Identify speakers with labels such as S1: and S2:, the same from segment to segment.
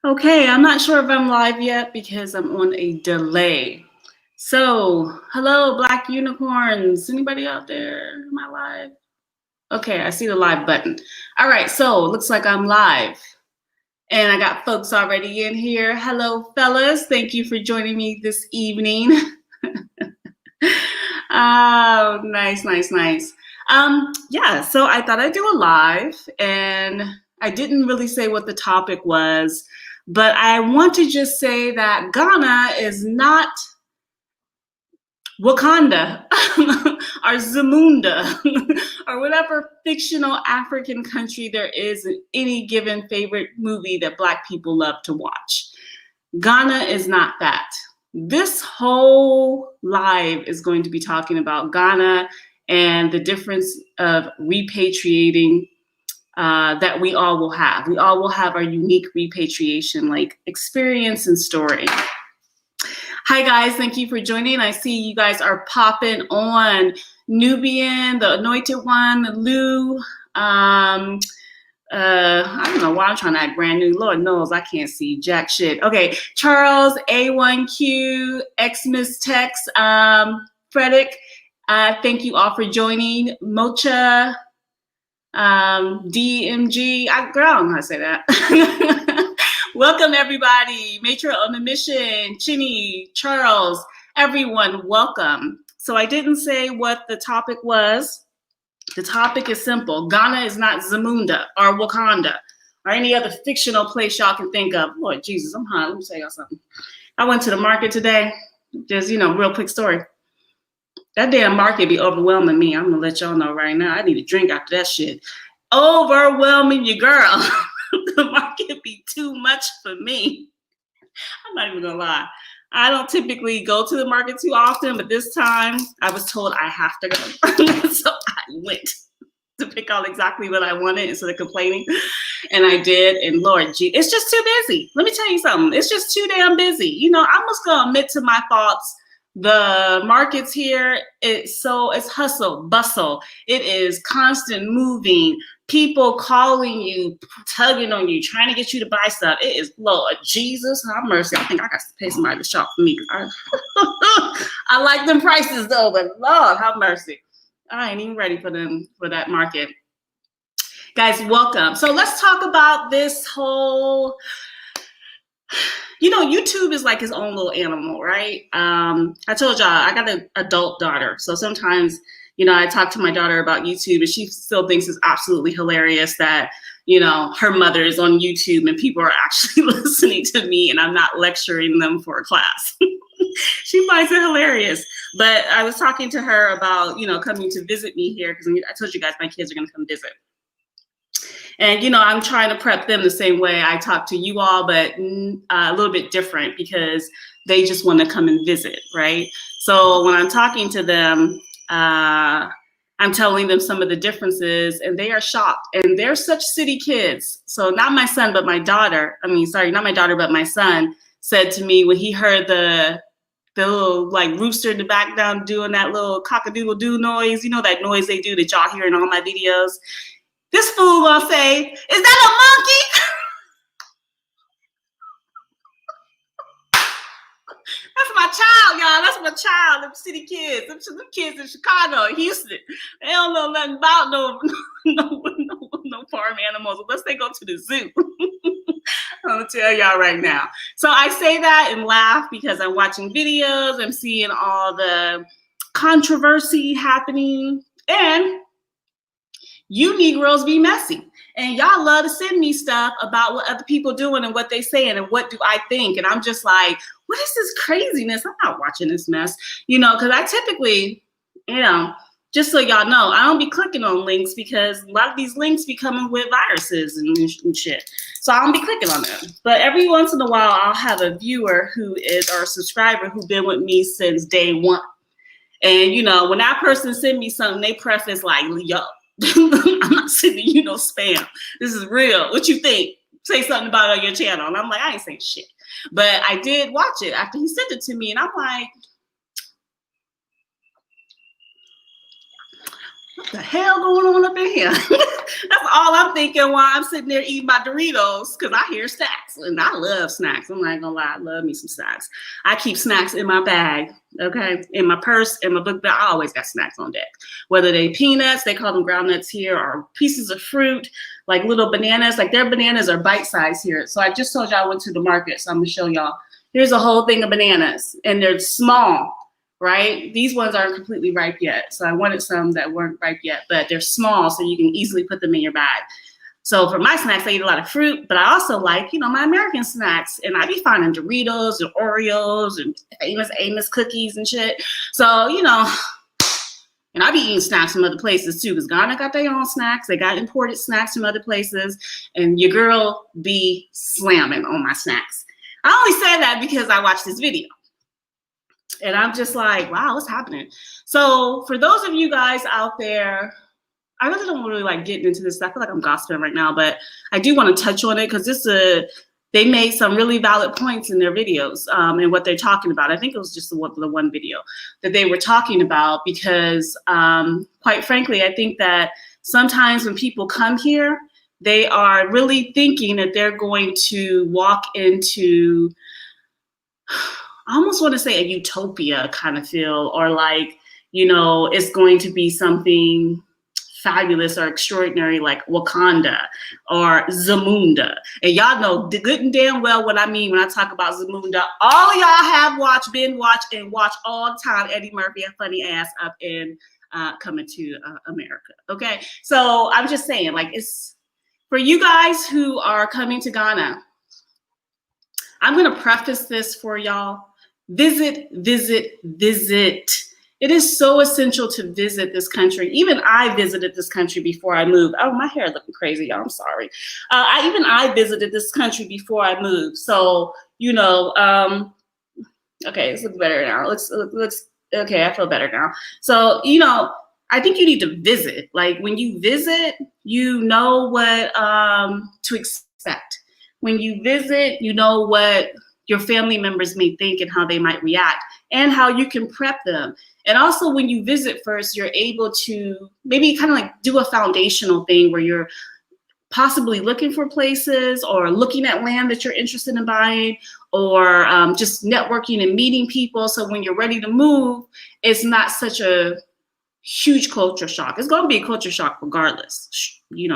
S1: Okay, I'm not sure if I'm live yet because I'm on a delay. So, hello, Black Unicorns. Anybody out there? Am I live? Okay, I see the live button. All right, so looks like I'm live. And I got folks already in here. Hello, fellas. Thank you for joining me this evening. Oh, nice, nice, nice. Yeah, so I thought I'd do a live, and I didn't really say what the topic was, but I want to just say that Ghana is not Wakanda or Zamunda or whatever fictional African country there is in any given favorite movie that Black people love to watch. Ghana is not that. This whole live is going to be talking about Ghana and the difference of repatriating that we all will have. We all will have our unique repatriation like experience and story. Hi guys, thank you for joining. I see you guys are popping on. Nubian, the Anointed One, Lou. I don't know why I'm trying to act brand new. Lord knows I can't see jack shit. Okay, Charles, A1Q, Xmas Tex, Frederick. Thank you all for joining. Mocha, DMG. Girl, I don't know how to say that. Welcome everybody. Matron on the mission. Chinny, Charles, everyone, welcome. So I didn't say what the topic was. The topic is simple. Ghana is not Zamunda or Wakanda or any other fictional place y'all can think of. Lord Jesus, I'm hot. Let me tell y'all something. I went to the market today. Just, real quick story. That damn market be overwhelming me. I'm going to let y'all know right now. I need a drink after that shit. Overwhelming you, girl. The market be too much for me. I'm not even going to lie. I don't typically go to the market too often, but this time I was told I have to go. So I went to pick out exactly what I wanted instead of complaining. And I did. And Lord, gee, it's just too busy. Let me tell you something. It's just too damn busy. I'm just going to admit to my faults. The markets here, it's hustle, bustle. It is constant moving. People calling you, tugging on you, trying to get you to buy stuff. It is, Lord Jesus, have mercy. I think I got to pay somebody to shop for me. I like them prices though, but Lord, have mercy. I ain't even ready for that market. Guys, welcome. So let's talk about this whole, YouTube is like his own little animal, right? I told y'all I got an adult daughter. So sometimes, I talk to my daughter about YouTube and she still thinks it's absolutely hilarious that, her mother is on YouTube and people are actually listening to me and I'm not lecturing them for a class. She finds it hilarious. But I was talking to her about, coming to visit me here because I told you guys my kids are going to come visit. And, I'm trying to prep them the same way I talk to you all, but a little bit different because they just want to come and visit, right? So when I'm talking to them, I'm telling them some of the differences and they are shocked. And they're such city kids. So not my son, but my daughter. Not my daughter, but my son said to me when he heard the little like rooster in the background doing that little cock-a-doodle-doo noise, that noise they do that y'all hear in all my videos. This fool gonna say, is that a monkey? That's my child, y'all. That's my child. Them city kids. Them kids in Chicago, Houston. They don't know nothing about no farm animals unless they go to the zoo. I'm gonna tell y'all right now. So I say that and laugh because I'm watching videos. I'm seeing all the controversy happening. And you Negroes be messy. And y'all love to send me stuff about what other people doing and what they saying and what do I think. And I'm just like, what is this craziness? I'm not watching this mess, because I typically, just so y'all know, I don't be clicking on links because a lot of these links be coming with viruses and shit. So I don't be clicking on them. But every once in a while, I'll have a viewer who is or a subscriber who's been with me since day one. And, when that person send me something, they preface like, yo, I'm not sending you no spam. This is real. What you think? Say something about it on your channel. And I'm like, I ain't saying shit. But I did watch it after he sent it to me. And I'm like, what the hell going on up in here? That's all I'm thinking while I'm sitting there eating my Doritos, because I hear snacks, and I love snacks. I'm not gonna lie, I love me some snacks. I keep snacks in my bag, okay, in my purse, in my book bag. I always got snacks on deck. Whether they peanuts, they call them ground nuts here, or pieces of fruit, like little bananas. Like their bananas are bite size here. So I just told y'all I went to the market, so I'm gonna show y'all. Here's a whole thing of bananas, and they're small. Right? These ones aren't completely ripe yet. So I wanted some that weren't ripe yet, but they're small, so you can easily put them in your bag. So for my snacks, I eat a lot of fruit, but I also like, my American snacks. And I be finding Doritos and Oreos and famous Amos cookies and shit. So, and I be eating snacks from other places too, because Ghana got their own snacks. They got imported snacks from other places. And your girl be slamming on my snacks. I only say that because I watched this video. And I'm just like, wow, what's happening? So for those of you guys out there, I really don't really like getting into this. I feel like I'm gossiping right now, but I do want to touch on it because they made some really valid points in their videos and what they're talking about. I think it was just the one video that they were talking about because quite frankly, I think that sometimes when people come here, they are really thinking that they're going to walk into, I almost want to say a utopia kind of feel, or like, it's going to be something fabulous or extraordinary like Wakanda or Zamunda. And y'all know good and damn well what I mean when I talk about Zamunda. All of y'all have watched, been watched, and watch all the time Eddie Murphy and funny ass up in Coming to America. Okay, so I'm just saying, like, it's for you guys who are coming to Ghana. I'm gonna preface this for y'all. Visit, visit, visit. It is so essential to visit this country. Even I visited this country before I moved. Oh, my hair looking crazy, y'all. I'm sorry. I visited this country before I moved. So, okay, this looks better now. Looks okay, I feel better now. So, I think you need to visit. Like when you visit, you know what to expect. When you visit, you know what your family members may think and how they might react and how you can prep them. And also when you visit first, you're able to maybe kind of like do a foundational thing where you're possibly looking for places or looking at land that you're interested in buying, or just networking and meeting people. So when you're ready to move, it's not such a huge culture shock. It's going to be a culture shock regardless,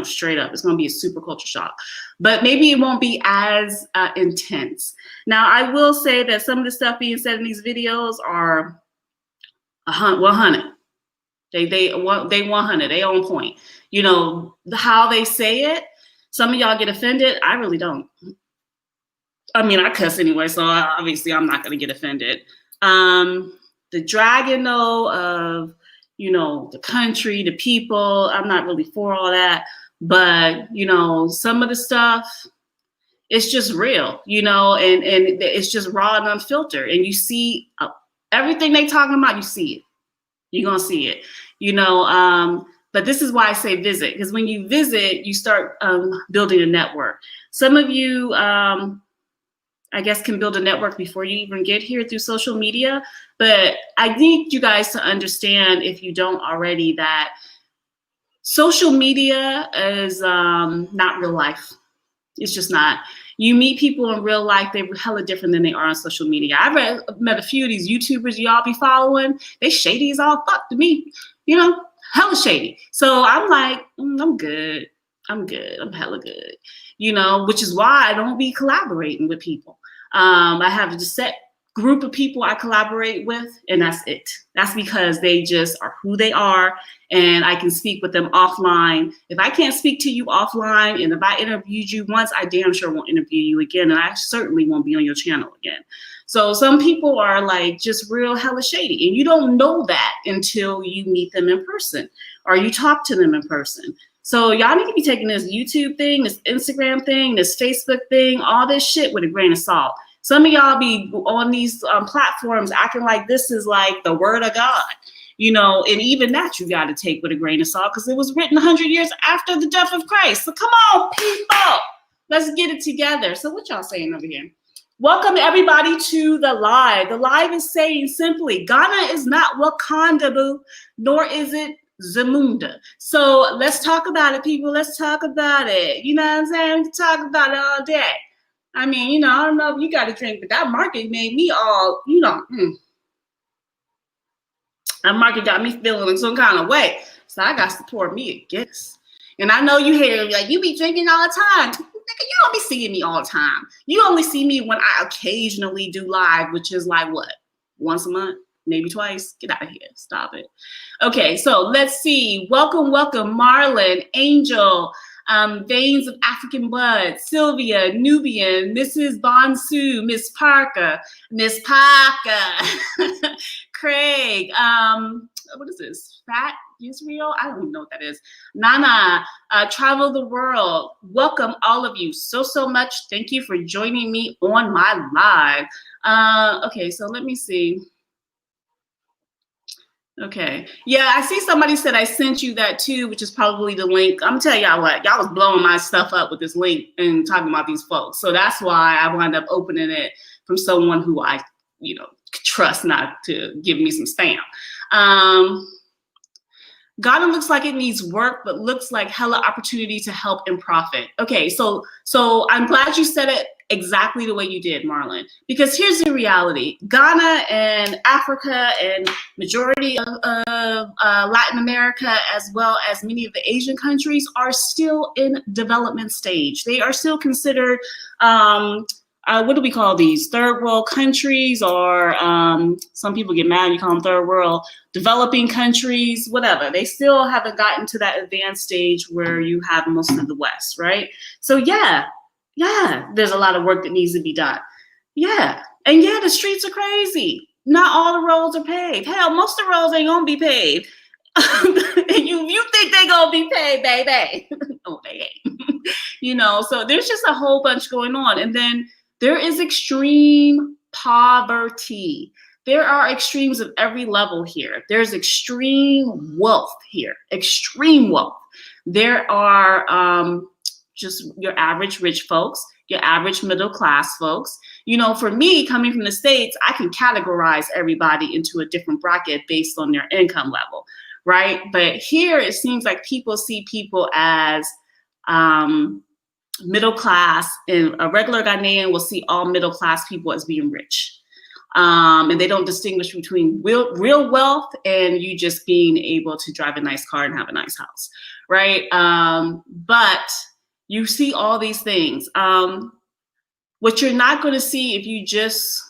S1: straight up. It's going to be a super culture shock, but maybe it won't be as intense. Now, I will say that some of the stuff being said in these videos are 100. They 100. They on point. How they say it. Some of y'all get offended. I really don't. I mean, I cuss anyway, so obviously I'm not going to get offended. The dragging though of the country, the people, I'm not really for all that. But, some of the stuff, it's just real, and it's just raw and unfiltered. And you see everything they talking about, you see it. You're going to see it, but this is why I say visit, because when you visit, you start building a network. Some of you, I guess, can build a network before you even get here through social media. But I need you guys to understand, if you don't already, that social media is not real life. It's just not. You meet people in real life, they're hella different than they are on social media. I've met a few of these YouTubers y'all be following. They shady as all fuck to me, hella shady. So I'm like, I'm good. I'm hella good, which is why I don't be collaborating with people. I have a set group of people I collaborate with, and that's it. That's because they just are who they are, and I can speak with them offline. If I can't speak to you offline, and if I interviewed you once, I damn sure won't interview you again, and I certainly won't be on your channel again. So some people are like just real hella shady, and you don't know that until you meet them in person or you talk to them in person. So y'all need to be taking this YouTube thing, this Instagram thing, this Facebook thing, all this shit with a grain of salt. Some of y'all be on these platforms acting like this is like the word of God, and even that you got to take with a grain of salt because it was written 100 years after the death of Christ. So come on, people, let's get it together. So what y'all saying over here? Welcome everybody to the live. The live is saying simply, Ghana is not Wakanda, boo, nor is it Zamunda. So let's talk about it, people. Let's talk about it. You know what I'm saying? We can talk about it all day. I mean, you know, I don't know if you got a drink, but that market made me all, you know, that market got me feeling some kind of way. So I got to pour me a Guinness. And I know you hate it, like, you be drinking all the time. Nigga, you don't be seeing me all the time. You only see me when I occasionally do live, which is like what? Once a month? Maybe twice? Get out of here. Stop it. Okay, so let's see. Welcome, welcome, Marlon, Angel, Veins of African Blood, Sylvia, Nubian, Mrs. Bonsu, Miss Parker, Craig, what is this? Fat Israel? I don't even know what that is. Nana, Travel the World. Welcome, all of you, so much. Thank you for joining me on my live. Okay, so let me see. Okay. Yeah, I see somebody said I sent you that too, which is probably the link. I'm telling y'all what, y'all was blowing my stuff up with this link and talking about these folks. So that's why I wound up opening it from someone who I, you know, trust not to give me some spam. Ghana looks like it needs work, but looks like hella opportunity to help and profit. Okay, so I'm glad you said it exactly the way you did, Marlon, because here's the reality. Ghana and Africa and majority of Latin America, as well as many of the Asian countries, are still in development stage. They are still considered, what do we call these? Third world countries, or some people get mad, you call them third world, developing countries, whatever. They still haven't gotten to that advanced stage where you have most of the West, right? So yeah, there's a lot of work that needs to be done. Yeah, and yeah, the streets are crazy. Not all the roads are paved. Hell, most of the roads ain't gonna be paved. And you think they gonna be paved, baby. No, they ain't. You know, so there's just a whole bunch going on. And then there is extreme poverty. There are extremes of every level here. There's extreme wealth here, extreme wealth. There are just your average rich folks, your average middle class folks. You know, for me, coming from the States, I can categorize everybody into a different bracket based on their income level, right? But here it seems like people see people as middle class, and a regular Ghanaian will see all middle class people as being rich. And they don't distinguish between real wealth and you just being able to drive a nice car and have a nice house, right? But you see all these things. What you're not going to see if you just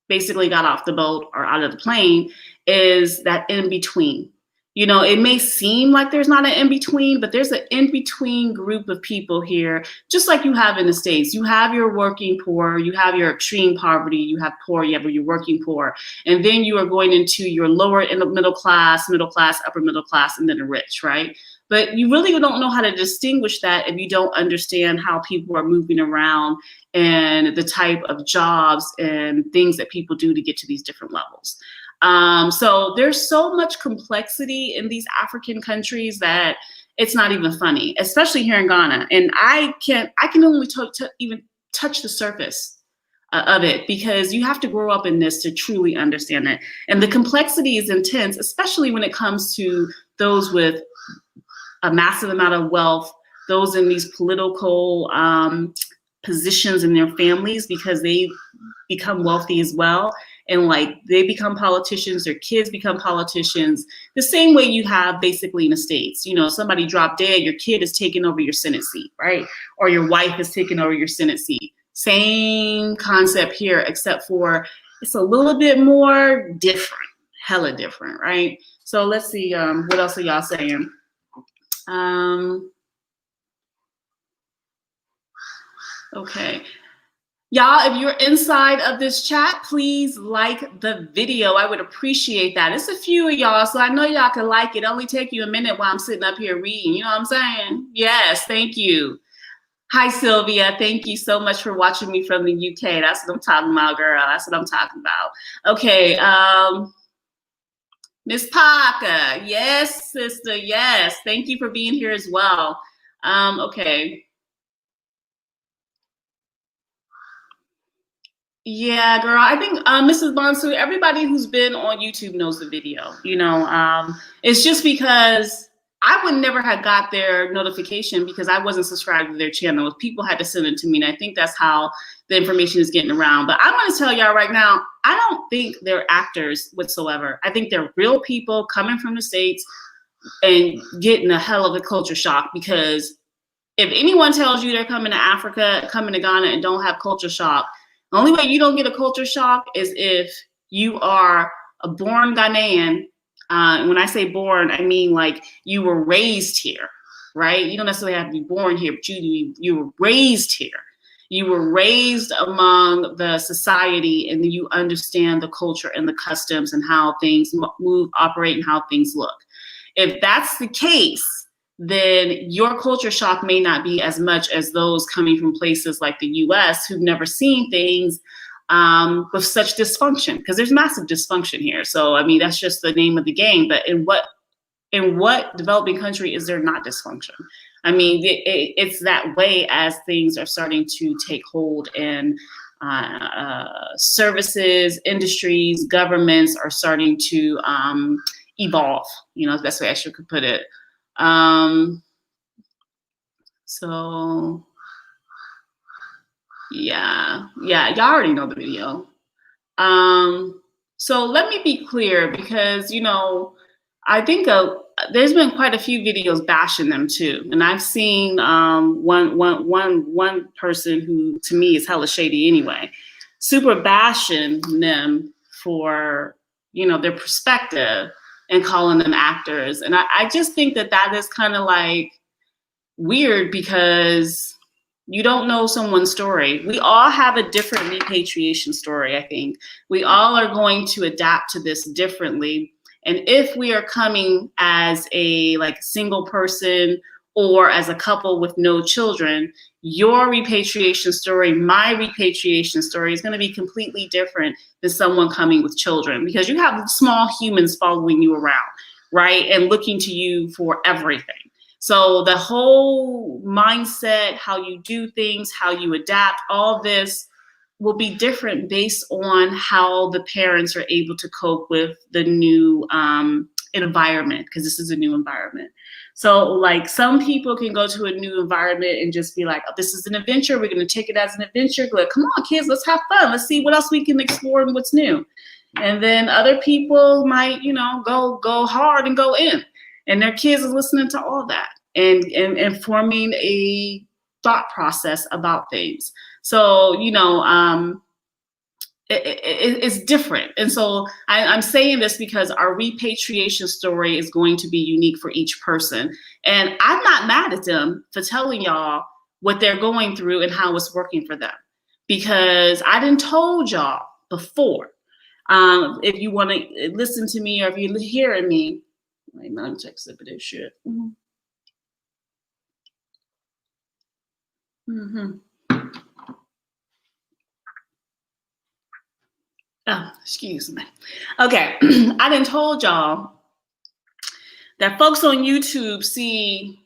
S1: basically got off the boat or out of the plane is that in between. You know, it may seem like there's not an in-between, but there's an in-between group of people here, just like you have in the States. You have your working poor, you have your extreme poverty, you have poor, you have your working poor, and then you are going into your lower middle class, upper middle class, and then the rich, right? But you really don't know how to distinguish that if you don't understand how people are moving around and the type of jobs and things that people do to get to these different levels. So there's so much complexity in these African countries that it's not even funny, especially here in Ghana. And I can only even touch the surface of it, because you have to grow up in this to truly understand it. And the complexity is intense, especially when it comes to those with a massive amount of wealth, those in these political positions in their families, because they become wealthy as well. And like they become politicians, their kids become politicians, the same way you have basically in the States. You know, somebody dropped dead, your kid is taking over your Senate seat, right? Or your wife is taking over your Senate seat. Same concept here, except for it's a little bit more different, hella different, right? So let's see, what else are y'all saying? Okay. Y'all, if you're inside of this chat, please like the video. I would appreciate that. It's a few of y'all, so I know y'all can like it. Only take you a minute while I'm sitting up here reading. You know what I'm saying? Yes, thank you. Hi, Sylvia. Thank you so much for watching me from the UK. That's what I'm talking about, girl. That's what I'm talking about. Okay. Miss Parker. Yes, sister. Yes. Thank you for being here as well. Okay. Yeah, girl. I think Mrs. Bonsu, everybody who's been on YouTube knows the video. It's just because I would never have got their notification because I wasn't subscribed to their channel. People had to send it to me, and I think that's how the information is getting around. But I'm going to tell y'all right now, I don't think they're actors whatsoever. I think they're real people coming from the States and getting a hell of a culture shock, because if anyone tells you they're coming to Africa, coming to Ghana, and don't have culture shock, the only way you don't get a culture shock is if you are a born Ghanaian. When I say born, I mean like you were raised here, right? You don't necessarily have to be born here, but you were raised here. You were raised among the society, and then you understand the culture and the customs and how things move, operate, and how things look. If that's the case, then your culture shock may not be as much as those coming from places like the US who've never seen things with such dysfunction, because there's massive dysfunction here. So, I mean, that's just the name of the game. But in what developing country is there not dysfunction? I mean, it's that way as things are starting to take hold in services, industries, governments are starting to evolve, the best way I could put it. So yeah, y'all already know the video. So let me be clear, because I think there's been quite a few videos bashing them too, and I've seen one person who to me is hella shady anyway, super bashing them for their perspective and calling them actors. And I just think that is kind of like weird, because you don't know someone's story. We all have a different repatriation story, I think. We all are going to adapt to this differently. And if we are coming as a single person or as a couple with no children, your repatriation story, my repatriation story is going to be completely different than someone coming with children, because you have small humans following you around, right? And looking to you for everything. So the whole mindset, how you do things, how you adapt, all this will be different based on how the parents are able to cope with the new environment, because this is a new environment. So some people can go to a new environment and just be like, oh, this is an adventure. We're going to take it as an adventure. Like, come on, kids, let's have fun. Let's see what else we can explore and what's new. And then other people might, go hard and go in. And their kids are listening to all that and forming a thought process about things. So, it's different. And so I'm saying this because our repatriation story is going to be unique for each person. And I'm not mad at them for telling y'all what they're going through and how it's working for them, because I done told y'all before. If you want to listen to me, or if you're hearing me, let me check some of this shit. Oh, excuse me. Okay, I done told y'all that folks on YouTube see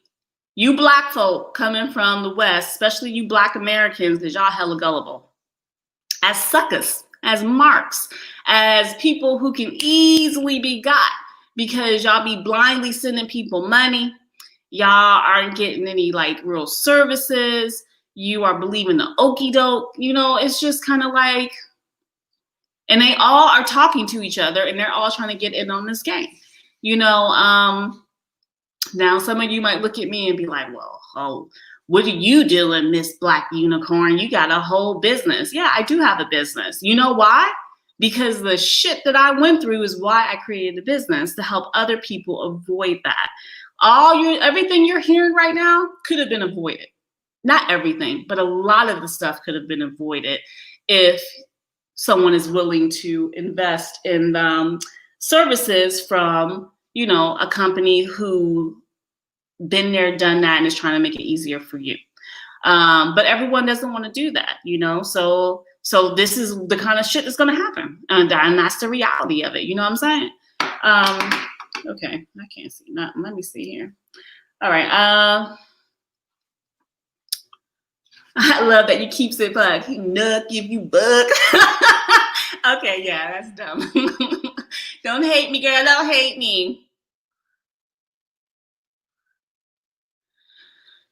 S1: you Black folk coming from the West, especially you Black Americans, because y'all hella gullible, as suckers, as marks, as people who can easily be got, because y'all be blindly sending people money. Y'all aren't getting any real services. You are believing the okie doke. It's just kind of like, and they all are talking to each other, and they're all trying to get in on this game. Now some of you might look at me and be like, well, oh, what are you doing, Miss Black Unicorn? You got a whole business. Yeah, I do have a business. You know why? Because the shit that I went through is why I created a business, to help other people avoid that. Everything you're hearing right now could have been avoided. Not everything, but a lot of the stuff could have been avoided if someone is willing to invest in services from, a company who been there, done that, and is trying to make it easier for you. But everyone doesn't want to do that, So this is the kind of shit that's going to happen, and that's the reality of it. You know what I'm saying? Okay, I can't see nothing. Let me see here. All right. I love that you keeps it buck. He nut give you buck. Okay, yeah, that's dumb. Don't hate me, girl. Don't hate me.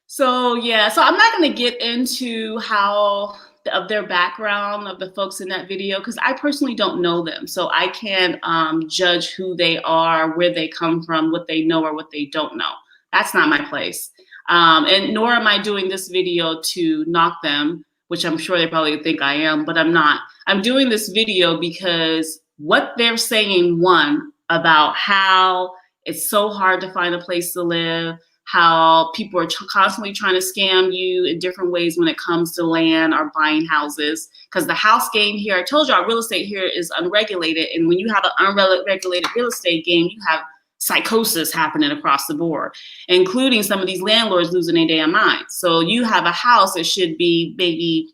S1: So yeah, so I'm not going to get into how of their background of the folks in that video because I personally don't know them, so I can't judge who they are, where they come from, what they know or what they don't know. That's not my place, and nor am I doing this video to knock them, which I'm sure they probably think I am, but I'm not. I'm doing this video because what they're saying, one, about how it's so hard to find a place to live, how people are constantly trying to scam you in different ways when it comes to land or buying houses. Because the house game here, I told you our real estate here is unregulated. And when you have an unregulated real estate game, you have psychosis happening across the board, including some of these landlords losing their damn minds. So you have a house that should be maybe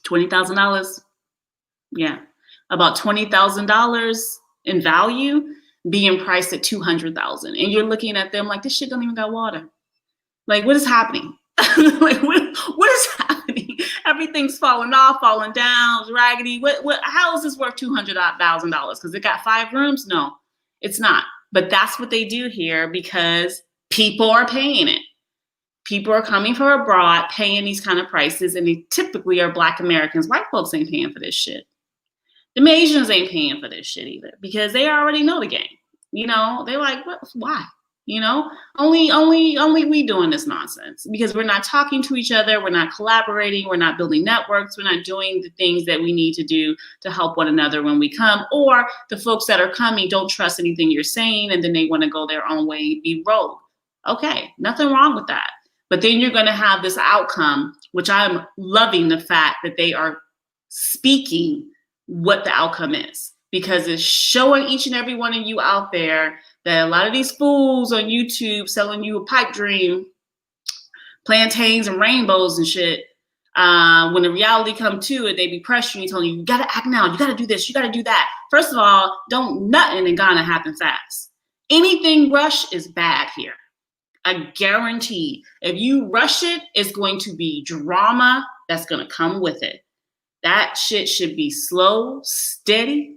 S1: $20,000. Yeah, about $20,000 in value being priced at $200,000, and you're looking at them like this shit don't even got water. Like, what is happening? Like, what is happening? Everything's falling off, falling down, it's raggedy. How is this worth $200,000? Because it got 5 rooms? No, it's not. But that's what they do here because people are paying it. People are coming from abroad, paying these kind of prices, and they typically are Black Americans. White folks ain't paying for this shit. The Asians ain't paying for this shit either because they already know the game. You know, they're like, what? Why? You know, only we doing this nonsense because we're not talking to each other. We're not collaborating. We're not building networks. We're not doing the things that we need to do to help one another when we come. Or the folks that are coming don't trust anything you're saying, and then they want to go their own way and be rogue. Okay, nothing wrong with that. But then you're going to have this outcome, which I'm loving the fact that they are speaking what the outcome is, because it's showing each and every one of you out there that a lot of these fools on YouTube selling you a pipe dream, plantains and rainbows and shit, when the reality come to it, they be pressuring you, telling you, you gotta act now, you gotta do this, you gotta do that. First of all, don't nothing in Ghana happen fast. Anything rush is bad here. I guarantee if you rush it, it's going to be drama that's gonna come with it. That shit should be slow, steady,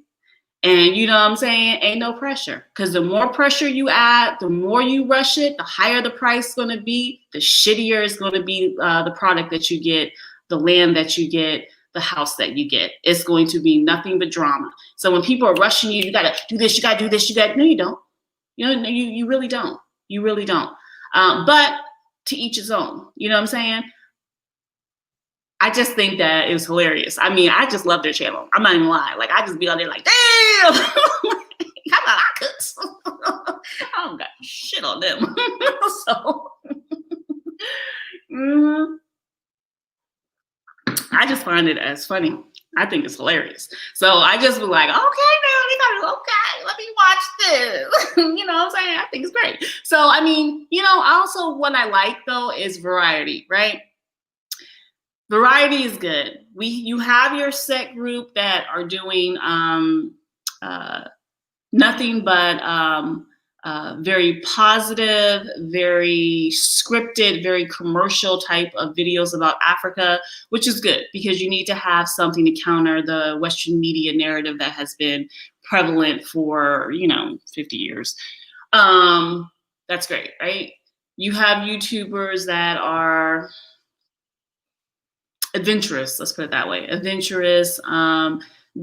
S1: and you know what I'm saying? Ain't no pressure. Because the more pressure you add, the more you rush it, the higher the price is going to be, the shittier is going to be the product that you get, the land that you get, the house that you get. It's going to be nothing but drama. So when people are rushing you, you got to do this, you got to do this, no, you don't. You know, you really don't. You really don't. But to each his own. You know what I'm saying? I just think that it was hilarious. I mean, I just love their channel. I'm not even lying. Like, I just be on there like, damn, how about I cooks? I don't got shit on them. So, I just find it as funny. I think it's hilarious. So I just was like, okay, now, okay, let me watch this. You know what I'm saying? I think it's great. So, I mean, you know, also what I like though is variety, right? Variety is good. You have your set group that are doing nothing but very positive, very scripted, very commercial type of videos about Africa, which is good because you need to have something to counter the Western media narrative that has been prevalent for, 50 years. That's great, right? You have YouTubers that are adventurous, let's put it that way, adventurous,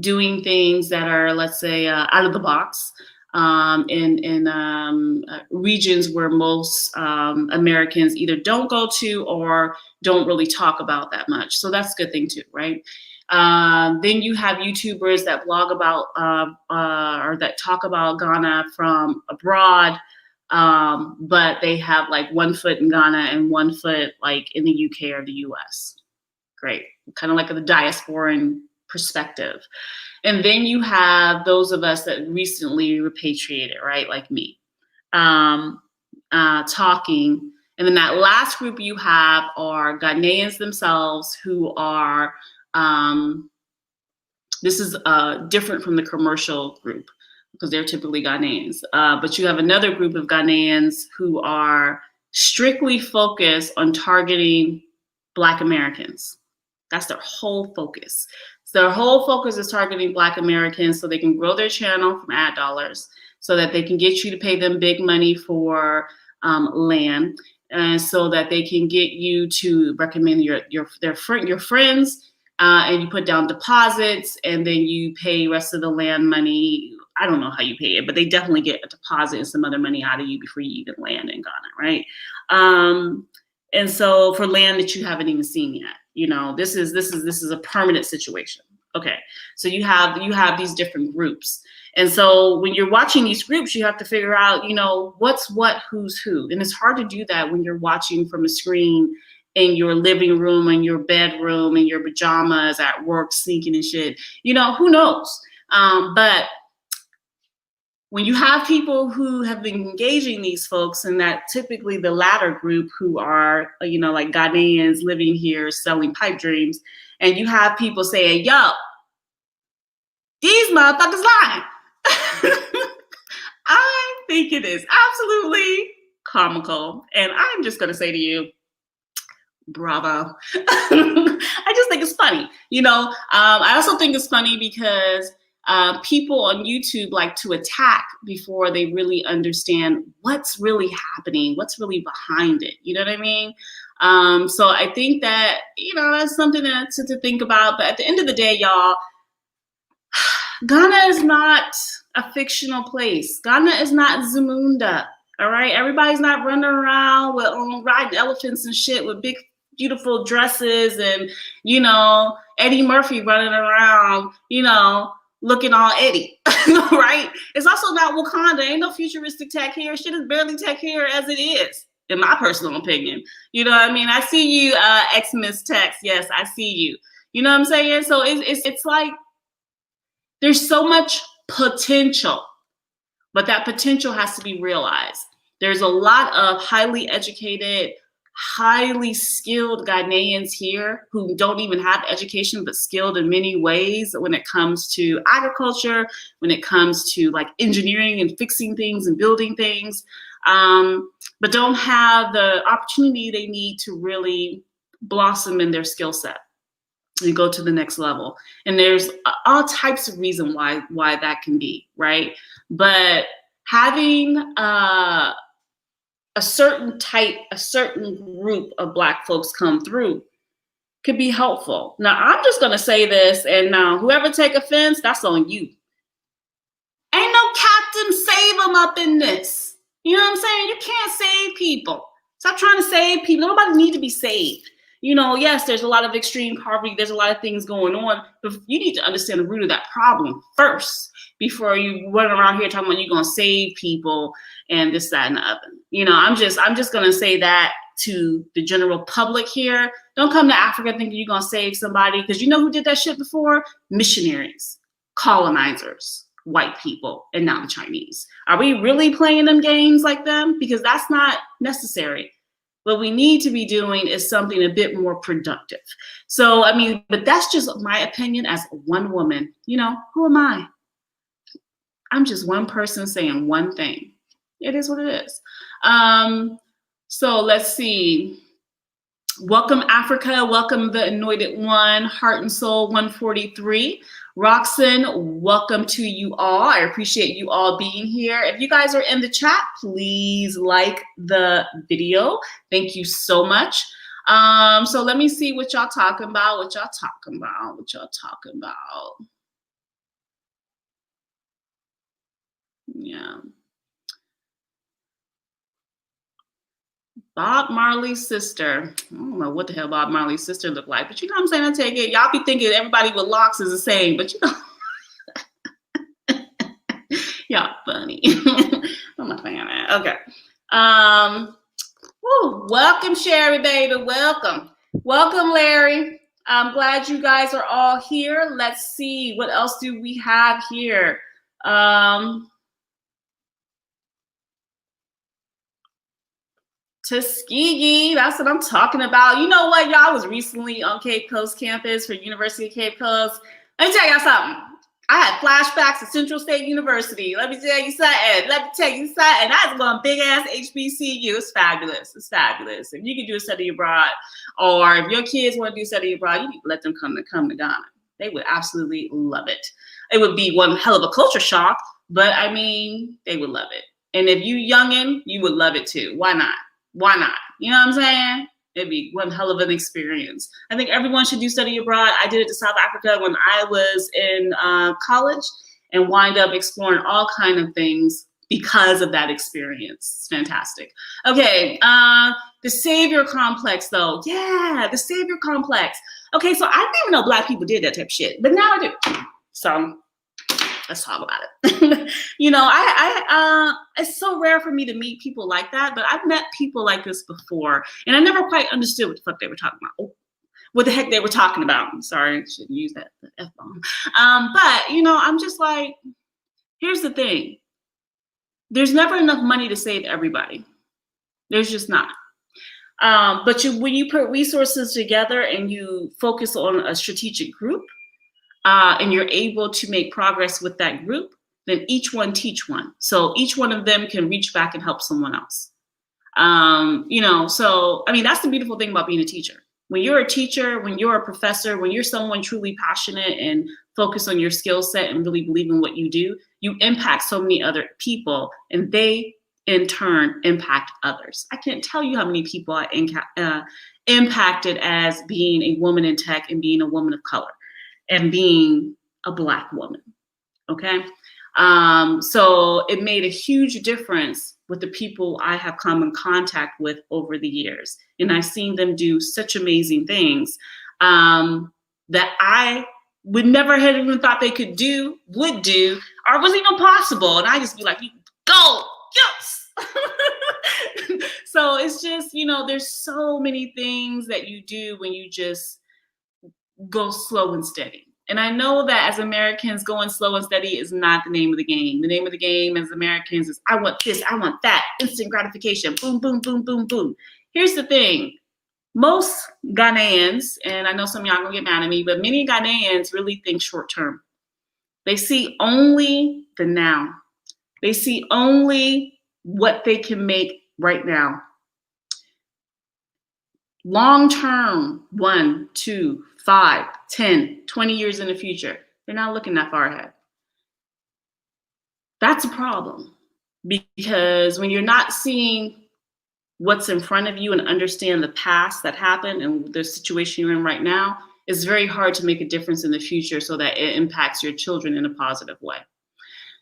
S1: doing things that are, let's say, out of the box in regions where most Americans either don't go to or don't really talk about that much. So that's a good thing too, right? Then you have YouTubers that blog about or that talk about Ghana from abroad, but they have like 1 foot in Ghana and 1 foot like in the UK or the US. Great, kind of like the diasporan perspective. And then you have those of us that recently repatriated, right? Like me, talking. And then that last group you have are Ghanaians themselves who are, this is different from the commercial group because they're typically Ghanaians. But you have another group of Ghanaians who are strictly focused on targeting Black Americans. That's their whole focus. So their whole focus is targeting Black Americans so they can grow their channel from ad dollars, so that they can get you to pay them big money for land, and so that they can get you to recommend your friends, and you put down deposits, and then you pay rest of the land money. I don't know how you pay it, but they definitely get a deposit and some other money out of you before you even land in Ghana, right? And so for land that you haven't even seen yet, you know, this is a permanent situation. Okay, so you have these different groups, and so when you're watching these groups, you have to figure out, you know, what's what, who's who, and it's hard to do that when you're watching from a screen in your living room, in your bedroom, in your pajamas, at work, sneaking and shit. You know, who knows? But when you have people who have been engaging these folks, and that typically the latter group who are, you know, like Ghanaians living here selling pipe dreams, and you have people saying, yo, these motherfuckers lying. I think it is absolutely comical. And I'm just going to say to you, bravo. I just think it's funny. You know, I also think it's funny because people on YouTube like to attack before they really understand what's really happening, what's really behind it. You know what I mean? So I think that, you know, that's something to think about. But at the end of the day, y'all, Ghana is not a fictional place. Ghana is not Zamunda. All right. Everybody's not running around with riding elephants and shit with big, beautiful dresses and, you know, Eddie Murphy running around, you know, looking all Eddie, right? It's also not Wakanda. Ain't no futuristic tech here. Shit is barely tech here as it is, in my personal opinion. You know what I mean? I see you, Xmas Text. Yes, I see you. You know what I'm saying? So it's like there's so much potential, but that potential has to be realized. There's a lot of highly educated, highly skilled Ghanaians here who don't even have education, but skilled in many ways when it comes to agriculture, when it comes to like engineering and fixing things and building things, but don't have the opportunity they need to really blossom in their skill set and go to the next level. And there's all types of reasons why that can be, right? But having a certain group of Black folks come through could be helpful. Now, I'm just going to say this, and now whoever take offense, that's on you. Ain't no Captain Save them up in this. You know what I'm saying? You can't save people. Stop trying to save people. Nobody need to be saved. You know, yes, there's a lot of extreme poverty. There's a lot of things going on, but you need to understand the root of that problem first before you run around here talking about you're going to save people and this, that, and the other. You know, I'm just going to say that to the general public here. Don't come to Africa thinking you're going to save somebody, because you know who did that shit before? Missionaries, colonizers, white people, and now the Chinese. Are we really playing them games like them? Because that's not necessary. What we need to be doing is something a bit more productive. So, I mean, but that's just my opinion as one woman. You know, who am I? I'm just one person saying one thing. It is what it is. So let's see. Welcome, Africa. Welcome, the Anointed One, Heart and Soul 143. Roxanne, welcome to you all. I appreciate you all being here. If you guys are in the chat, please like the video. Thank you so much. So let me see what y'all talking about. Yeah. Bob Marley's sister. I don't know what the hell Bob Marley's sister looked like, but you know what I'm saying? I take it. Y'all be thinking everybody with locks is the same, but you know, y'all funny. I'm not fan of that. Okay. Welcome, Sherry, baby. Welcome. Welcome, Larry. I'm glad you guys are all here. Let's see. What else do we have here? Tuskegee, that's what I'm talking about. You know what, y'all? I was recently on Cape Coast campus for University of Cape Coast. Let me tell y'all something. I had flashbacks to Central State University. Let me tell you something. That's one big ass HBCU. It's fabulous. It's fabulous. If you can do a study abroad, or if your kids want to do study abroad, you need to let them come to Ghana. They would absolutely love it. It would be one hell of a culture shock, but I mean, they would love it. And if you youngin, you would love it too. Why not? Why not? You know what I'm saying? It'd be one hell of an experience. I think everyone should do study abroad. I did it to South Africa when I was in college and wind up exploring all kinds of things because of that experience. It's fantastic. Okay, the savior complex though. Yeah, the savior complex. Okay, so I didn't even know Black people did that type of shit, but now I do. So let's talk about it. You know, it's so rare for me to meet people like that, but I've met people like this before, and I never quite understood what the fuck they were talking about. What the heck they were talking about. I'm sorry, I shouldn't use that F-bomb. But, you know, I'm just like, here's the thing. There's never enough money to save everybody. There's just not. But when you put resources together and you focus on a strategic group, and you're able to make progress with that group, then each one teach one. So each one of them can reach back and help someone else. You know, so, I mean, that's the beautiful thing about being a teacher. When you're a teacher, when you're a professor, when you're someone truly passionate and focused on your skill set and really believe in what you do, you impact so many other people, and they in turn impact others. I can't tell you how many people I impacted as being a woman in tech and being a woman of color and being a Black woman, okay? So it made a huge difference with the people I have come in contact with over the years. And I've seen them do such amazing things that I would never have even thought they would do, or was even possible. And I just be like, go, yes! So it's just, you know, there's so many things that you do when you just go slow and steady. And I know that as Americans, going slow and steady is not the name of the game. The name of the game as Americans is, I want this, I want that, instant gratification, boom, boom, boom, boom, boom. Here's the thing. Most Ghanaians, and I know some of y'all gonna get mad at me, but many Ghanaians really think short term. They see only the now. They see only what they can make right now. Long term, 1, 2, 5, 10, 20 years in the future, they're not looking that far ahead. That's a problem, because when you're not seeing what's in front of you and understand the past that happened and the situation you're in right now, it's very hard to make a difference in the future so that it impacts your children in a positive way.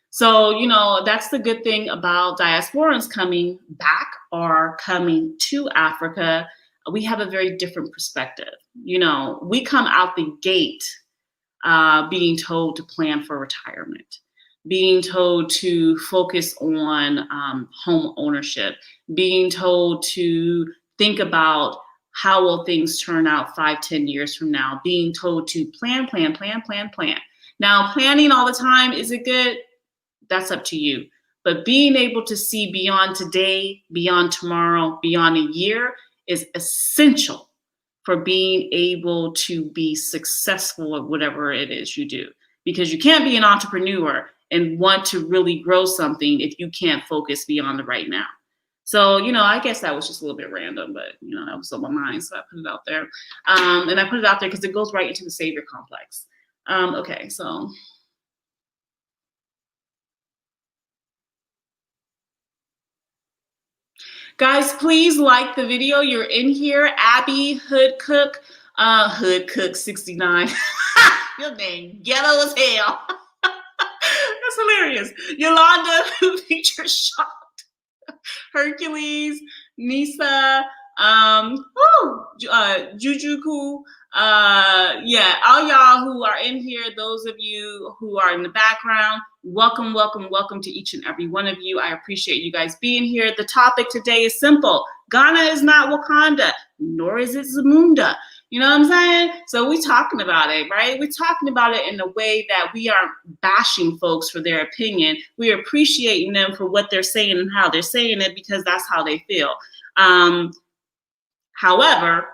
S1: So, you know, that's the good thing about diasporans coming back or coming to Africa. We have a very different perspective. You know, we come out the gate being told to plan for retirement, being told to focus on home ownership, being told to think about how will things turn out 5, 10 years from now, being told to plan. Now, planning all the time, is it good? That's up to you. But being able to see beyond today, beyond tomorrow, beyond a year is essential for being able to be successful at whatever it is you do. Because you can't be an entrepreneur and want to really grow something if you can't focus beyond the right now. So, you know, I guess that was just a little bit random, but, you know, that was on my mind, so I put it out there. And I put it out there because it goes right into the savior complex. Okay, so... Guys, please like the video. You're in here. Abby Hood Cook 69. Your name ghetto as hell. That's hilarious. Yolanda, who featured Shocked, Hercules, Nisa, Jujuku. Yeah, all y'all who are in here, those of you who are in the background, welcome to each and every one of you. I appreciate you guys being here. The topic today is simple. Ghana is not Wakanda, nor is it Zamunda. You know what I'm saying? So we're talking about it, right? We're talking about it in a way that we aren't bashing folks for their opinion. We're appreciating them for what they're saying and how they're saying it, because that's how they feel. However,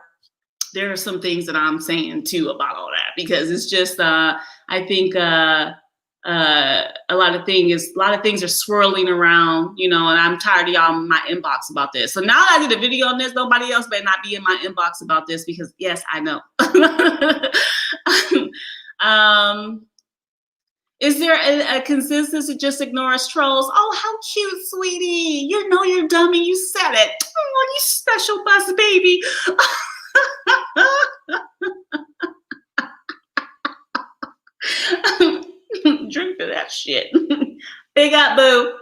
S1: there are some things that I'm saying too about all that, because it's just, I think a lot of things are swirling around, and I'm tired of y'all in my inbox about this. So now I did a video on this. Nobody else better not be in my inbox about this, because yes, I know. Is there a consensus to just ignore us trolls? Oh, how cute, sweetie. You're dummy. You said it. Oh, you special bus baby. Drink to that shit. Big up, boo.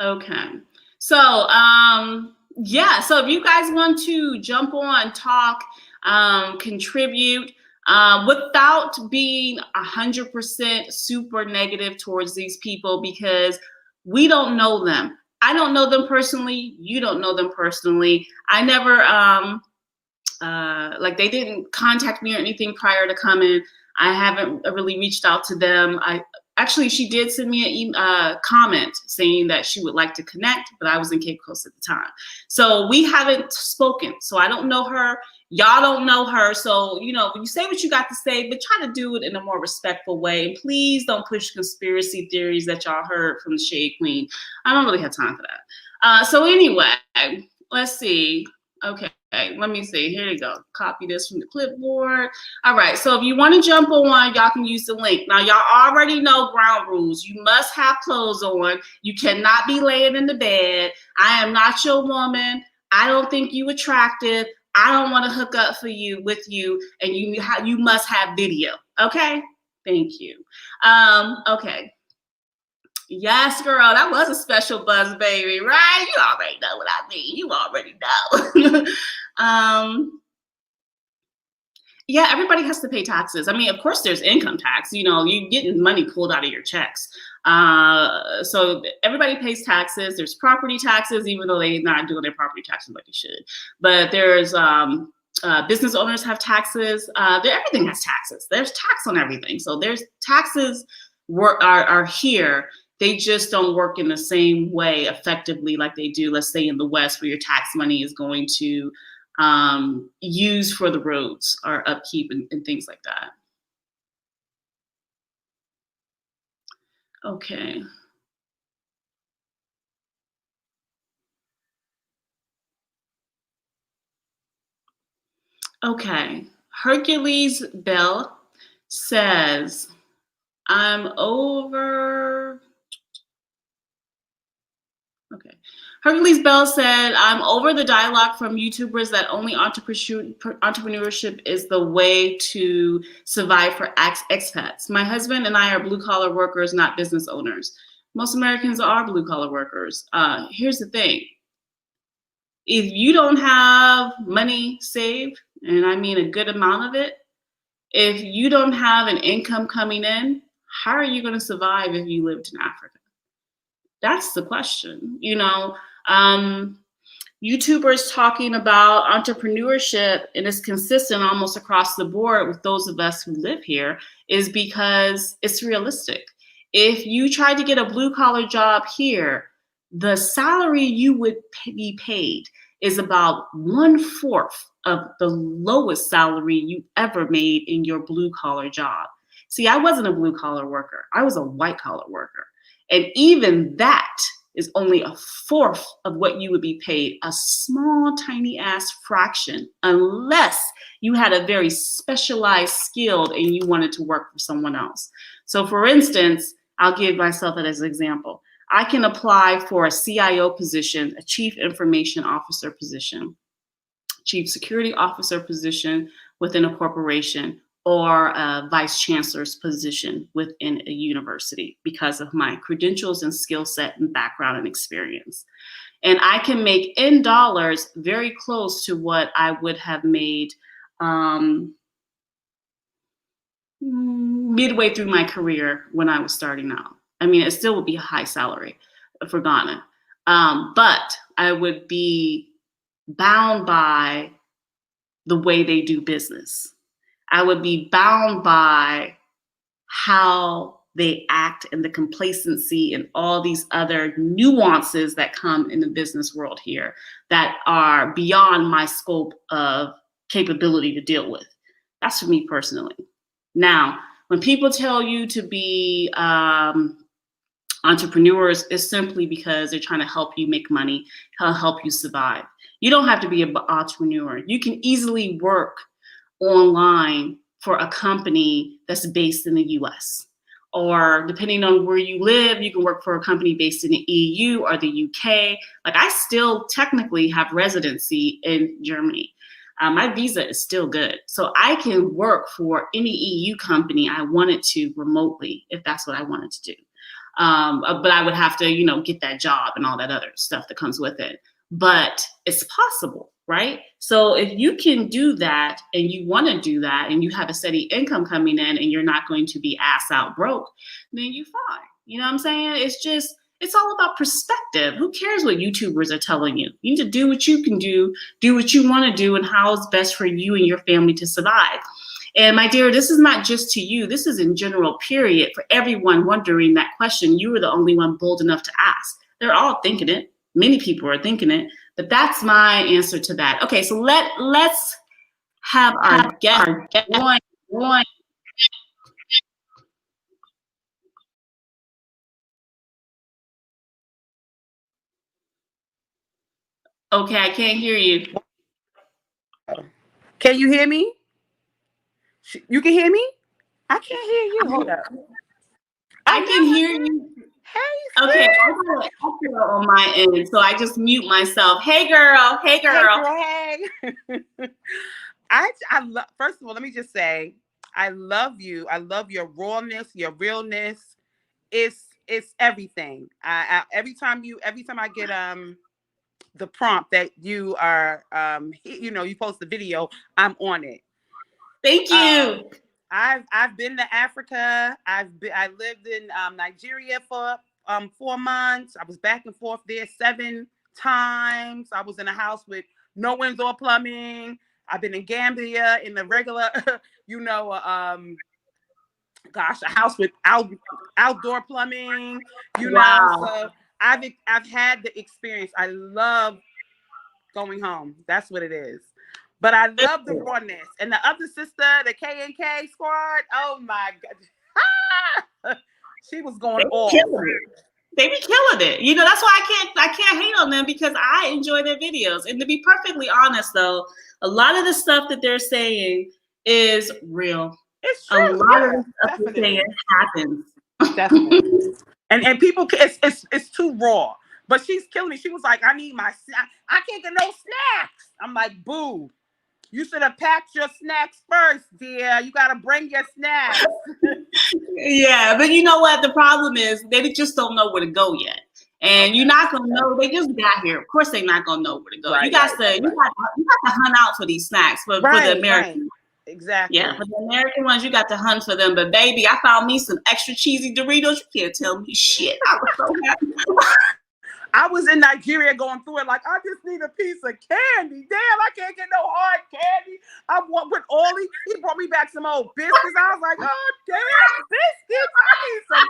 S1: Okay. So, yeah. So if you guys want to jump on, talk, contribute, without being 100% super negative towards these people, because we don't know them. I don't know them personally. You don't know them personally. I never, like, they didn't contact me or anything prior to coming. I haven't really reached out to them. Actually, she did send me a comment saying that she would like to connect, but I was in Cape Coast at the time. So we haven't spoken. So I don't know her. Y'all don't know her. So, when you say what you got to say, but try to do it in a more respectful way. And please don't push conspiracy theories that y'all heard from the Shade Queen. I don't really have time for that. So anyway, let's see. Okay. Let me see. Here you go. Copy this from the clipboard. All right. So if you want to jump on, y'all can use the link. Now, y'all already know ground rules. You must have clothes on. You cannot be laying in the bed. I am not your woman. I don't think you attractive. I don't want to hook up with you. And you must have video. Okay. Thank you. Okay. Yes, girl, that was a special buzz baby, right? You already know what I mean. You already know. Yeah, everybody has to pay taxes. I mean, of course, there's income tax. You're getting money pulled out of your checks. So everybody pays taxes. There's property taxes, even though they're not doing their property taxes like they should. But there's business owners have taxes. Everything has taxes. There's tax on everything. So there's taxes are here. They just don't work in the same way effectively like they do, let's say, in the West, where your tax money is going to use for the roads or upkeep and things like that. Okay. Okay. Hercules Bell says, I'm over. Okay. Hercules Bell said, I'm over the dialogue from YouTubers that only entrepreneurship is the way to survive for expats. My husband and I are blue-collar workers, not business owners. Most Americans are blue-collar workers. Here's the thing. If you don't have money saved, and I mean a good amount of it, if you don't have an income coming in, how are you going to survive if you lived in Africa? That's the question. YouTubers talking about entrepreneurship, and it's consistent almost across the board with those of us who live here, is because it's realistic. If you tried to get a blue-collar job here, the salary you would be paid is about 1/4 of the lowest salary you ever made in your blue-collar job. See, I wasn't a blue-collar worker. I was a white-collar worker. And even that is only 1/4 of what you would be paid, a small, tiny ass fraction, unless you had a very specialized skill and you wanted to work for someone else. So for instance, I'll give myself as an example. I can apply for a CIO position, a Chief Information Officer position, Chief Security Officer position within a corporation, or a vice chancellor's position within a university because of my credentials and skill set and background and experience. And I can make in dollars very close to what I would have made midway through my career when I was starting out. I mean, it still would be a high salary for Ghana, but I would be bound by the way they do business. I would be bound by how they act and the complacency and all these other nuances that come in the business world here that are beyond my scope of capability to deal with. That's for me personally. Now, when people tell you to be entrepreneurs, it's simply because they're trying to help you make money, help you survive. You don't have to be an entrepreneur. You can easily work online for a company that's based in the US. Or depending on where you live, you can work for a company based in the EU or the UK. Like, I still technically have residency in Germany. My visa is still good. So I can work for any EU company I wanted to remotely, if that's what I wanted to do. But I would have to, get that job and all that other stuff that comes with it. But it's possible, right? So if you can do that and you want to do that and you have a steady income coming in and you're not going to be ass out broke, then you're fine. You know what I'm saying? It's all about perspective. Who cares what YouTubers are telling you? You need to do what you can do what you want to do, and how it's best for you and your family to survive. And my dear, this is not just to you. This is in general, period, for everyone wondering that question. You were the only one bold enough to ask. They're all thinking it. Many people are thinking it, but that's my answer to that. Okay, so let's have our guest one. Okay, I can't hear you.
S2: Can you hear me? You can hear me? I can't hear you. Hold up.
S1: I can hear you.
S2: Hey,
S1: okay, I got an echo on my end, so I just mute myself. Hey, girl. Hey, girl.
S2: Hey. I love. First of all, let me just say, I love you. I love your rawness, your realness. It's everything. Every time I get the prompt that you are you post the video, I'm on it.
S1: Thank you.
S2: I've been to Africa. I lived in Nigeria for 4 months. I was back and forth there 7 times. I was in a house with no indoor plumbing. I've been in Gambia in the regular, a house with outdoor plumbing.
S1: Wow.
S2: So I've had the experience. I love going home. That's what it is. But I love the rawness. And the other sister, the K&K squad, oh my God. She was going off.
S1: They be killing it. That's why I can't hate on them, because I enjoy their videos. And to be perfectly honest, though, a lot of the stuff that they're saying is real.
S2: It's true.
S1: A lot of the stuff they're saying happens.
S2: Definitely. and people, it's too raw. But she's killing me. She was like, I can't get no snacks. I'm like, boo. You should have packed your snacks first, dear. You got to bring your snacks.
S1: Yeah, but you know what? The problem is they just don't know where to go yet. And you're not going to know. They just got here. Of course, they're not going to know where to go. You got to hunt out for these snacks for the Americans.
S2: Right. Exactly.
S1: Yeah, for the American ones, you got to hunt for them. But baby, I found me some extra cheesy Doritos. You can't tell me shit. I was so happy.
S2: I was in Nigeria going through it like, I just need a piece of candy. Damn, I can't get no hard candy. I went with Ollie. He brought me back some old biscuits. I was like, oh, damn, biscuits. I need some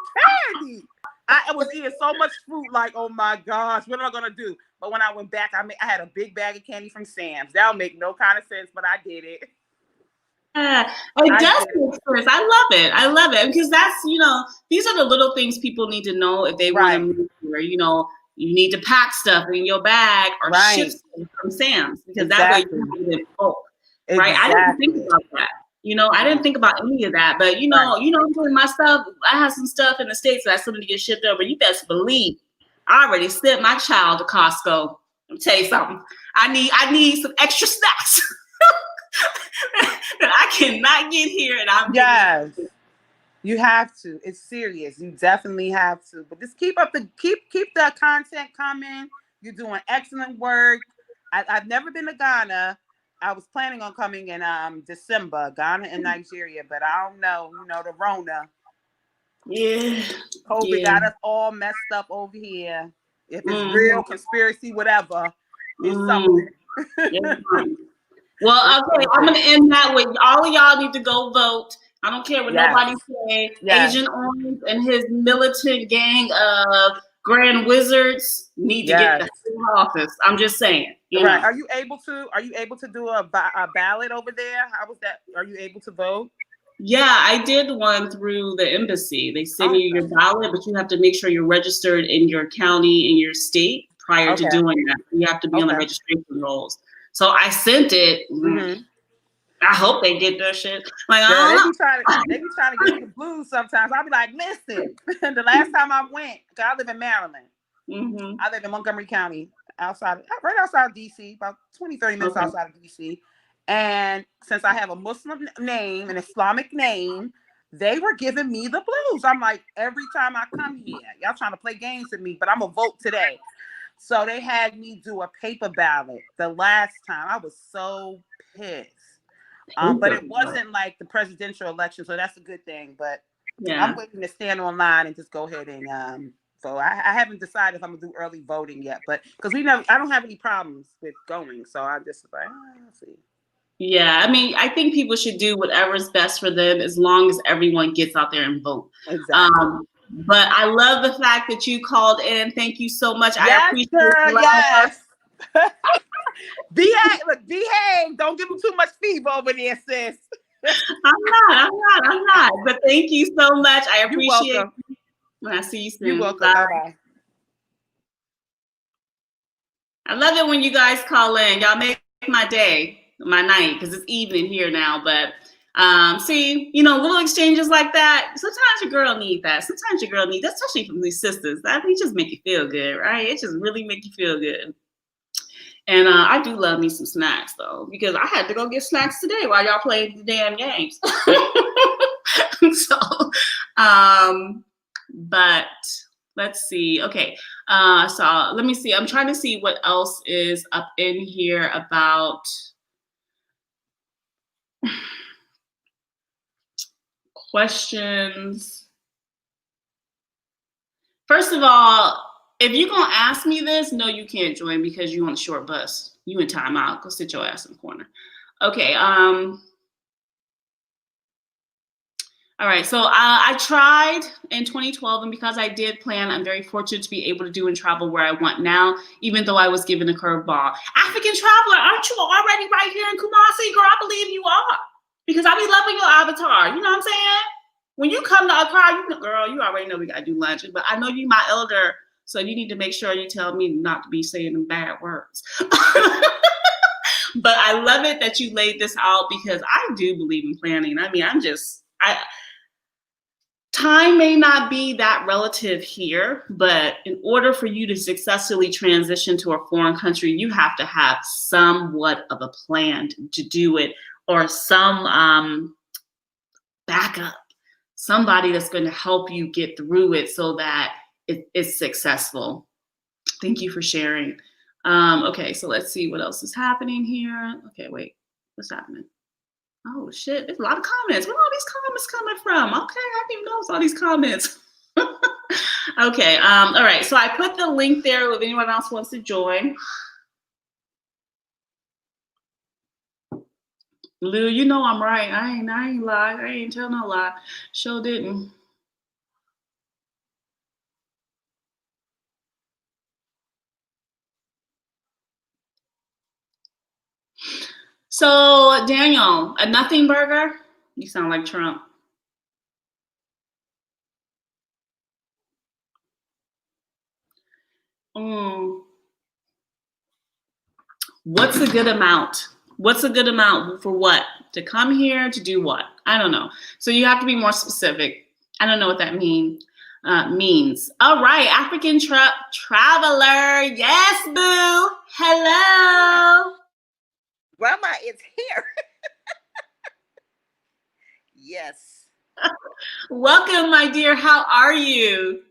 S2: candy. I was eating so much fruit, like, oh my gosh, what am I going to do? But when I went back, I had a big bag of candy from Sam's. That'll make no kind of sense, but I did it.
S1: It does make sense. I love it. Because that's, these are the little things people need to know if they want to move here. You need to pack stuff in your bag or ship stuff from Sam's, because that way you have it in bulk, right? I didn't think about that. I didn't think about any of that. But my stuff, I have some stuff in the States that I still need to get shipped over. You best believe I already sent my child to Costco. Let me tell you something. I need some extra snacks that I cannot get here, and I'm
S2: You have to. It's serious. You definitely have to. But just keep the content coming. You're doing excellent work. I've never been to Ghana. I was planning on coming in December, Ghana and Nigeria, but I don't know. The Rona.
S1: Yeah.
S2: COVID got us all messed up over here. If it's real conspiracy, whatever, it's something.
S1: Well, okay, I'm going to end that with all of y'all need to go vote. I don't care what nobody say. Agent Orange and his militant gang of grand wizards need to get the office. I'm just saying. you
S2: Right.
S1: know.
S2: Are you able to do a ballot over there? How was that? Are you able to vote?
S1: Yeah, I did one through the embassy. They send you
S2: Okay.
S1: your ballot, but you have to make sure you're registered in your county, in your state prior to
S2: Okay.
S1: doing that. You have to be on the
S2: Okay.
S1: registration rolls. So I sent it.
S2: Mm-hmm.
S1: I hope they get that shit. Like,
S2: Yeah,
S1: I
S2: they be trying to give me the blues sometimes. I'll be like, listen, the last time I went, cause I live in Maryland.
S1: don't know.
S2: I live in Montgomery County, right outside of DC, about 20, 30 minutes
S1: Okay.
S2: outside of DC. And since I have a Muslim name, an Islamic name, they were giving me the blues. I'm like, every time I come here, y'all trying to play games with me, but I'm gonna vote today. So they had me do a paper ballot the last time. I was so pissed. But
S1: Paper.
S2: it wasn't like the presidential election, so that's a good thing. But I'm
S1: Yeah.
S2: waiting to stand online and just go ahead and vote. I haven't decided if I'm gonna do early voting yet, but because I don't have any problems with going, so I just like, let's see.
S1: Yeah. I mean, I think people should do whatever's best for them as long as everyone gets out there and vote.
S2: Exactly.
S1: But I love the fact that you called in. Thank you so much. I
S2: Yes,
S1: appreciate
S2: girl.
S1: the love.
S2: Yes. Behave. Look, behave. Don't give them too much fever over there, sis.
S1: I'm not. But thank you so much. I
S2: You're
S1: appreciate
S2: welcome.
S1: it. I see you
S2: You're
S1: soon.
S2: welcome.
S1: Bye.
S2: Bye-bye.
S1: I love it when you guys call in. Y'all make my day, my night, because it's evening here now. But see, little exchanges like that. Sometimes your girl need that. Sometimes your girl need that, especially from these sisters. That just make you feel good, right? It just really make you feel good. And I do love me some snacks though, because I had to go get snacks today while y'all played the damn games. So, but let's see. Okay. So let me see. I'm trying to see what else is up in here about questions. First of all, if you're going to ask me this, no, you can't join because you on a short bus. You in timeout. Go sit your ass in the corner. Okay. All right, so I tried in 2012, and because I did plan, I'm very fortunate to be able to do and travel where I want now, even though I was given a curveball. African traveler, aren't you already right here in Kumasi? Girl, I believe you are, because I be loving your avatar. You know what I'm saying? When you come to Accra, girl, you already know we got to do lunch, but I know you my elder, so you need to make sure you tell me not to be saying them bad words. But I love it that you laid this out because I do believe in planning. I mean, time may not be that relative here, but in order for you to successfully transition to a foreign country, you have to have somewhat of a plan to do it, or some backup, somebody that's going to help you get through it so that it's successful. Thank you for sharing. Okay, so let's see what else is happening here. Okay, wait, what's happening? Oh shit, there's a lot of comments. Where are all these comments coming from? Okay, I didn't even notice all these comments. Okay, all right. So I put the link there if anyone else wants to join. Lou, you know I'm right. I ain't lie. I ain't tell no lie. Sure didn't. So Daniel, a nothing burger? You sound like Trump. What's a good amount? What's a good amount for what? To come here to do what? I don't know. So you have to be more specific. I don't know what that means. All right, African traveler. Yes, boo. Hello.
S3: Grandma is here. Yes.
S1: Welcome, my dear. How are you?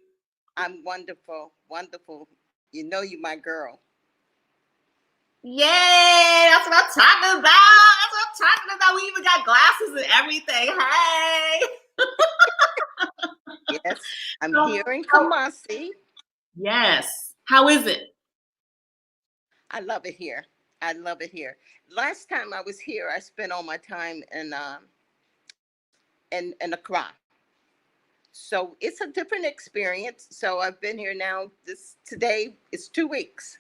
S3: I'm wonderful. Wonderful. You know you my girl.
S1: Yay! That's what I'm talking about. That's what I'm talking about. We even got glasses and everything. Hey.
S3: Yes. I'm here in Kumasi.
S1: Yes. How is it?
S3: I love it here. I love it here. Last time I was here, I spent all my time in Accra. So it's a different experience. So I've been here now. Today is 2 weeks.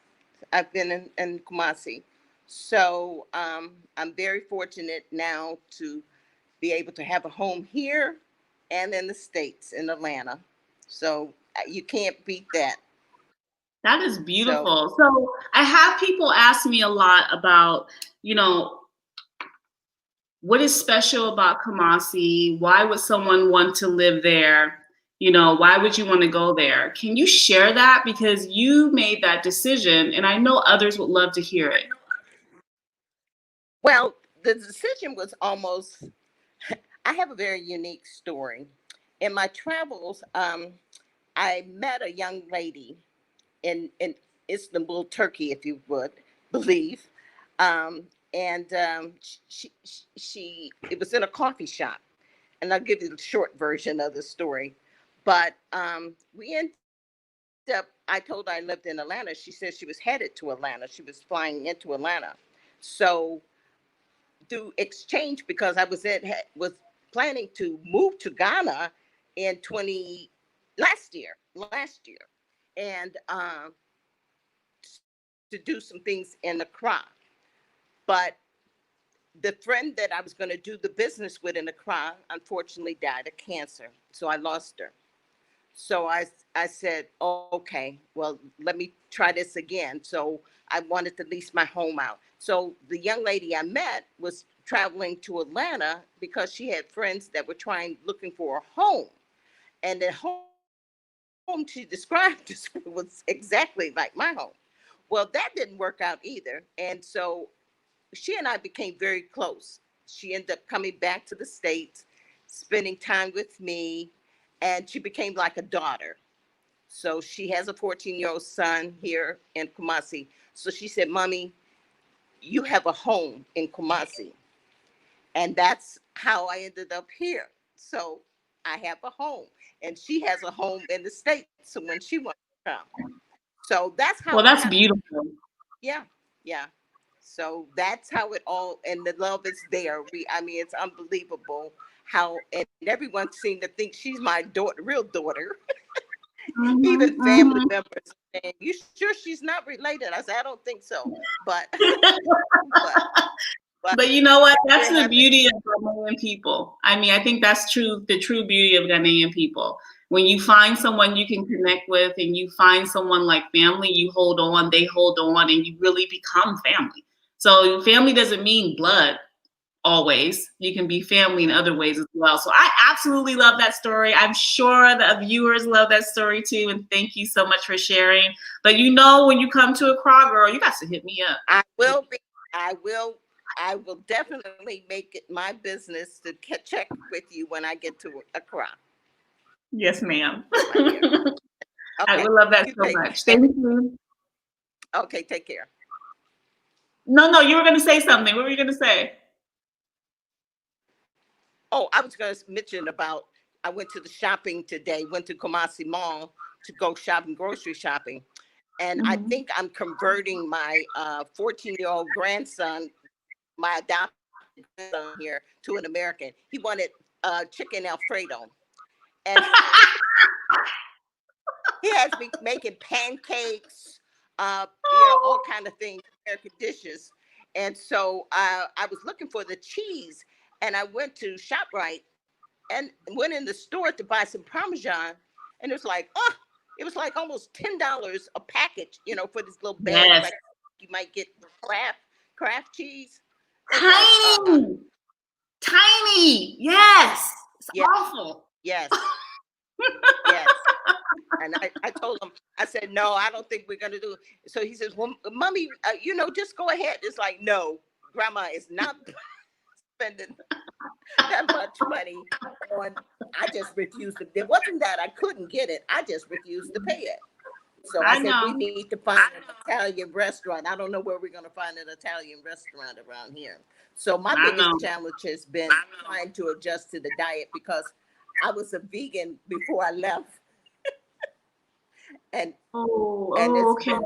S3: I've been in Kumasi. So I'm very fortunate now to be able to have a home here and in the States, in Atlanta. So you can't beat that.
S1: That is
S3: So,
S1: beautiful. So I have people ask me a lot about, you know, what is special about Kumasi? Why would someone want to live there? You know, why would you want to go there? Can you share that? Because you made that decision, and I know others would love to hear it.
S3: well, the decision was almost, I have a very unique story. In my travels, I met a young lady in Istanbul, Turkey, if you would believe. Um, and she, it was in a coffee shop. And I'll give you the short version of the story. But we ended up, I told her I lived in Atlanta. She said she was headed to Atlanta. She was flying into Atlanta. So through exchange, because I was planning to move to Ghana in 20 last year, and to do some things in Accra. But the friend that I was going to do the business with in Accra unfortunately died of cancer, so I lost her. So I said, oh, okay, well, let me try this again. So I wanted to lease my home out. So the young lady I met was traveling to Atlanta because she had friends that were looking for a home. And the home she described was exactly like my home. Well, that didn't work out either. And so she and I became very close. She ended up coming back to the States, spending time with me, and she became like a daughter. So she has a 14-year-old son here in Kumasi. So she said, Mommy, you have a home in Kumasi. And that's how I ended up here. So I have a home. And she has a home in the States. So when she wants to come. So that's how
S1: Well,
S3: it
S1: that's
S3: happened.
S1: beautiful.
S3: Yeah, yeah. So that's how it all, and the love is there. I mean, it's unbelievable how, and everyone seemed to think she's my daughter, real daughter.
S1: Mhm,
S3: Even family
S1: mhm.
S3: members saying, "You sure she's not related?" I said, "I don't think so," but but but
S1: But you know what? That's
S3: we're
S1: the
S3: having.
S1: beauty of Ghanaian people. I mean, I think that's true, the true beauty of Ghanaian people. When you find someone you can connect with and you find someone like family, you hold on, they hold on, and you really become family. So family doesn't mean blood always. You can be family in other ways as well. So I absolutely love that story. I'm sure the viewers love that story too. And thank you so much for sharing. But you know, when you come to Accra, girl, you got to hit me up.
S3: I will be. I will. I will definitely make it my business to check with you when I get to Accra,
S1: Yes, ma'am.
S3: my dear.
S1: I
S3: Okay.
S1: would love that
S3: You
S1: so
S3: take.
S1: much.
S3: And
S1: Thank you.
S3: okay, take care.
S1: No, no, you were going to say something. What were you going to say?
S3: Oh, I was going to mention about. I went to the shopping today. Went to Kumasi Mall to go shopping, grocery shopping, and I
S1: Mhm.
S3: think I'm converting my 14-year-old grandson, my adopted son here, to an American. He wanted chicken Alfredo, and he has me making pancakes, all kind of things, American dishes. And so I was looking for the cheese, and I went to ShopRite and went in the store to buy some Parmesan, and it was like almost $10 a package, for this little bag,
S1: Yes.
S3: like you might get craft cheese. It's like,
S1: Tiny. Tiny. Yes. It's
S3: yeah,
S1: awful.
S3: yes, yes. And I told him, I said, no, I don't think we're going to do it. So he says, well, Mommy, just go ahead. It's like, no, Grandma is not spending that much money on. I just refused to. It wasn't that I couldn't get it. I just refused to pay it. So I
S1: I
S3: said, we
S1: know.
S3: need to find an Italian restaurant. I don't know where we're going to find an Italian restaurant around here. So my
S1: I
S3: biggest
S1: know.
S3: challenge has been trying to adjust to the diet because I was a vegan before I left. And
S1: Oh,
S3: and
S1: oh,
S3: it's
S1: okay.
S3: been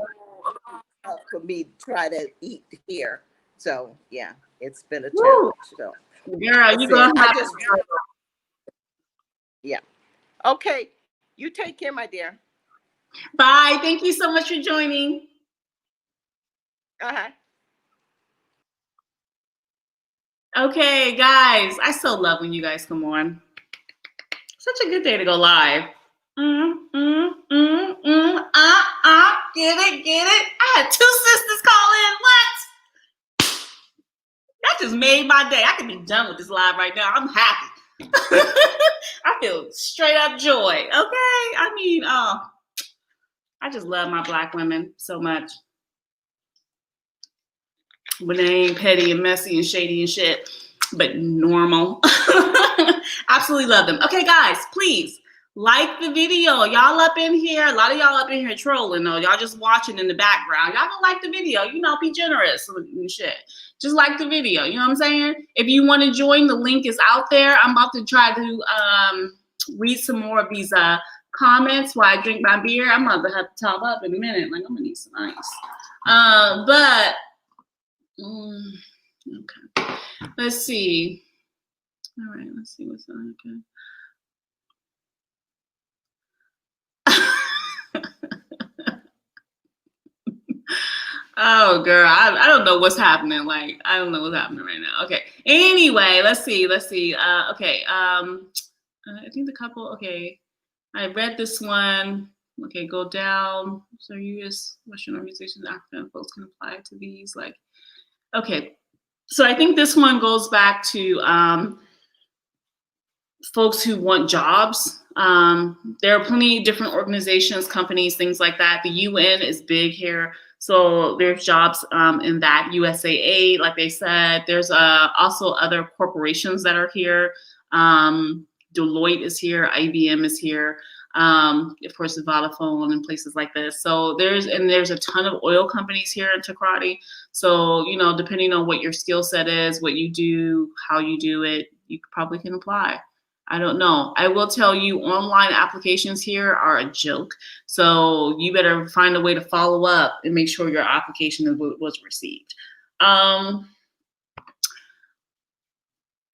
S3: tough for me to try to eat here. So yeah, it's been a
S1: Woo.
S3: challenge. So
S1: Girl,
S3: that's
S1: you're
S3: it.
S1: going to
S3: I
S1: have
S3: just
S1: to.
S3: yeah. Okay. You take care, my dear.
S1: Bye. Thank you so much for joining.
S3: Uh-huh.
S1: Okay, guys, I so love when you guys come on. Such a good day to go live. Get it, get it. I had 2 sisters call in. What? That just made my day. I can be done with this live right now. I'm happy. I feel straight up joy. Okay. I mean, I just love my Black women so much. When they ain't petty and messy and shady and shit, but normal. Absolutely love them. Okay, guys, please like the video. Y'all up in here, a lot of y'all up in here trolling though. Y'all just watching in the background. Y'all don't like the video, be generous and shit. Just like the video, you know what I'm saying? If you want to join, the link is out there. I'm about to try to read some more of these comments while I drink my beer. I'm about to have to top up in a minute. Like, I'm gonna need some ice. Okay. Let's see. All right, let's see what's on. Okay. Oh, girl, I don't know what's happening. Like, I don't know what's happening right now. Okay. Anyway, let's see. Okay. I think the couple. Okay, I read this one. Okay, go down. So U.S. Western organizations, African folks can apply to these. Like, okay. So I think this one goes back to folks who want jobs. There are plenty of different organizations, companies, things like that. The UN is big here. So there's jobs in that. USAA, like they said. There's also other corporations that are here. Deloitte is here. IBM is here. Of course, the Vodafone and places like this. So there's a ton of oil companies here in Takoradi. So, depending on what your skill set is, what you do, how you do it, you probably can apply. I don't know. I will tell you, online applications here are a joke. So you better find a way to follow up and make sure your application was received.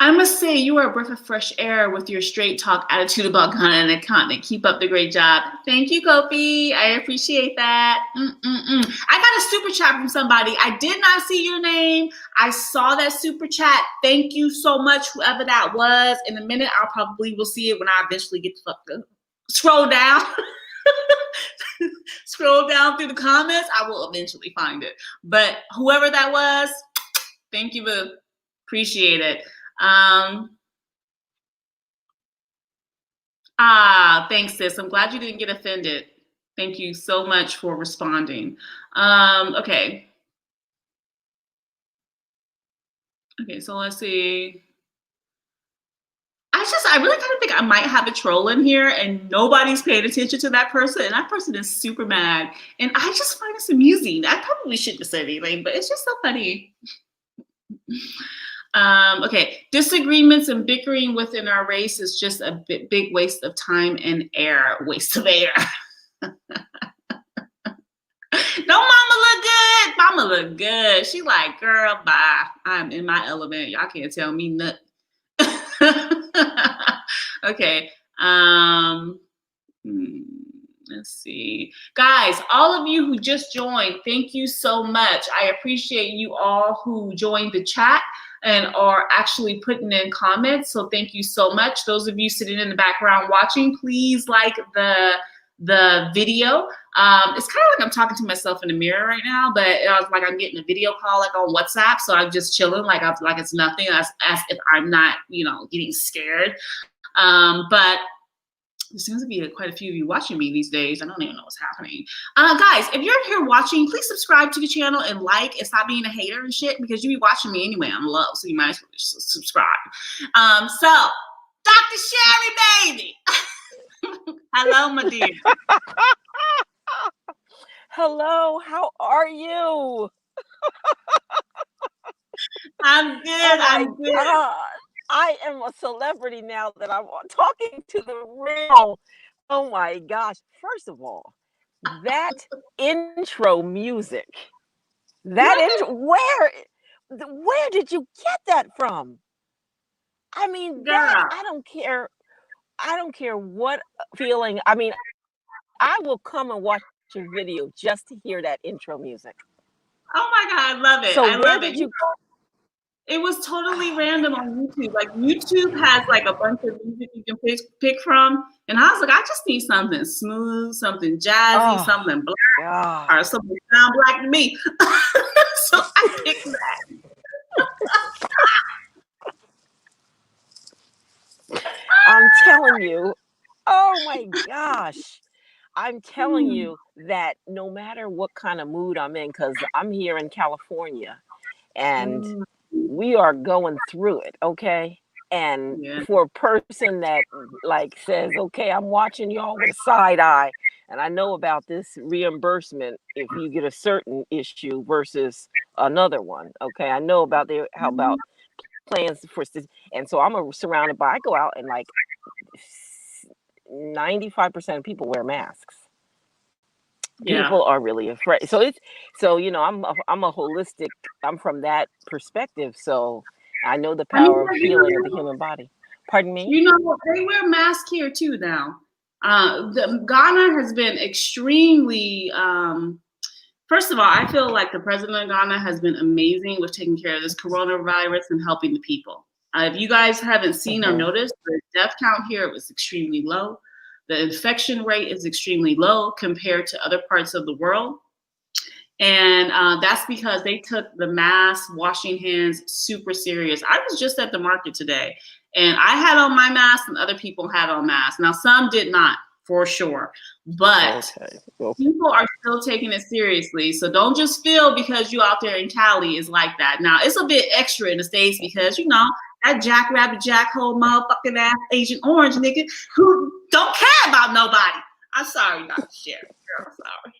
S1: I must say, you are a breath of fresh air with your straight talk attitude about Ghana and the continent. Keep up the great job. Thank you, Kofi. I appreciate that. I got a super chat from somebody. I did not see your name. I saw that super chat. Thank you so much, whoever that was. In a minute, I probably will see it when I eventually get the fuck up. Scroll down. Scroll down through the comments. I will eventually find it. But whoever that was, thank you, boo. Appreciate it. Thanks, sis. I'm glad you didn't get offended. Thank you so much for responding. Okay. Okay, so let's see. I really kind of think I might have a troll in here and nobody's paying attention to that person. And that person is super mad. And I just find this amusing. I probably shouldn't have said anything, but it's just so funny. Okay, disagreements and bickering within our race is just a big waste of time and air. Waste of air. Don't mama look good? Mama look good. She like, girl, bye. I'm in my element. Y'all can't tell me nothing. Okay. Let's see. Guys, all of you who just joined, thank you so much. I appreciate you all who joined the chat and are actually putting in comments. So thank you so much. Those of you sitting in the background watching, please like the video. It's kind of like I'm talking to myself in the mirror right now, but it's like I'm getting a video call like on WhatsApp. So I'm just chilling like it's nothing, as if I'm not, getting scared. But there seems to be quite a few of you watching me these days. I don't even know what's happening. Guys, if you're here watching, please subscribe to the channel and like and stop being a hater and shit, because you be watching me anyway on love, so you might as well just subscribe. So, Dr. Sherry, baby. Hello, my dear.
S4: Hello, how are you?
S1: I'm good. I'm good.
S4: God. I am a celebrity now that I'm talking to the real. Oh my gosh. First of all, that intro music, where did you get that from? I mean, I don't care what feeling. I mean, I will come and watch your video just to hear that intro music.
S1: Oh my God, I love it.
S4: So
S1: I
S4: where
S1: love it.
S4: did you?
S1: It was totally
S4: Oh my
S1: random
S4: God.
S1: on YouTube. Like YouTube has like a bunch of music you can pick from, and I was like, I just need something smooth, something jazzy,
S4: Oh
S1: something black,
S4: God.
S1: or something sound black to me. So I picked that.
S4: I'm telling you. Oh my gosh. I'm telling
S1: Mm,
S4: you that no matter what kind of mood I'm in, because I'm here in California and
S1: mm,
S4: we are going through it, okay? And
S1: yeah.
S4: for a person that like says, okay, I'm watching y'all with a side eye, and I know about this reimbursement if you get a certain issue versus another one, okay? I know about how
S1: Mhm.
S4: about plans for, and so I'm surrounded by, I go out and like 95% of people wear masks.
S1: Yeah.
S4: People are really afraid. I'm a holistic, I'm from that perspective. So I know the
S1: I mean,
S4: power of healing of the human body. Pardon me?
S1: you know, they wear masks here too now. Ghana has been extremely. First of all, I feel like the president of Ghana has been amazing with taking care of this coronavirus and helping the people. If you guys haven't seen or
S4: Hmm.
S1: noticed, the death count here was extremely low. The infection rate is extremely low compared to other parts of the world. And that's because they took the mask, washing hands super serious. I was just at the market today and I had on my mask and other people had on masks. Now, some did not, for sure, but
S4: Okay. Okay.
S1: people are still taking it seriously. So don't just feel because you out there in Cali is like that. Now, it's a bit extra in the States because, you know, that jackrabbit, jackhole, motherfucking ass Agent Orange nigga who don't care about nobody. I'm sorry, Dr. Sherry. Girl, I'm sorry.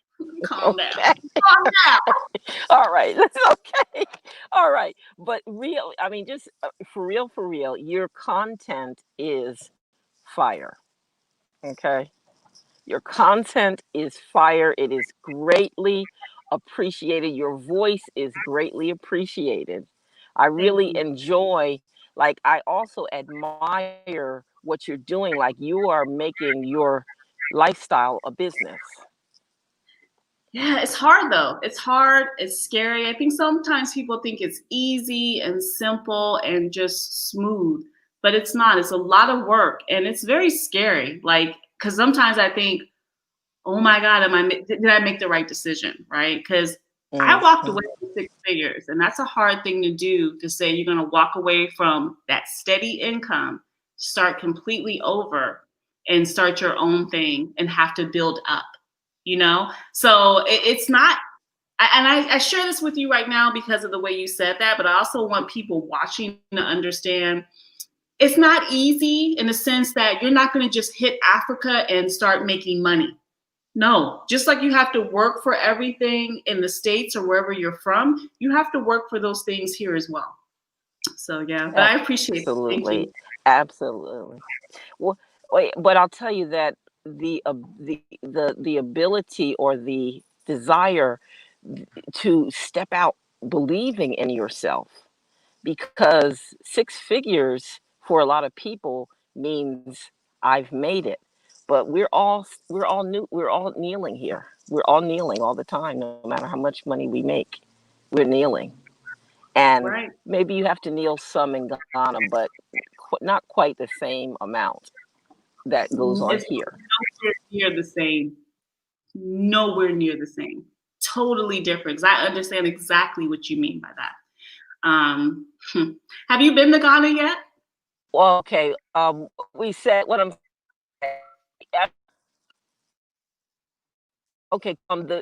S1: Calm down.
S4: Okay.
S1: Calm down.
S4: All right. That's okay. All right. But real, I mean, just for real, your content is fire. Okay. Your content is fire. It is greatly appreciated. Your voice is greatly appreciated. I
S1: Thank
S4: really
S1: you.
S4: enjoy, like, I also admire what you're doing. Like, you are making your lifestyle a business.
S1: Yeah, it's hard though. It's hard. It's scary. I think sometimes people think it's easy and simple and just smooth, but it's not. It's a lot of work and it's very scary. Like, because sometimes I think, oh my God, did I make the right decision? Right? Because I walked
S4: Mhm.
S1: away from 6 figures, and that's a hard thing to do to say you're going to walk away from that steady income, start completely over, and start your own thing and have to build up, you know? So it's not, I share this with you right now because of the way you said that, but I also want people watching to understand it's not easy in the sense that you're not going to just hit Africa and start making money. No, just like you have to work for everything in the States or wherever you're from, you have to work for those things here as well. So yeah, but I appreciate it. Thank
S4: Absolutely.
S1: you.
S4: Absolutely. Well, wait, but I'll tell you that the ability or the desire to step out believing in yourself, because 6 figures for a lot of people means I've made it. But we're all kneeling here. We're all kneeling all the time, no matter how much money we make. We're kneeling. And
S1: Right.
S4: maybe you have to kneel some in Ghana, but not quite the same amount that goes on
S1: It's
S4: here.
S1: nowhere near the same. Nowhere near the same. Totally different. 'Cause I understand exactly what you mean by that. Hmm. Have you been to Ghana yet?
S4: Well, okay. We said what I'm saying. Okay.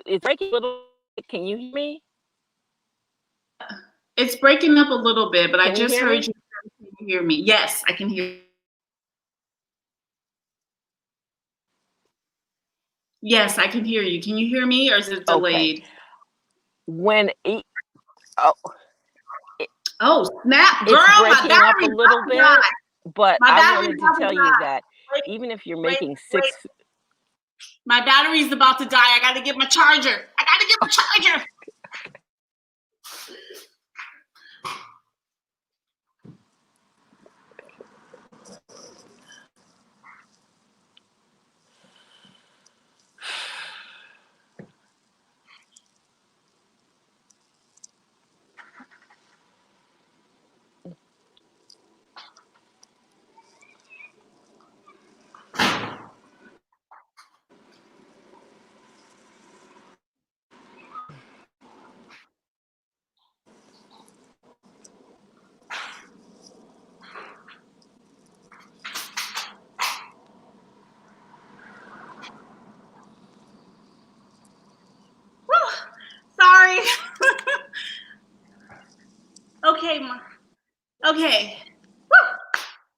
S4: It's breaking a little. Can you hear me?
S1: It's breaking up a little bit, but I
S4: Can you
S1: just
S4: hear
S1: heard
S4: me?
S1: you. Can you hear me? Yes, I can hear. Yes, I can hear you. Can you hear me, or is it
S4: Okay.
S1: delayed?
S4: When it, oh, it,
S1: Oh, snap, girl,
S4: it's
S1: my
S4: breaking up a
S1: battery's
S4: little
S1: about to
S4: bit,
S1: die.
S4: but
S1: My
S4: I
S1: battery's
S4: wanted to
S1: about to
S4: tell you
S1: die.
S4: that
S1: Wait,
S4: even if you're
S1: wait,
S4: making
S1: wait.
S4: six,
S1: My battery's about to die. I gotta get my charger. I gotta get my charger.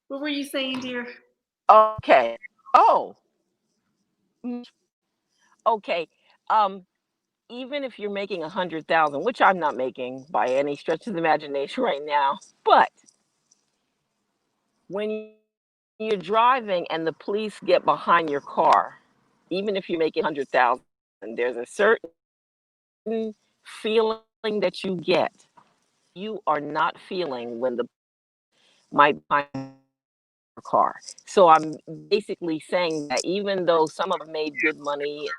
S1: What were you saying, dear?
S4: Okay. Oh, mm, okay. Um, Even if you're making 100,000, which I'm not making by any stretch of the imagination right now, but when you're driving and the police get behind your car, even if you're making 100,000, there's a certain feeling that you get you are not feeling when the might behind your car. So I'm basically saying that even though some of them made good money,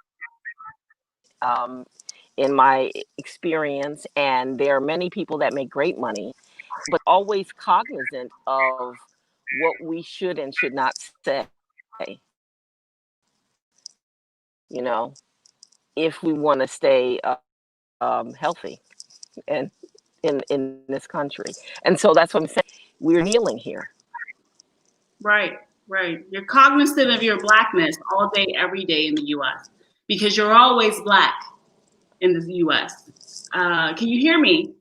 S4: um, in my experience, and there are many people that make great money, but always cognizant of what we should and should not say, you know, if we want to stay healthy and in this country. And so that's what I'm saying. We're healing here.
S1: Right, right. You're cognizant of your blackness all day, every day in the U.S. because you're always black in the U.S. Can you hear me?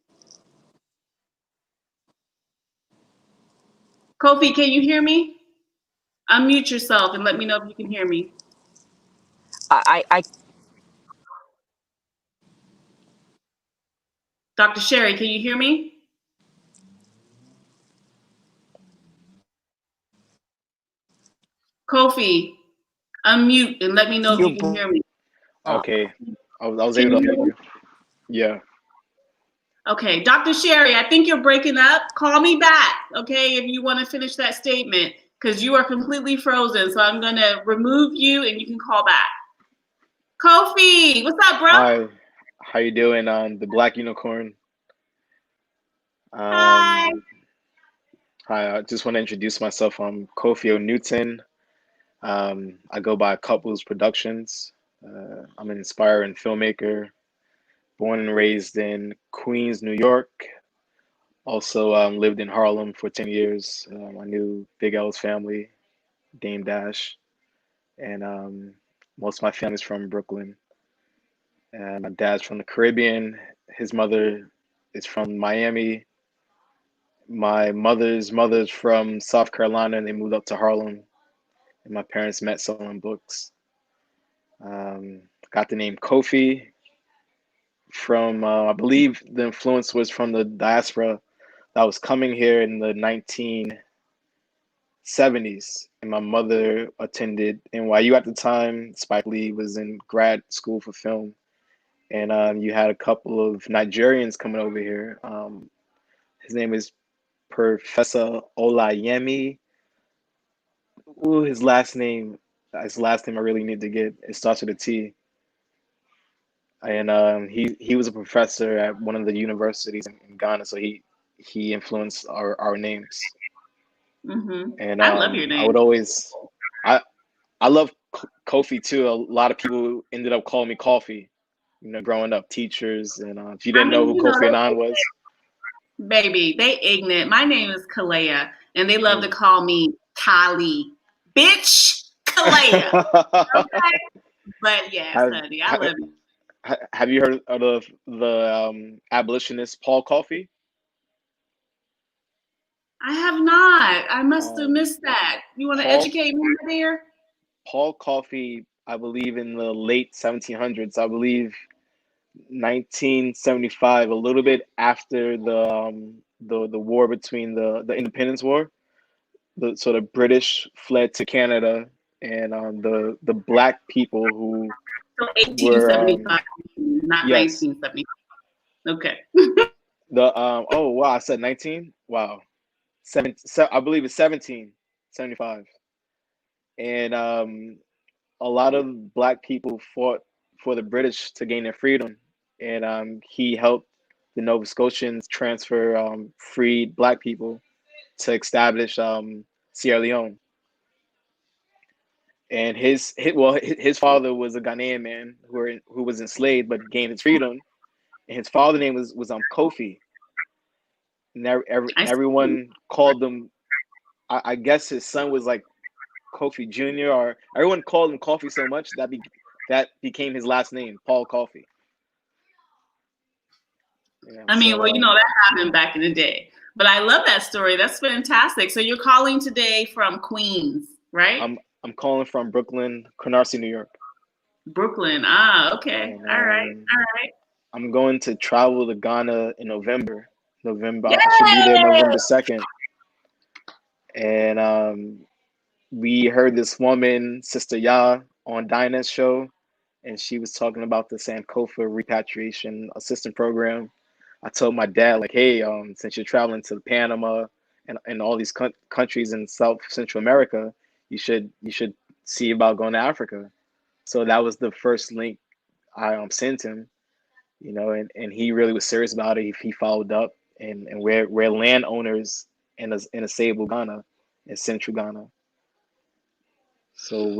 S1: Kofi, can you hear me? Unmute yourself and let me know if you can hear me.
S4: I
S1: Dr. Sherry, can you hear me? Kofi, unmute and let me know if
S4: you're
S1: you can hear me.
S4: up.
S5: Okay, I was
S1: Can
S5: able
S1: you
S5: to
S1: hear
S5: hear
S1: me?
S5: you. Yeah.
S1: Okay, Dr. Sherry, I think you're breaking up. Call me back, okay, if you want to finish that statement, because you are completely frozen. So I'm going to remove you and you can call back. Kofi, what's up, bro?
S5: Hi. How you doing? The Black Unicorn.
S1: Hi.
S5: Um, Hi. I just want to introduce myself. I'm Kofi O'Newton. I go by Couples Productions. I'm an inspiring filmmaker, born and raised in Queens, New York. Also, lived in Harlem for 10 years. I knew Big L's family, Dame Dash, and most of my family's from Brooklyn. And my dad's from the Caribbean. His mother is from Miami. My mother's from South Carolina, and they moved up to Harlem. And my parents met selling books. Got the name Kofi from, I believe the influence was from the diaspora that was coming here in the 1970s. And my mother attended NYU at the time. Spike Lee was in grad school for film. And you had a couple of Nigerians coming over here. His name is Professor Olayemi. Ooh, his last name I really need to get. It starts with a T. And he was a professor at one of the universities in Ghana, so he influenced our names. And
S1: I love your
S5: I
S1: name.
S5: would always I I love Kofi too. A lot of people ended up calling me Coffee, growing up, teachers, and if you
S1: I
S5: didn't know
S1: mean,
S5: who Kofi Annan was.
S1: baby, they ignorant. My name is Kalea, and they love to
S5: Mm.
S1: call me Kali. Bitch, Kalea. Okay? But yes,
S5: have,
S1: honey, I
S5: have
S1: love you.
S5: have you heard of the abolitionist Paul Coffey?
S1: I have not. I must have
S5: Um,
S1: missed that. You want to
S5: Paul
S1: educate me there?
S5: Paul Coffey, I believe in the late 1700s, I believe 1975, a little bit after the war between the Independence War. So the British fled to Canada, and the black people who
S1: So
S5: were
S1: 1875, not
S5: yes,
S1: 1975. Okay.
S5: the oh wow, I said 19. Wow. I believe it's 1775. And a lot of black people fought for the British to gain their freedom, and he helped the Nova Scotians transfer freed black people to establish Sierra Leone. And his father was a Ghanaian man who was enslaved but gained his freedom. And his father's name was Kofi. And
S1: I see.
S5: everyone called him. I guess his son was like Kofi Jr. or everyone called him Coffee so much that became his last name, Paul Coffey.
S1: I mean,
S5: So
S1: well, that happened back in the day. But I love that story. That's fantastic. So you're calling today from Queens, right?
S5: I'm calling from Brooklyn, Canarsie, New York.
S1: Brooklyn. Ah, okay.
S5: And
S1: All right. All right.
S5: I'm going to travel to Ghana in November.
S1: Yay!
S5: I should be there November 2nd. And we heard this woman, Sister Ya, on Dinah's show, and she was talking about the Sankofa repatriation assistance program. I told my dad, like, hey, since you're traveling to Panama and all these countries in South Central America, you should see about going to Africa. So that was the first link I sent him, and he really was serious about it. He followed up, and we're landowners in a stable Ghana, in central Ghana. So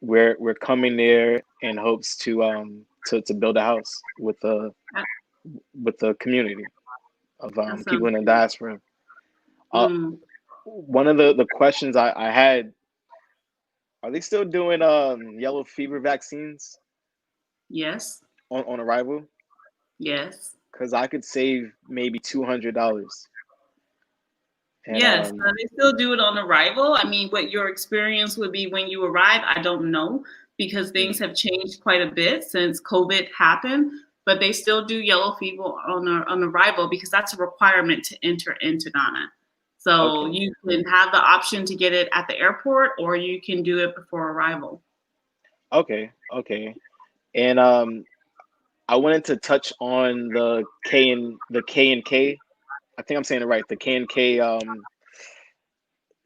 S5: we're coming there in hopes to build a house with the community of
S1: That
S5: people
S1: sounds
S5: in the
S1: good.
S5: diaspora. Uh,
S1: Mm,
S5: One of the questions I had, are they still doing yellow fever vaccines
S1: yes.
S5: on arrival?
S1: Yes.
S5: Because I could save maybe $200. And
S1: Yes. They still do it on arrival. I mean, what your experience would be when you arrive, I don't know, because things have changed quite a bit since COVID happened. But they still do yellow fever on arrival because that's a requirement to enter into Ghana. So
S5: okay,
S1: you can have the option to get it at the airport, or you can do it before arrival.
S5: okay. And I wanted to touch on the K and K. I think I'm saying it right. The K and K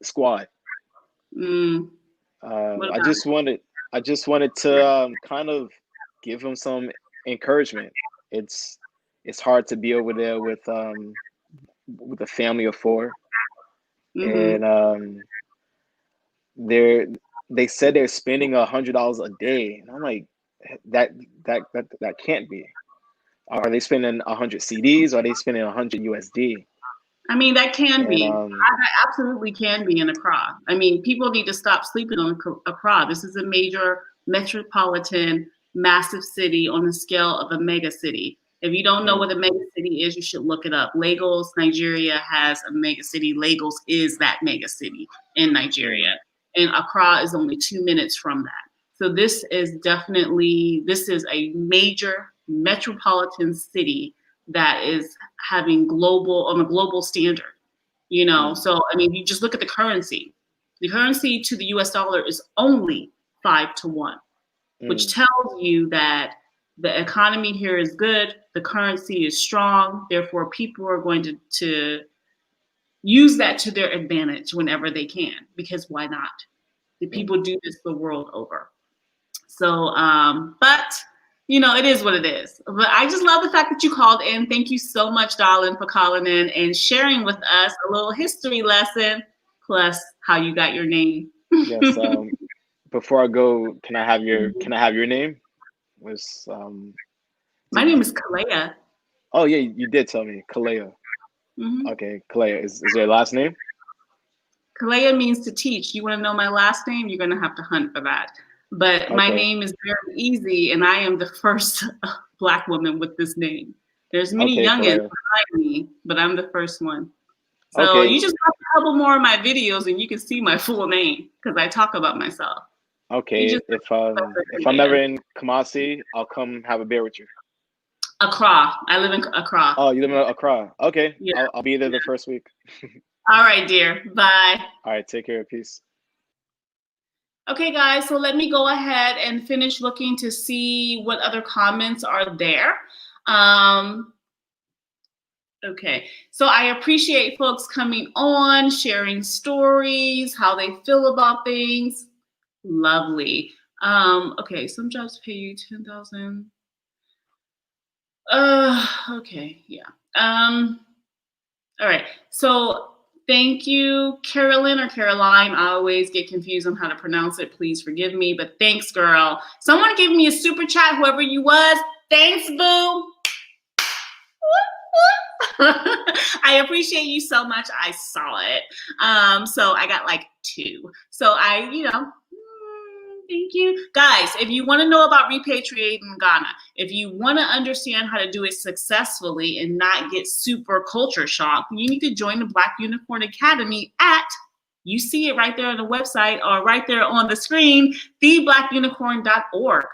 S5: squad.
S1: Mm, what
S5: I
S1: about
S5: just wanted to kind of give them some encouragement. It's hard to be over there with a family of four,
S1: it?
S5: and they're they said they're spending $100 a day, and I'm like, that can't be. Are they spending 100 CDs? Or are they spending 100 USD?
S1: I mean, that can
S5: And
S1: be. That absolutely can be in Accra. I mean, people need to stop sleeping on Accra. This is a major metropolitan, massive city on the scale of a mega city. If you don't know what a mega city is, you should look it up. Lagos, Nigeria has a mega city. Lagos is that mega city in Nigeria. And Accra is only 2 minutes from that. So this is a major metropolitan city that is having on a global standard, So, I mean, you just look at the currency. The currency to the US dollar is only 5-1, which tells you that the economy here is good, the currency is strong, therefore people are going to use that to their advantage whenever they can, because why not? The people do this the world over. So, but it is what it is. But I just love the fact that you called in. Thank you so much, darling, for calling in and sharing with us a little history lesson, plus how you got your name.
S5: yes, before I go, can I have your name? Was
S1: My name is Kalea.
S5: Oh yeah, you did tell me, Kalea.
S1: Mm-hmm.
S5: Okay, Kalea. Is your last name?
S1: Kalea means to teach. You want to know my last name? You're going to have to hunt for that. But my name is very easy, and I am the first Black woman with this name. There's many youngins behind me, but I'm the first one. So you just watch a couple more of my videos, and you can see my full name because I talk about myself.
S5: Okay, if I'm ever in Kumasi, I'll come have a beer with you.
S1: Accra. I live in Accra.
S5: Oh, you live in Accra. Okay,
S1: yeah.
S5: I'll be there the first week.
S1: All right, dear. Bye.
S5: All right, take care. Peace.
S1: Okay, guys, so let me go ahead and finish looking to see what other comments are there. Okay, so I appreciate folks coming on, sharing stories, how they feel about things. Lovely. Okay, some jobs pay you $10,000. Okay, yeah. All right, so thank you, Carolyn or Caroline. I always get confused on how to pronounce it. Please forgive me, but thanks, girl. Someone give me a super chat, whoever you was. Thanks, boo. I appreciate you so much. I saw it. So I got like 2. So Thank you. Guys, if you want to know about repatriating in Ghana, if you want to understand how to do it successfully and not get super culture shock, you need to join the Black Unicorn Academy at, you see it right there on the website or right there on the screen, theblackunicorn.org.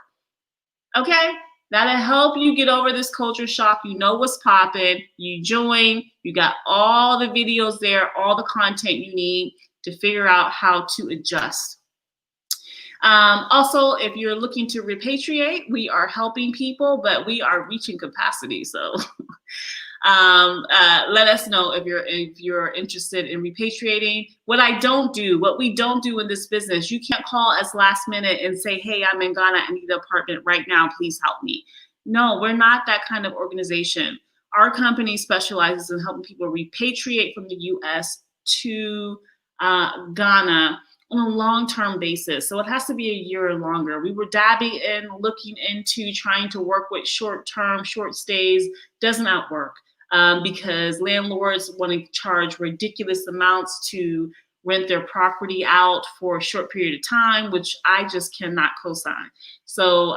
S1: Okay? That'll help you get over this culture shock. You know what's popping. You join. You got all the videos there, all the content you need to figure out how to adjust. Also, if you're looking to repatriate, we are helping people, but we are reaching capacity. So let us know if you're interested in repatriating. What we don't do in this business, you can't call us last minute and say, hey, I'm in Ghana, I need an apartment right now, please help me. No, we're not that kind of organization. Our company specializes in helping people repatriate from the US to Ghana on a long-term basis. So it has to be a year or longer. We were dabbing in, looking into trying to work with short-term, short stays. Does not work because landlords want to charge ridiculous amounts to rent their property out for a short period of time, which I just cannot co-sign. So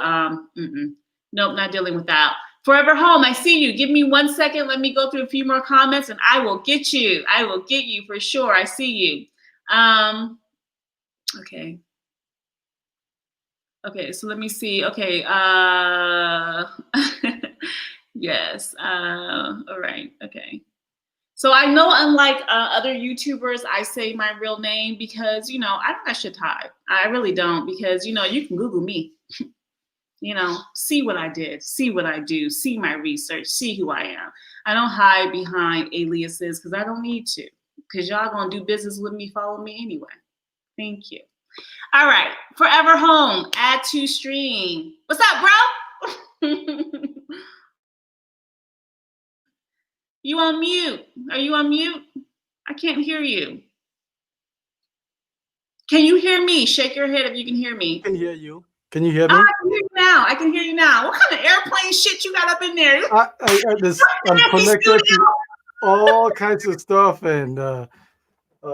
S1: nope, not dealing with that. Forever Home, I see you. Give me 1 second. Let me go through a few more comments and I will get you. I will get you for sure. I see you. Okay. Okay, so let me see. Okay. Yes. All right. Okay. So I know, unlike other YouTubers, I say my real name because, I don't got shit to hide. I really don't, because, you can Google me. See what I did, see what I do, see my research, see who I am. I don't hide behind aliases because I don't need to, because y'all gonna do business with me, follow me anyway. Thank you. All right, Forever Home, add to stream. What's up, bro? You on mute? Are you on mute? I can't hear you. Can you hear me? Shake your head if you can hear me.
S6: I can hear you. Can you hear me?
S1: I can hear you now. I can hear you now. What kind of airplane shit you got up in there?
S6: I'm connected to all kinds of stuff, and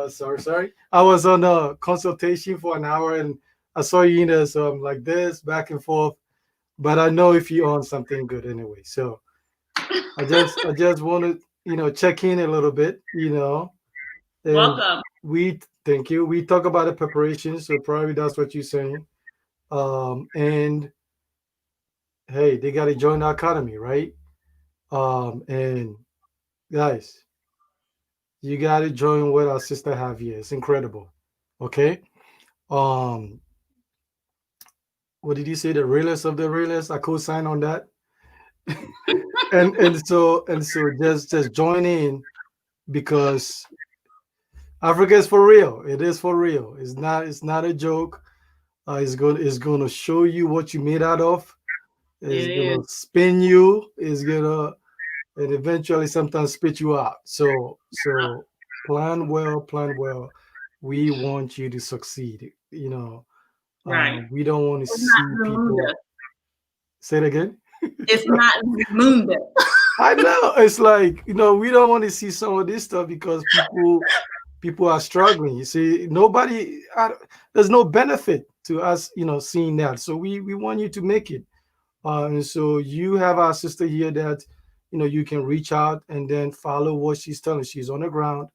S6: sorry. I was on a consultation for an hour, and I saw you in there, so I'm like this back and forth. But I know if you're on something good anyway, so I just want to check in a little bit, And
S1: Welcome.
S6: Thank you. We talk about the preparation, so probably that's what you're saying. And hey, they got to join the economy, right? And guys, you got to join what our sister have here. It's incredible. Okay. What did you say? The realest of the realest. I co-sign on that. and so just join in, because Africa is for real. It is for real. It's not a joke. It's going to show you what you made out of. It's going to spin you. It's going to, and eventually sometimes spit you out. So plan well. We want you to succeed.
S1: Right.
S6: We don't want to see people. Say it again.
S1: It's not Munda.
S6: I know. It's like, we don't want to see some of this stuff because people are struggling. You see, there's no benefit to us, seeing that. So we want you to make it. And so you have our sister here that, you can reach out and then follow what she's telling. She's on the ground.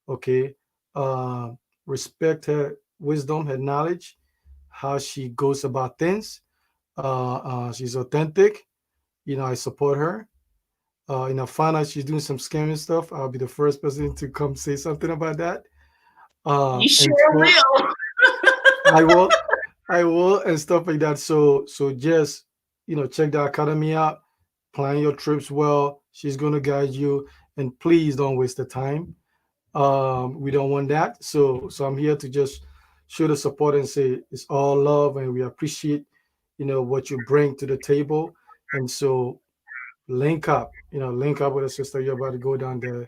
S6: Okay. Respect her wisdom, her knowledge, how she goes about things. She's authentic. I support her. Find out she's doing some scamming stuff. I'll be the first person to come say something about that.
S1: You sure will.
S6: I will, and stuff like that. So just check the academy out, plan your trips well. She's gonna guide you, and please don't waste the time. We don't want that. So I'm here to just show the support and say it's all love, and we appreciate what you bring to the table. And so link up with a sister. You're about to go down there,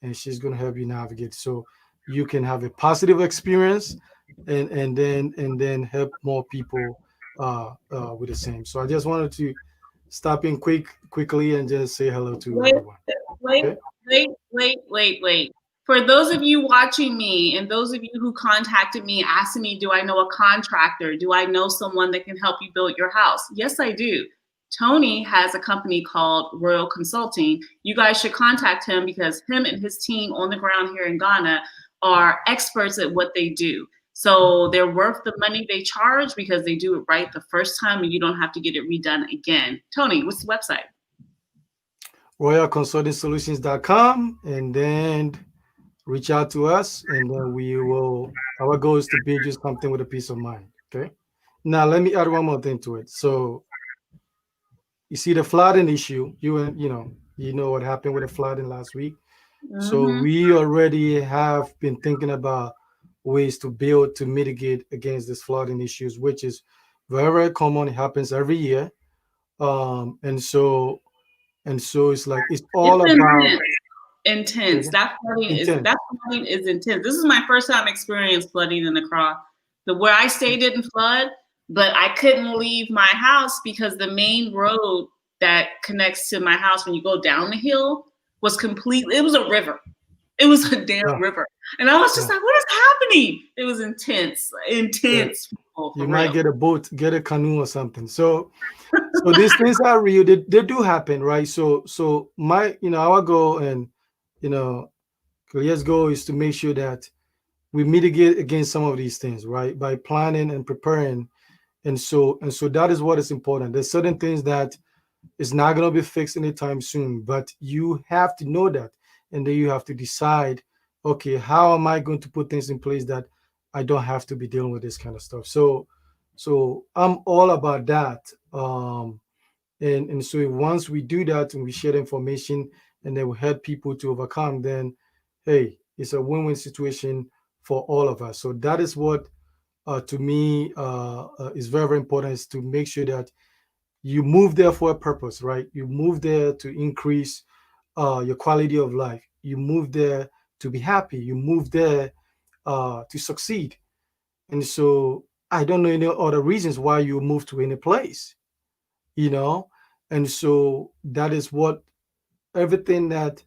S6: and she's gonna help you navigate, so you can have a positive experience, and then help more people with the same. So I just wanted to stop in quickly and just say hello to everyone.
S1: Wait. For those of you watching me and those of you who contacted me asking me, do I know a contractor? Do I know someone that can help you build your house? Yes, I do. Tony has a company called Royal Consulting. You guys should contact him because him and his team on the ground here in Ghana are experts at what they do. So they're worth the money they charge because they do it right the first time and you don't have to get it redone again. Tony, what's the website?
S6: RoyalConsultingSolutions.com, and then reach out to us, and then our goal is to build you something with a peace of mind. Okay. Now let me add one more thing to it. So you see the flooding issue, you know what happened with the flooding last week. So we already have been thinking about ways to build to mitigate against this flooding issues, which is very, very common. It happens every year. And so it's like it's all about
S1: intense. That flooding is intense. This is my first time experiencing flooding in Accra. Where I stayed didn't flood, but I couldn't leave my house because the main road that connects to my house when you go down the hill was it was a river. It was a damn river. And I was just like, what is happening? It was intense.
S6: You might get a boat, get a canoe or something. So these things are real. They do happen, right? So our goal and Clear's goal is to make sure that we mitigate against some of these things, right? By planning and preparing. And so that is what is important. There's certain things that is not going to be fixed anytime soon, but you have to know that. And then you have to decide, okay, how am I going to put things in place that I don't have to be dealing with this kind of stuff? So I'm all about that. And so once we do that and we share the information and then we help people to overcome, then, hey, it's a win-win situation for all of us. So that is what, to me, is very, very important, is to make sure that you move there for a purpose, right? You move there to increase your quality of life. You move there to be happy. You move there to succeed. And so I don't know any other reasons why you move to any place, And so that is what everything that,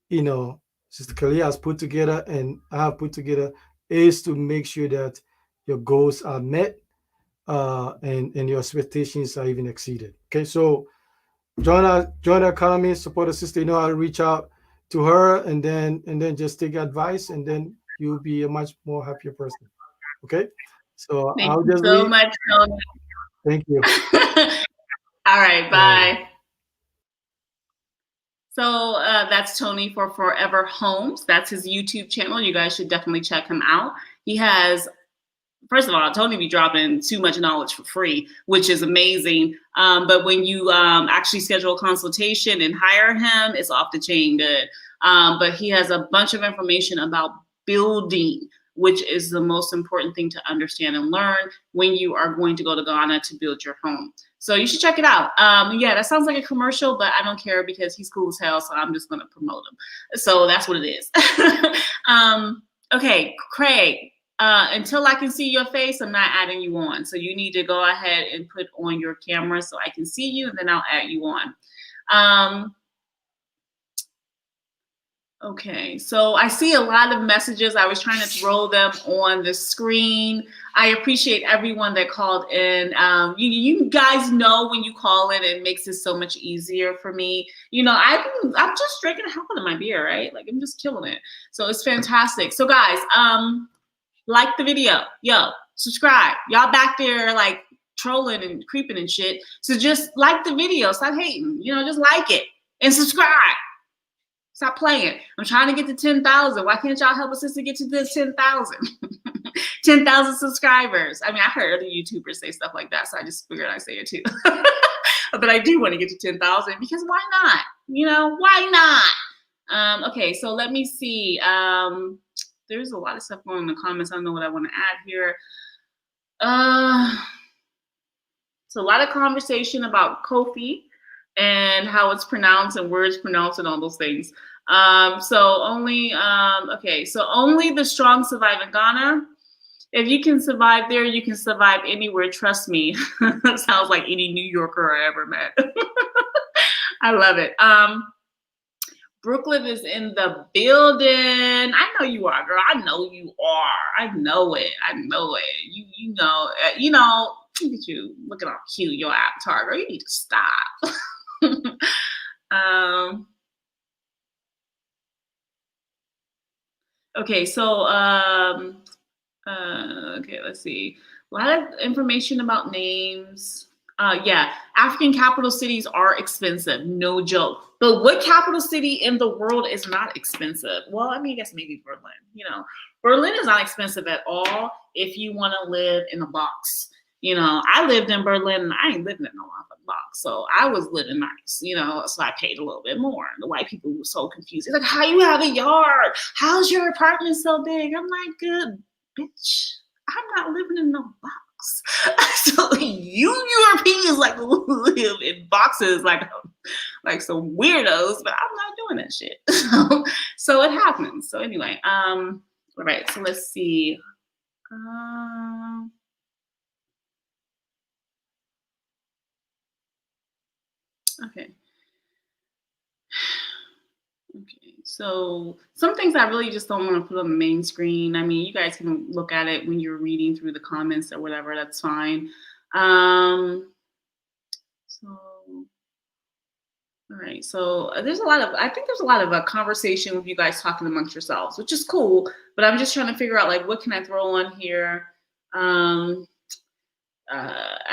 S6: Sister Kalia has put together and I have put together is to make sure that your goals are met and your expectations are even exceeded. Okay, so join our economy, support a sister. You know how to reach out to her, and then just take advice, and then you'll be a much more happier person. Okay, so
S1: Thank you so much, Tony.
S6: Thank you.
S1: All right, bye. So that's Tony for Forever Homes. That's his YouTube channel. You guys should definitely check him out. He has, first of all, Tony be dropping too much knowledge for free, which is amazing. But when you actually schedule a consultation and hire him, it's off the chain good. But he has a bunch of information about building, which is the most important thing to understand and learn when you are going to go to Ghana to build your home. So you should check it out. Yeah, that sounds like a commercial, but I don't care because he's cool as hell, so I'm just going to promote him. So that's what it is. Okay, Craig. Until I can see your face, I'm not adding you on. So you need to go ahead and put on your camera so I can see you, and then I'll add you on. Okay, so I see a lot of messages. I was trying to throw them on the screen. I appreciate everyone that called in. You guys know when you call in, it makes it so much easier for me. I'm just drinking a hell of my beer, right? Like I'm just killing it. So it's fantastic. So guys, like the video, subscribe. Y'all back there like trolling and creeping and shit. So just like the video, stop hating. Just like it and subscribe. Stop playing. I'm trying to get to 10,000. Why can't y'all help a sister get to this 10,000? 10,000 subscribers. I mean, I heard other YouTubers say stuff like that, so I just figured I'd say it too. But I do want to get to 10,000 because why not? Why not? Okay, so let me see. There's a lot of stuff going on in the comments. I don't know what I want to add here. So a lot of conversation about Kofi and how it's pronounced and words pronounced and all those things. So only the strong survive in Ghana. If you can survive there, you can survive anywhere. Trust me. Sounds like any New Yorker I ever met. I love it. Brooklyn is in the building. I know you are, girl. I know you are. I know it. I know it. You know. Look at you looking all cute. Your avatar, girl. You need to stop. Okay, so okay, let's see. A lot of information about names. Yeah, African capital cities are expensive, no joke. But what capital city in the world is not expensive? Well, I mean, I guess maybe Berlin. Berlin is not expensive at all if you want to live in a box. I lived in Berlin and I ain't living in no box. So I was living nice, so I paid a little bit more. The white people were so confused. They're like, how you have a yard? How's your apartment so big? I'm like, good, bitch. I'm not living in no box. So you Europeans like to live in boxes like some weirdos, but I'm not doing that shit. So it happens. So anyway, all right, so let's see. Okay. Okay, so some things I really just don't want to put on the main screen. I mean, you guys can look at it when you're reading through the comments or whatever. That's fine. All right. So I think there's a lot of conversation with you guys talking amongst yourselves, which is cool. But I'm just trying to figure out like what can I throw on here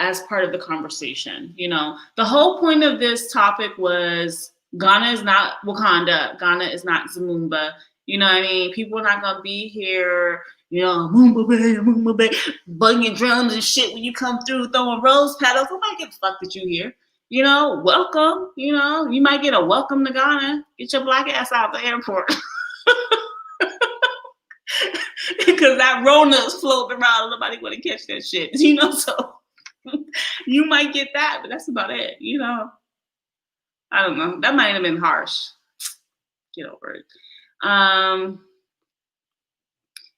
S1: as part of the conversation. The whole point of this topic was Ghana is not Wakanda. Ghana is not Zamumba. You know what I mean? People are not going to be here, Mumba Bay, banging drums and shit when you come through throwing rose petals. Nobody gives a fuck that you here. Welcome. You might get a welcome to Ghana. Get your black ass out the airport. Because that Rona's floating around. Nobody want to catch that shit. So you might get that, but that's about it. I don't know. That might have been harsh. Get over it.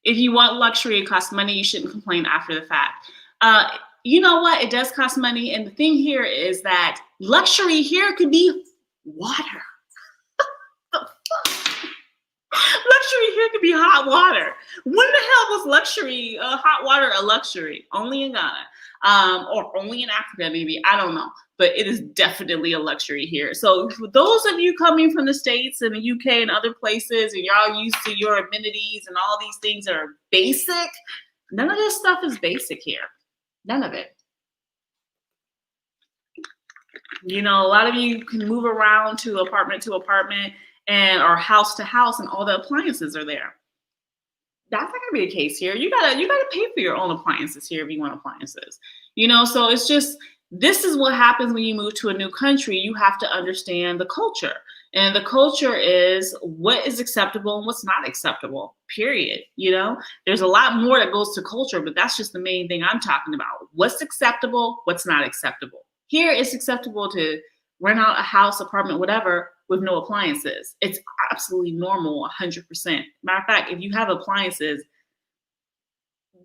S1: If you want luxury, it costs money. You shouldn't complain after the fact. You know what? It does cost money. And the thing here is that luxury here could be water. Luxury here could be hot water. When the hell was luxury, hot water a luxury? Only in Ghana. Or only in Africa, maybe. I don't know. But it is definitely a luxury here. So for those of you coming from the States and the UK and other places, and y'all used to your amenities and all these things that are basic, none of this stuff is basic here. None of it. A lot of you can move around to apartment or house to house, and all the appliances are there. That's not gonna be the case here. You gotta pay for your own appliances here if you want appliances. So it's just, this is what happens when you move to a new country. You have to understand the culture. And the culture is what is acceptable and what's not acceptable, period. There's a lot more that goes to culture, but that's just the main thing I'm talking about. What's acceptable, what's not acceptable. Here, it's acceptable to rent out a house, apartment, whatever, with no appliances. It's absolutely normal, 100%. Matter of fact, if you have appliances,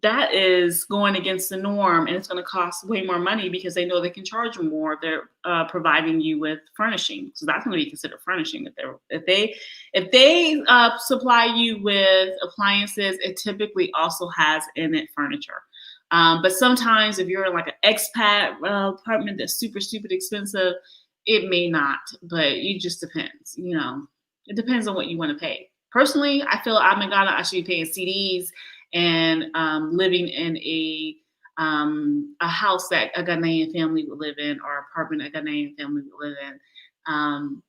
S1: that is going against the norm, and it's going to cost way more money because they know they can charge more if they're providing you with furnishing. So that's going to be considered furnishing. If they supply you with appliances, it typically also has in it furniture. But sometimes if you're in like an expat apartment that's super stupid expensive, it may not. But it just depends. It depends on what you want to pay. Personally, I feel I'm in Ghana. I should be paying CDs and living in a house that a Ghanaian family would live in, or apartment a Ghanaian family would live in. And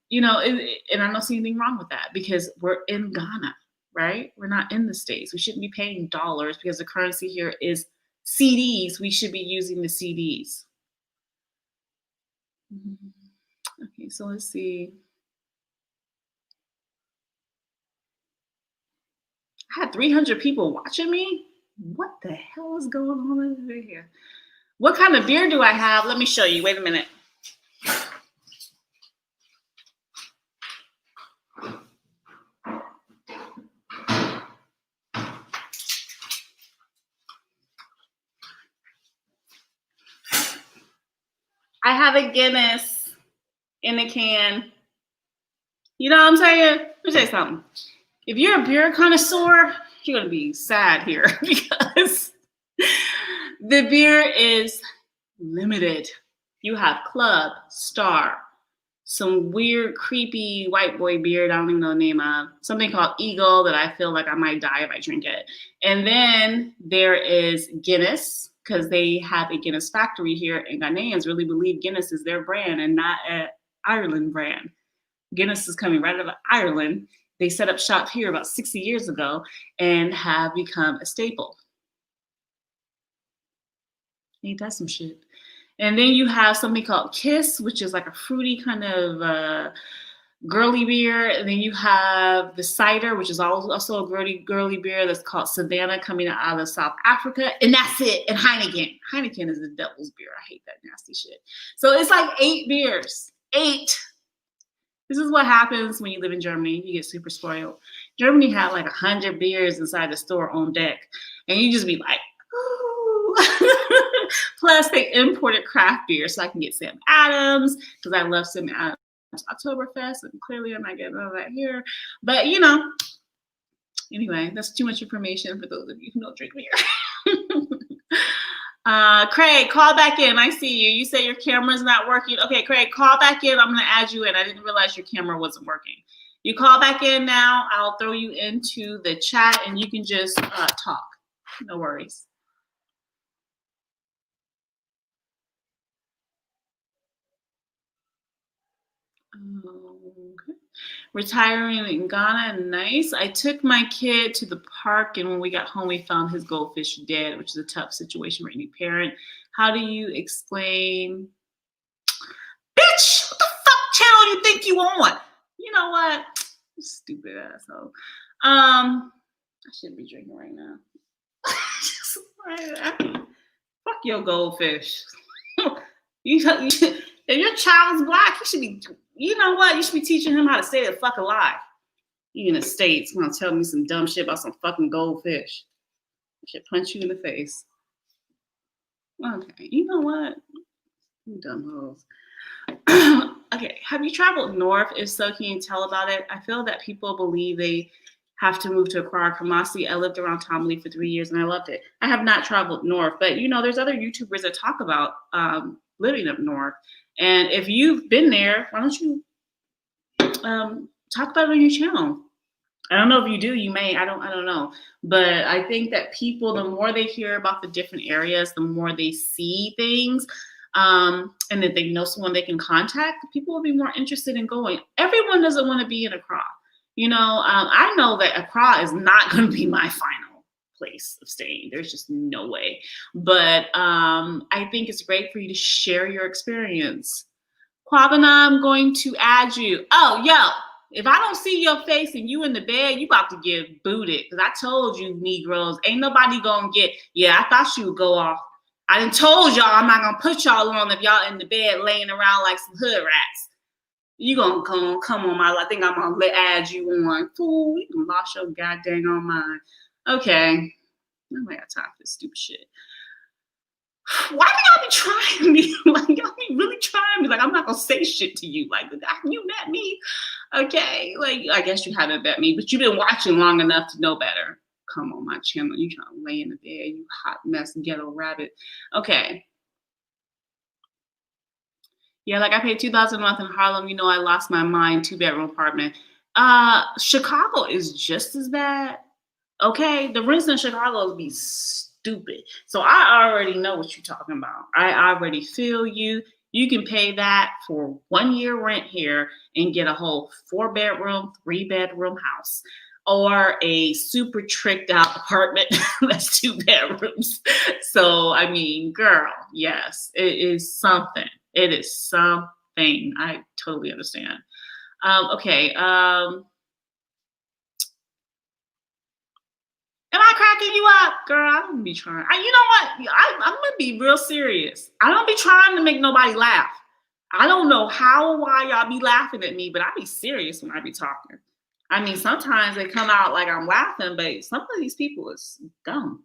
S1: I don't see anything wrong with that because we're in Ghana, right? We're not in the States. We shouldn't be paying dollars because the currency here is CDs. We should be using the CDs. Okay, so let's see. I had 300 people watching me. What the hell is going on over here? What kind of beer do I have? Let me show you. Wait a minute. I have a Guinness in a can. You know what I'm saying? Let me tell you something. If you're a beer connoisseur, you're gonna be sad here because the beer is limited. You have Club, Star, some weird, creepy white boy beer that I don't even know the name of, something called Eagle that I feel like I might die if I drink it. And then there is Guinness, because they have a Guinness factory here, and Ghanaians really believe Guinness is their brand and not an Ireland brand. Guinness is coming right out of Ireland. They set up shop here about 60 years ago and have become a staple. Ain't that some shit? And then you have something called Kiss, which is like a fruity kind of girly beer. And then you have the cider, which is also a girly beer that's called Savannah, coming out of South Africa. And that's it. And Heineken. Heineken is the devil's beer. I hate that nasty shit. So it's like 8 beers. 8. This is what happens when you live in Germany. You get super spoiled. Germany had like 100 beers inside the store on deck. And you just be like, ooh. Plus, they imported craft beer, so I can get Sam Adams, because I love Sam Adams Oktoberfest, and clearly I'm not getting none of that here. But, you know, anyway, that's too much information for those of you who don't drink beer. Craig, call back in. I see you. You say your camera's not working. Okay, Craig, call back in. I'm going to add you in. I didn't realize your camera wasn't working. You call back in now. I'll throw you into the chat, and you can just talk. No worries. Okay. Retiring in Ghana, nice. I took my kid to the park, and when we got home, we found his goldfish dead, which is a tough situation for any parent. How do you explain? Bitch, what the fuck channel you think you on? You know what? Stupid asshole. I shouldn't be drinking right now. Fuck your goldfish. If your child's black, you should be, you know what? You should be teaching him how to stay the fuck alive. You in the States, gonna tell me some dumb shit about some fucking goldfish. I should punch you in the face. Okay, you know what? You dumb hoes. Okay, have you traveled north? If so, can you tell about it? I feel that people believe they have to move to Accra, Kumasi. I lived around Tamale for 3 years and I loved it. I have not traveled north, but you know, there's other YouTubers that talk about living up north. And if you've been there, why don't you talk about it on your channel? I don't know if you do, you may, I don't know. But I think that people, the more they hear about the different areas, the more they see things, and that they know someone they can contact, people will be more interested in going. Everyone doesn't want to be in Accra. You know, I know that Accra is not going to be my final place of staying. There's just no way. But I think it's great for you to share your experience. Kwabena, I'm going to add you. Oh, yo, if I don't see your face and you in the bed, you about to get booted. Because I told you, Negroes, ain't nobody going to get, yeah, I thought you would go off. I done told y'all I'm not going to put y'all on if y'all in the bed laying around like some hood rats. You gonna come on my, I think I'm gonna add you on. Fool, you can lost your goddamn on mind. Okay. I got time for this stupid shit. Why do y'all be trying me? Like, y'all be really trying me. Like, I'm not gonna say shit to you. Like, you met me. Okay. Like, I guess you haven't met me, but you've been watching long enough to know better. Come on my channel. You trying to lay in the bed, you hot mess ghetto rabbit. Okay. Yeah, like I paid $2,000 a month in Harlem. You know, I lost my mind. 2-bedroom apartment. Chicago is just as bad. Okay, the rents in Chicago would be stupid. So I already know what you're talking about. I already feel you. You can pay that for 1 year rent here and get a whole 4-bedroom, 3-bedroom house, or a super tricked out apartment that's 2 bedrooms. So I mean, girl, yes, it is something. It is something. I totally understand. Okay. Am I cracking you up, girl? I don't be trying. You know what? I'm gonna be real serious. I don't be trying to make nobody laugh. I don't know how or why y'all be laughing at me, but I be serious when I be talking. I mean, sometimes they come out like I'm laughing, but some of these people is dumb.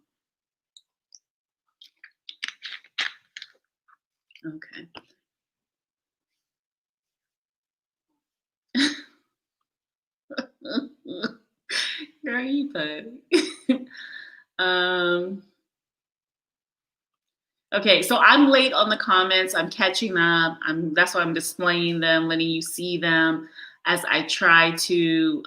S1: Okay. funny. Okay, so I'm late on the comments. I'm catching up. That's why I'm displaying them, letting you see them as I try to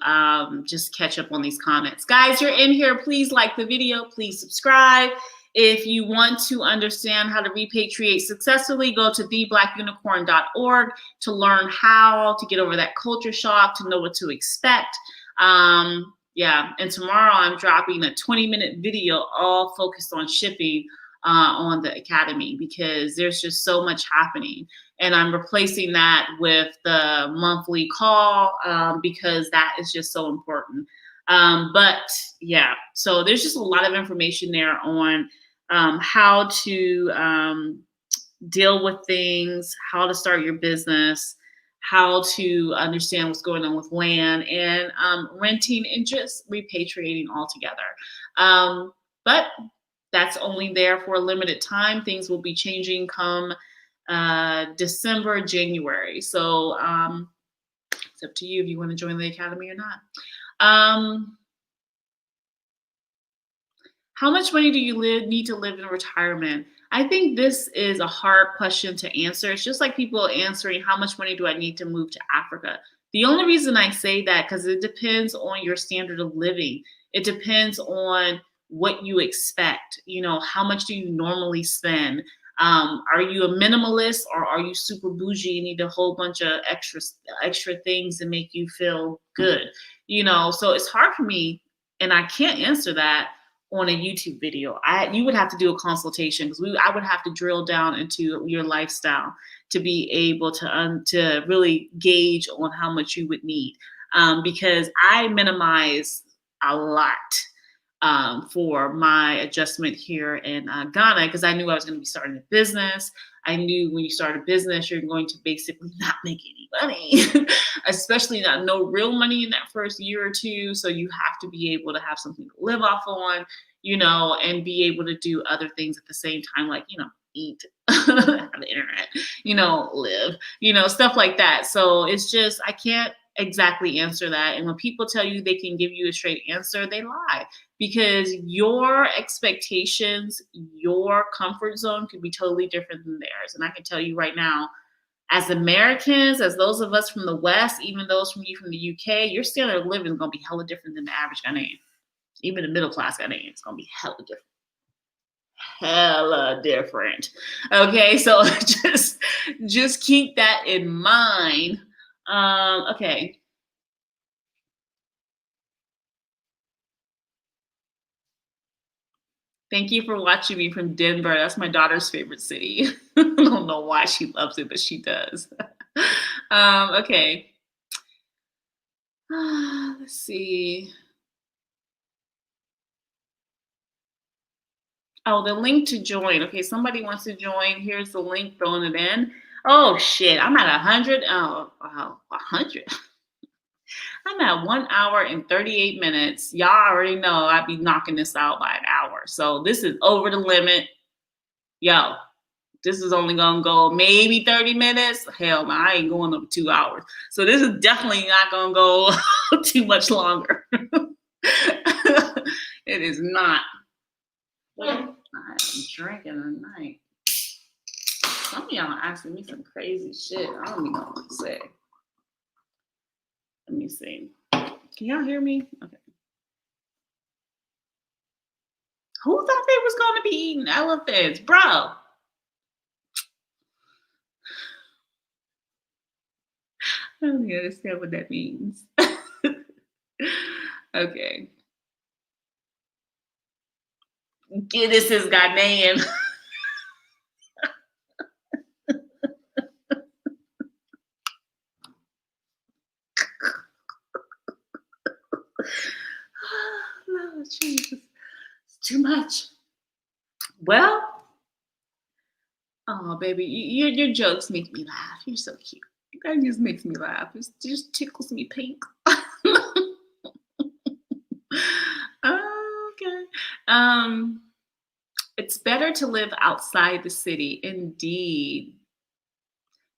S1: just catch up on these comments. Guys, you're in here. Please like the video. Please subscribe. If you want to understand how to repatriate successfully, go to theblackunicorn.org to learn how to get over that culture shock, to know what to expect. Yeah, and tomorrow I'm dropping a 20-minute video all focused on shipping on the Academy, because there's just so much happening. And I'm replacing that with the monthly call because that is just so important. But yeah, so there's just a lot of information there on how to deal with things, how to start your business, how to understand what's going on with land and renting and just repatriating altogether. But that's only there for a limited time. Things will be changing come December, January. So it's up to you if you want to join the Academy or not. How much money do you need to live in retirement? I think this is a hard question to answer. It's just like people answering, how much money do I need to move to Africa? The only reason I say that, because it depends on your standard of living. It depends on what you expect. You know, how much do you normally spend? Are you a minimalist, or are you super bougie and need a whole bunch of extra things to make you feel good? You know, so it's hard for me, and I can't answer that on a YouTube video. You would have to do a consultation, because I would have to drill down into your lifestyle to be able to really gauge on how much you would need, because I minimize a lot for my adjustment here in Ghana, because I knew I was going to be starting a business. I knew when you start a business, you're going to basically not make any money, especially no real money in that first year or two. So you have to be able to have something to live off on, you know, and be able to do other things at the same time, like, you know, eat, have the internet, you know, live, you know, stuff like that. So it's just, I can't exactly answer that. And when people tell you they can give you a straight answer, they lie, because your expectations, your comfort zone could be totally different than theirs. And I can tell you right now, as Americans, as those of us from the West, even those from you from the UK, your standard of living is going to be hella different than the average Ghanaian. Even the middle class Ghanaian is going to be hella different. Hella different. Okay, so just keep that in mind. Okay. Thank you for watching me from Denver. That's my daughter's favorite city. I don't know why she loves it, but she does. Okay. Let's see. Oh, the link to join. Okay, somebody wants to join. Here's the link, throwing it in. Oh, shit. I'm at 100. Oh, wow, 100. I'm at 1 hour and 38 minutes. Y'all already know I'd be knocking this out by an hour. So this is over the limit. Yo, this is only going to go maybe 30 minutes. Hell, I ain't going over 2 hours. So this is definitely not going to go too much longer. It is not. I'm drinking tonight. Some of y'all are asking me some crazy shit. I don't even know what to say. Let me see. Can y'all hear me? Okay. Who thought they was going to be eating elephants? Bro. I don't even understand what that means. Okay. This is Ghanaian. Oh, Jesus. It's too much. Well, oh, baby, your jokes make me laugh. You're so cute. That just makes me laugh. It just tickles me pink. Okay. It's better to live outside the city. Indeed.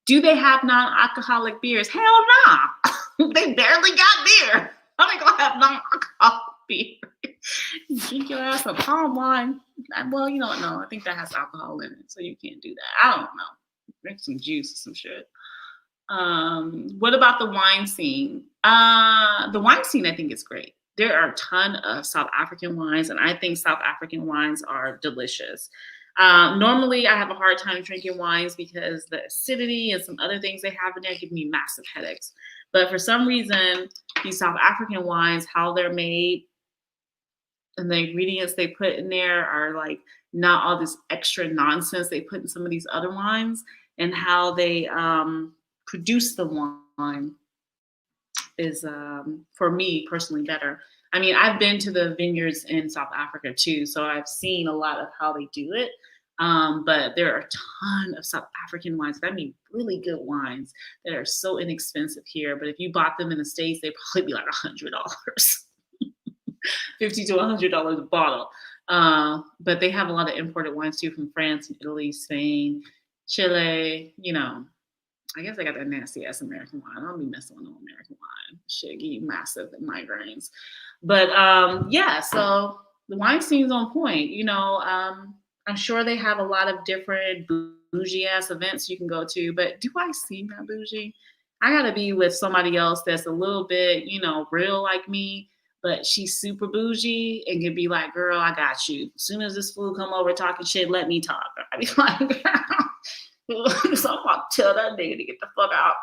S1: Do they have non-alcoholic beers? Hell no. They barely got beer. How are they gonna have non-alcoholic beer? Drink your ass a palm wine. Well, you don't know. I think that has alcohol in it, so you can't do that. I don't know. Drink some juice or some shit. What about the wine scene? The wine scene, I think, is great. There are a ton of South African wines, and I think South African wines are delicious. Normally, I have a hard time drinking wines because the acidity and some other things they have in there give me massive headaches. But for some reason, these South African wines, how they're made, and the ingredients they put in there are like not all this extra nonsense they put in some of these other wines, and how they produce the wine is for me personally better. I mean, I've been to the vineyards in South Africa too, so I've seen a lot of how they do it. But there are a ton of South African wines. I mean, really good wines that are so inexpensive here. But if you bought them in the States, they'd probably be like $100. $50 to $100 a bottle. But they have a lot of imported wines too from France and Italy, Spain, Chile. You know, I guess I got that nasty ass American wine. I don't be messing with no American wine. Shit, give you massive migraines. But yeah, so the wine scene's on point. You know, I'm sure they have a lot of different bougie ass events you can go to. But do I seem that bougie? I gotta be with somebody else that's a little bit, you know, real like me. But she's super bougie and can be like, girl, I got you. As soon as this fool come over talking shit, let me talk. I be like, so I'm about to tell that nigga to get the fuck out.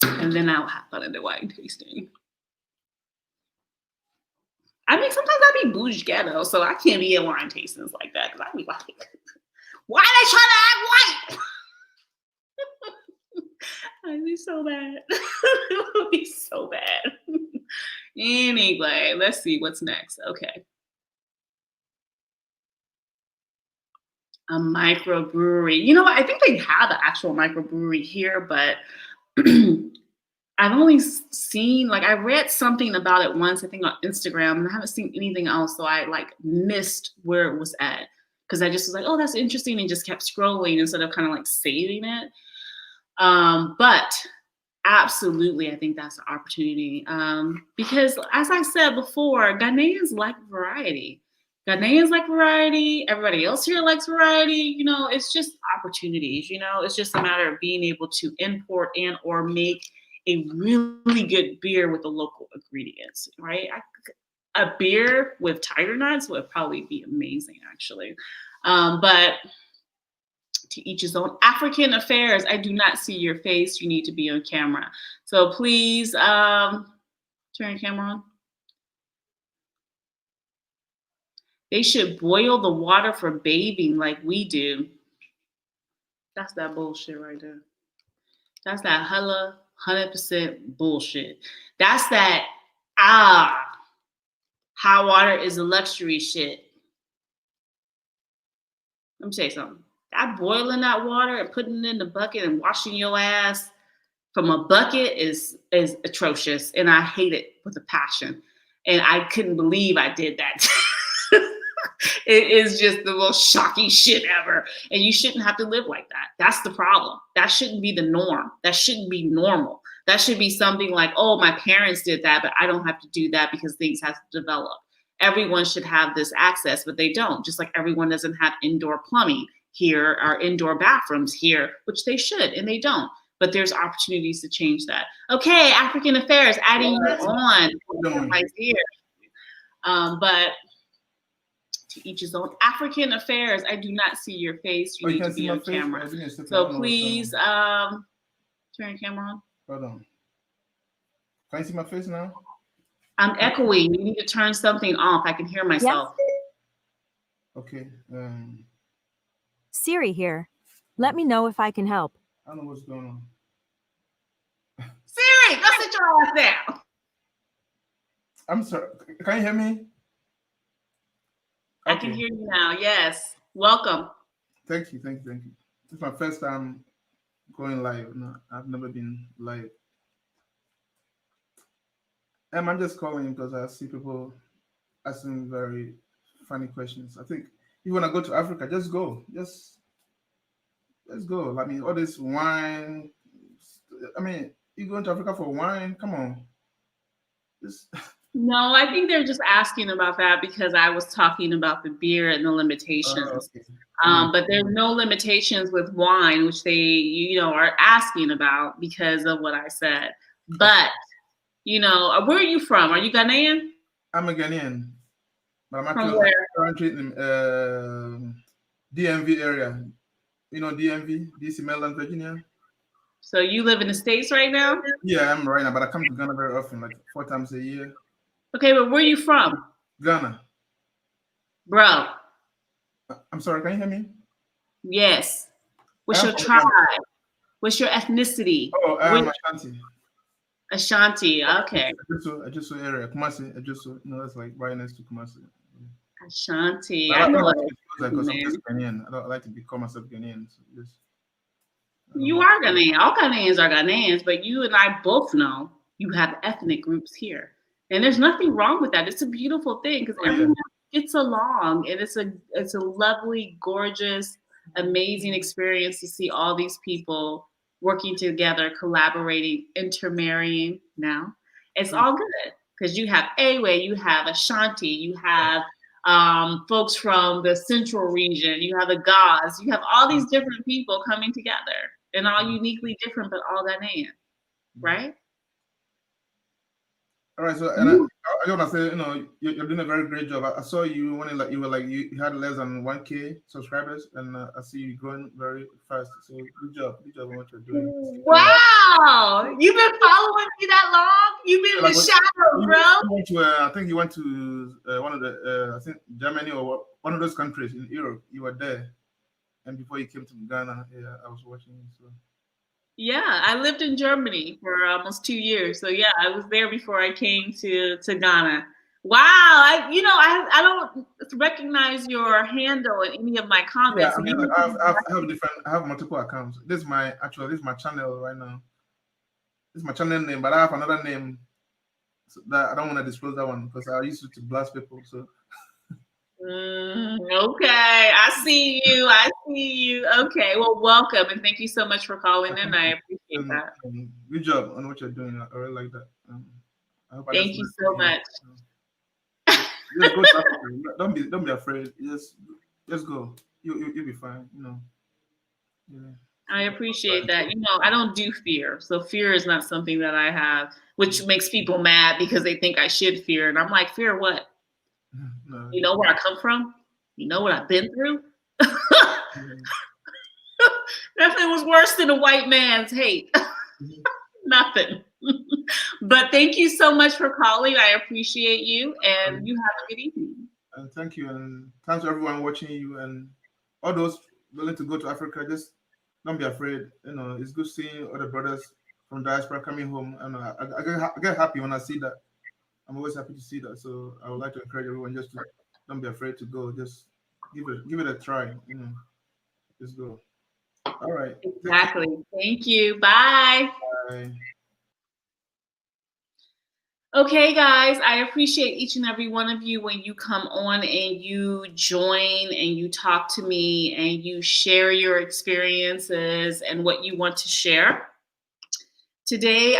S1: And then I'll have fun at the wine tasting. I mean, sometimes I be bougie ghetto, so I can't be at wine tastings like that. Because I be like, why they trying to act white? I'd be so bad. It would be so bad. Anyway, let's see what's next. Okay. A microbrewery. You know what? I think they have an actual microbrewery here, but I've only seen, like, I read something about it once, I think on Instagram, and I haven't seen anything else. So I like missed where it was at because I just was like, oh, that's interesting, and just kept scrolling instead of kind of like saving it. But absolutely, I think that's an opportunity because, as I said before, Ghanaians like variety. Ghanaians like variety. Everybody else here likes variety. You know, it's just opportunities. You know, it's just a matter of being able to import and or make a really good beer with the local ingredients, right? A beer with tiger nuts would probably be amazing, actually. But to each his own. African affairs. I do not see your face. You need to be on camera. So please turn your camera on. They should boil the water for bathing like we do. That's that bullshit right there. That's that hella 100% bullshit. That's that hot water is a luxury shit. Let me tell you something. That boiling that water and putting it in the bucket and washing your ass from a bucket is atrocious, and I hate it with a passion. And I couldn't believe I did that. It is just the most shocking shit ever. And you shouldn't have to live like that. That's the problem. That shouldn't be the norm. That shouldn't be normal. That should be something like, oh, my parents did that, but I don't have to do that because things have to develop. Everyone should have this access, but they don't. Just like everyone doesn't have indoor plumbing here or indoor bathrooms here, which they should, and they don't. But there's opportunities to change that. Okay, African affairs, adding you on right here. But to each his own. African affairs, I do not see your face. You need to be on camera. So please turn your camera on.
S7: Hold on. Can you see my face now?
S1: I'm echoing. You need to turn something off. I can hear myself.
S7: Yes. Okay.
S8: Siri here. Let me know if I can help.
S7: I don't know what's going on.
S1: Siri, go sit your ass down.
S7: I'm sorry. Can you hear me?
S1: I can hear you now. Yes. Welcome.
S7: Thank you. This is my first time going live. No, I've never been live. I'm just calling because I see people asking very funny questions. I think you want to go to Africa, just go. Just go. I mean, all this wine. I mean, you going to Africa for wine? Come on.
S1: No, I think they're just asking about that because I was talking about the beer and the limitations.
S7: Okay. I mean,
S1: But there's no limitations with wine, which they, are asking about because of what I said. But, where are you from? Are you Ghanaian?
S7: I'm a Ghanaian, but I'm
S1: From
S7: actually
S1: where?
S7: currently in DMV area. You know DMV, DC, Maryland, Virginia.
S1: So you live in the States right now?
S7: Yeah, I'm right now, but I come to Ghana very often, like 4 times a year.
S1: Okay, but where are you from?
S7: Ghana.
S1: Bro,
S7: I'm sorry, can you hear me?
S1: yes.
S7: I
S1: What's
S7: am
S1: your
S7: from
S1: tribe?
S7: Ghana.
S1: What's your ethnicity?
S7: Oh, I am Ashanti.
S1: Ashanti, okay.
S7: Ajuso area, Kumasi, Ajuso. That's like right next to Kumasi.
S1: Ashanti.
S7: But
S1: I
S7: I don't
S1: know
S7: like
S1: it.
S7: to disclose that because I'm just Ghanaian. I don't like to call myself Ghanaian. So just,
S1: You are Ghanaian. All Ghanaians are Ghanaians, but you and I both know you have ethnic groups here. And there's nothing wrong with that. It's a beautiful thing because
S7: yeah.
S1: everyone gets along and it's a lovely, gorgeous, amazing experience to see all these people working together, collaborating, intermarrying now. It's all good because you have Awe, you have Ashanti, you have folks from the central region, you have the Gauls, you have all these different people coming together and all uniquely different, but all Ghanaian, right?
S7: All right, so and I want to say, you're doing a very great job. I saw you when you had less than 1K subscribers, and I see you growing very fast. So good job on what you're doing.
S1: Wow, you've been following me that long? You've been in the shadows, bro.
S7: I think you went to one of the I think Germany or one of those countries in Europe. You were there, and before you came to Ghana, yeah, I was watching you. So.
S1: Yeah, I lived in Germany for almost 2 years. So yeah, I was there before I came to Ghana. Wow, I don't recognize your handle in any of my comments.
S7: Yeah, I mean, I have multiple accounts. This is my channel right now. This is my channel name, but I have another name that I don't want to disclose that one because I used to blast people. So.
S1: Okay, I see you. Okay, well, welcome and thank you so much for calling in. I appreciate that.
S7: Good job on what you're doing. I really like that.
S1: Thank you so much.
S7: Just go to Africa. Don't be afraid. Just go. You'll be fine. Yeah.
S1: I appreciate that. I don't do fear. So fear is not something that I have, which makes people mad because they think I should fear. And I'm like, fear what?
S7: No.
S1: You know where I come from? You know what I've been through? Nothing was worse than a white man's hate. Nothing. But thank you so much for calling. I appreciate you, and you have a good evening.
S7: And thank you, and thanks to everyone watching you, and all those willing to go to Africa. Just don't be afraid. It's good seeing other brothers from diaspora coming home, and I get happy when I see that. I'm always happy to see that. So I would like to encourage everyone just to don't be afraid to go. Just give it a try. Just go. All right.
S1: Exactly. Thank you. Bye.
S7: Bye.
S1: Okay, guys, I appreciate each and every one of you when you come on and you join and you talk to me and you share your experiences and what you want to share. Today,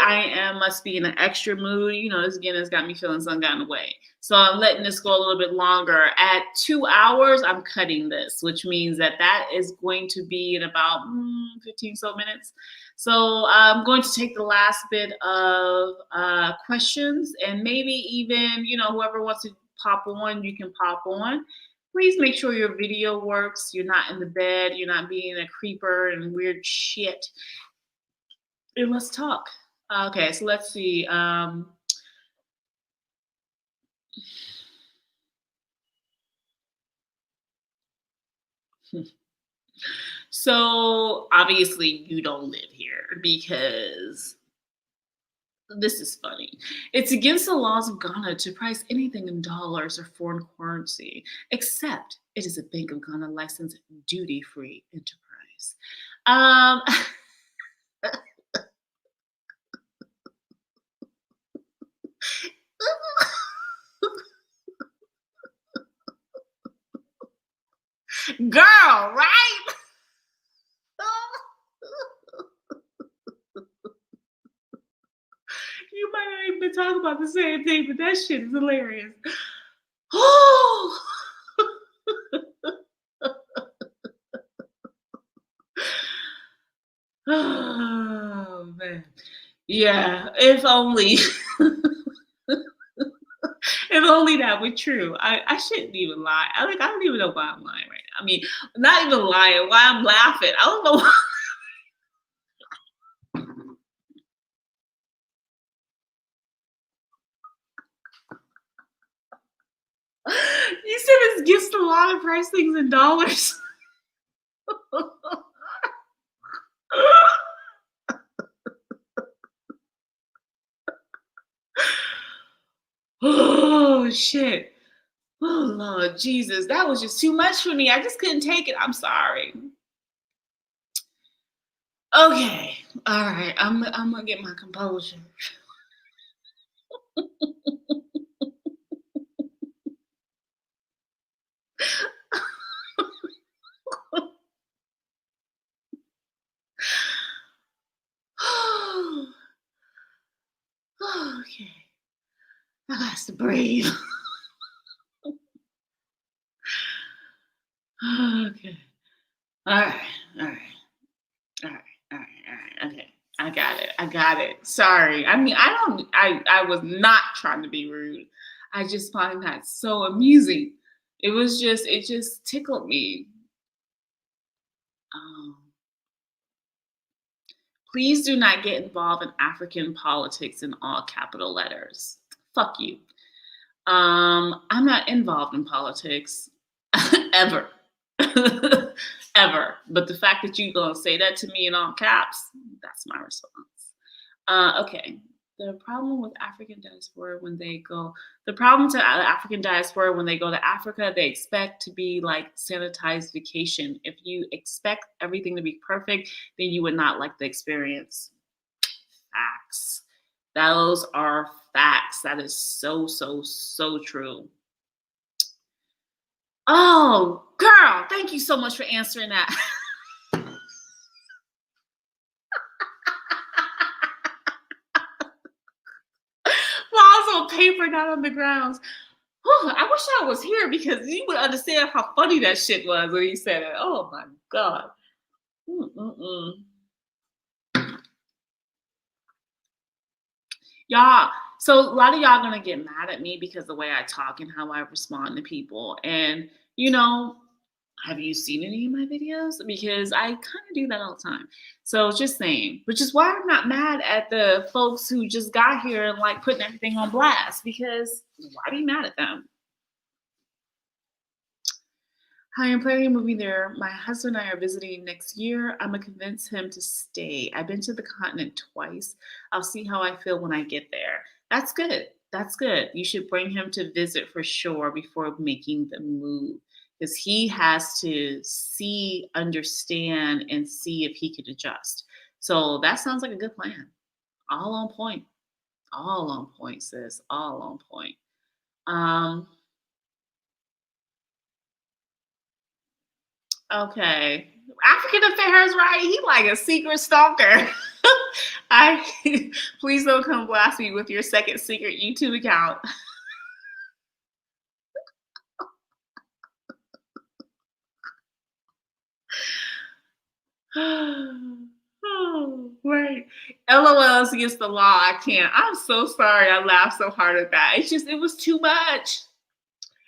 S1: must be in an extra mood. This again has got me feeling some kind of way. So I'm letting this go a little bit longer. At 2 hours, I'm cutting this, which means that is going to be in about 15 so minutes. So I'm going to take the last bit of questions and maybe even, whoever wants to pop on, you can pop on. Please make sure your video works. You're not in the bed. You're not being a creeper and weird shit. And let's talk. Okay, so let's see. So obviously you don't live here because this is funny. It's against the laws of Ghana to price anything in dollars or foreign currency, except it is a Bank of Ghana licensed duty-free enterprise. Girl, right? You might not even been talk about the same thing, but that shit is hilarious. Oh, oh man. Yeah, if only. If only that were true. I shouldn't even lie. I don't even know why I'm lying right now. I mean, not even lying, why I'm laughing. I don't know why. You said it's gifts to a lot of price things in dollars. Oh shit. Oh Lord Jesus. That was just too much for me. I just couldn't take it. I'm sorry. Okay. All right. I'm gonna get my composure. Okay. I got to breathe. Okay. All right. All right. All right. All right. All right. Okay. I got it. Sorry. I mean, I was not trying to be rude. I just find that so amusing. It just tickled me. Please do not get involved in African politics in all capital letters. Fuck you. I'm not involved in politics ever. Ever. But the fact that you're gonna say that to me in all caps, that's my response. Okay. The problem to African diaspora when they go to Africa, they expect to be like sanitized vacation. If you expect everything to be perfect, then you would not like the experience. Facts. Those are facts. That is so, so, so true. Oh, girl, thank you so much for answering that. Flies on paper, not on the grounds. I wish I was here because you would understand how funny that shit was when you said it. Oh my God. Y'all, so a lot of y'all gonna get mad at me because the way I talk and how I respond to people. And, you know, have you seen any of my videos? Because I kind of do that all the time. So just saying, which is why I'm not mad at the folks who just got here and like putting everything on blast, because why be mad at them? Hi, I'm planning on moving there. My husband and I are visiting next year. I'm gonna convince him to stay. I've been to the continent twice. I'll see how I feel when I get there. That's good. That's good. You should bring him to visit for sure before making the move, because he has to see, understand, and see if he could adjust. So that sounds like a good plan. All on point. All on point, sis. All on point. Okay. African affairs, right? He like a secret stalker. Please don't come blast me with your second secret YouTube account. Oh, right. LOLs against the law. I can't. I'm so sorry. I laughed so hard at that. It was too much.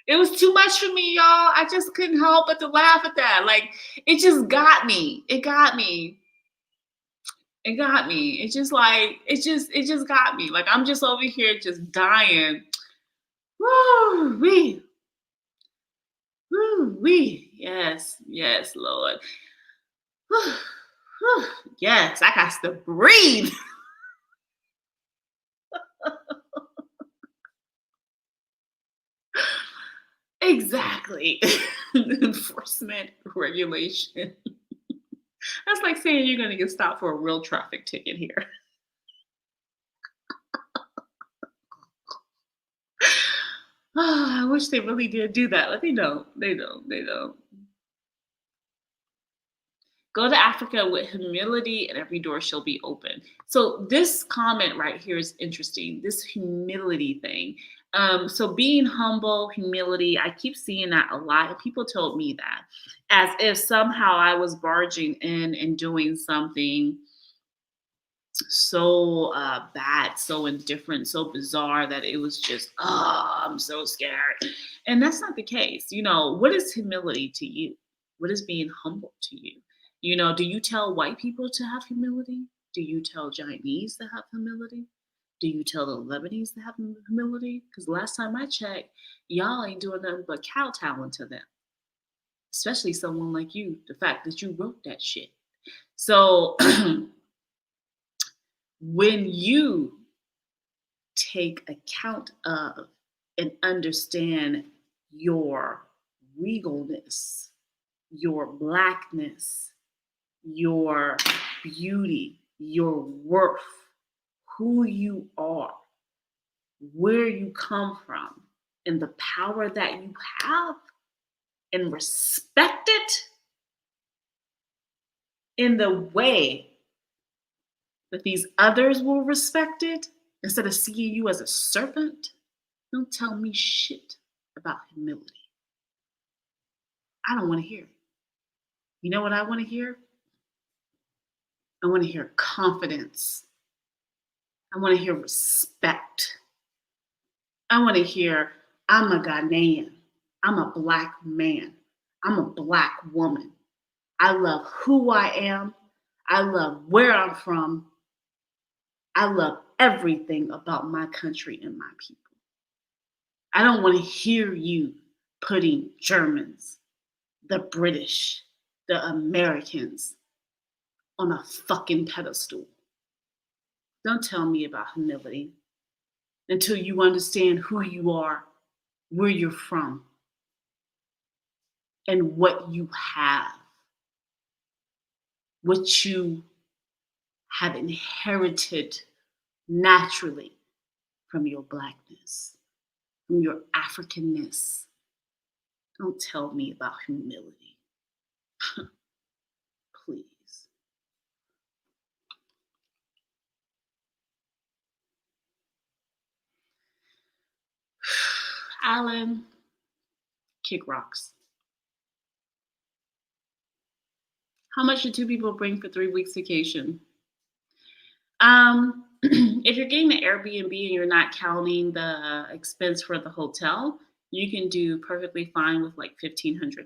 S1: It was too much for me, y'all. I just couldn't help but to laugh at that. Like, it just got me. It got me. It got me. It just got me. Like, I'm just over here just dying. Woo wee. Woo wee. Yes, yes, Lord. Whew. Whew. Yes, I got to breathe. Exactly. Enforcement, regulation. That's like saying you're going to get stopped for a real traffic ticket here. Oh, I wish they really did do that, but they don't. They don't. Go to Africa with humility and every door shall be open. So this comment right here is interesting, this humility thing. So being humble, humility, I keep seeing that a lot. And people told me that as if somehow I was barging in and doing something so bad, so indifferent, so bizarre that it was just, oh, I'm so scared. And that's not the case. You know, what is humility to you? What is being humble to you? You know, do you tell white people to have humility? Do you tell Chinese to have humility? Do you tell the Lebanese to have humility? Because last time I checked, y'all ain't doing nothing but kowtowing to them, especially someone like you, the fact that you wrote that shit. So when you take account of and understand your regalness, your blackness, your beauty, your worth, who you are, where you come from, and the power that you have, and respect it in the way that these others will respect it, instead of seeing you as a serpent, don't tell me shit about humility. I don't want to hear it. You know what I want to hear? I want to hear confidence. I want to hear respect. I want to hear, I'm a Ghanaian. I'm a Black man. I'm a Black woman. I love who I am. I love where I'm from. I love everything about my country and my people. I don't want to hear you putting Germans, the British, the Americans on a fucking pedestal. Don't tell me about humility until you understand who you are, where you're from, and what you have, what you have inherited naturally from your Blackness, from your Africanness. Don't tell me about humility. Please. Alan, kick rocks. How much do 2 people bring for 3 weeks vacation? If you're getting an Airbnb and you're not counting the expense for the hotel, you can do perfectly fine with like $1,500.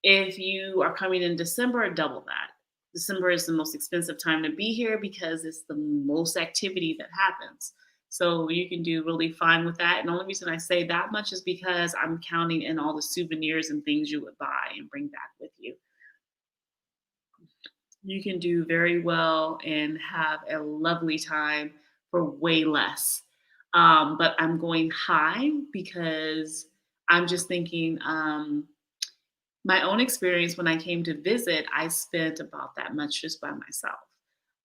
S1: If you are coming in December, double that. December is the most expensive time to be here because it's the most activity that happens. So you can do really fine with that. And the only reason I say that much is because I'm counting in all the souvenirs and things you would buy and bring back with you. You can do very well and have a lovely time for way less. But I'm going high because I'm just thinking, my own experience when I came to visit, I spent about that much just by myself.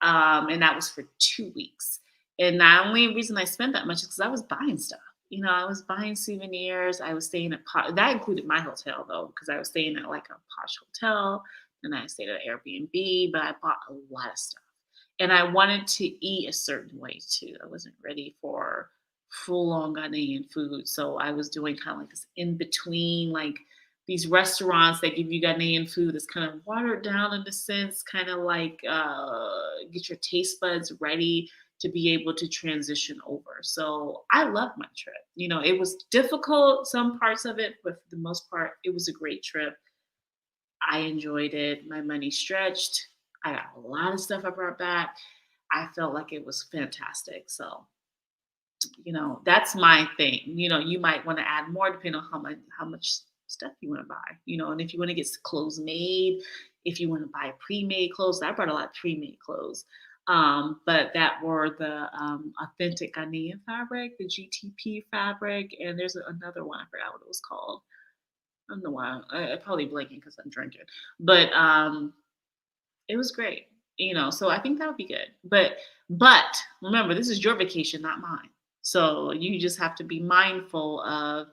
S1: And that was for 2 weeks. And the only reason I spent that much is because I was buying stuff. You know, I was buying souvenirs. I was staying at that included my hotel though, because I was staying at like a posh hotel. And I stayed at Airbnb, but I bought a lot of stuff. And I wanted to eat a certain way too. I wasn't ready for full-on Ghanaian food. So I was doing kind of like this in between, like these restaurants that give you Ghanaian food that's kind of watered down in a sense, kind of like get your taste buds ready to be able to transition over. So I loved my trip. You know, it was difficult, some parts of it, but for the most part, it was a great trip. I enjoyed it. My money stretched. I got a lot of stuff I brought back. I felt like it was fantastic. So, you know, that's my thing. You know, you might want to add more depending on how much stuff you want to buy. You know, and if you want to get clothes made, if you want to buy pre-made clothes, I brought a lot of pre-made clothes. But that were the authentic Ghanaian fabric, the GTP fabric, and there's another one, I forgot what it was called. I don't know why. I probably blanking because I'm drinking. But it was great. You know, so I think that would be good. But remember, this is your vacation, not mine. So you just have to be mindful of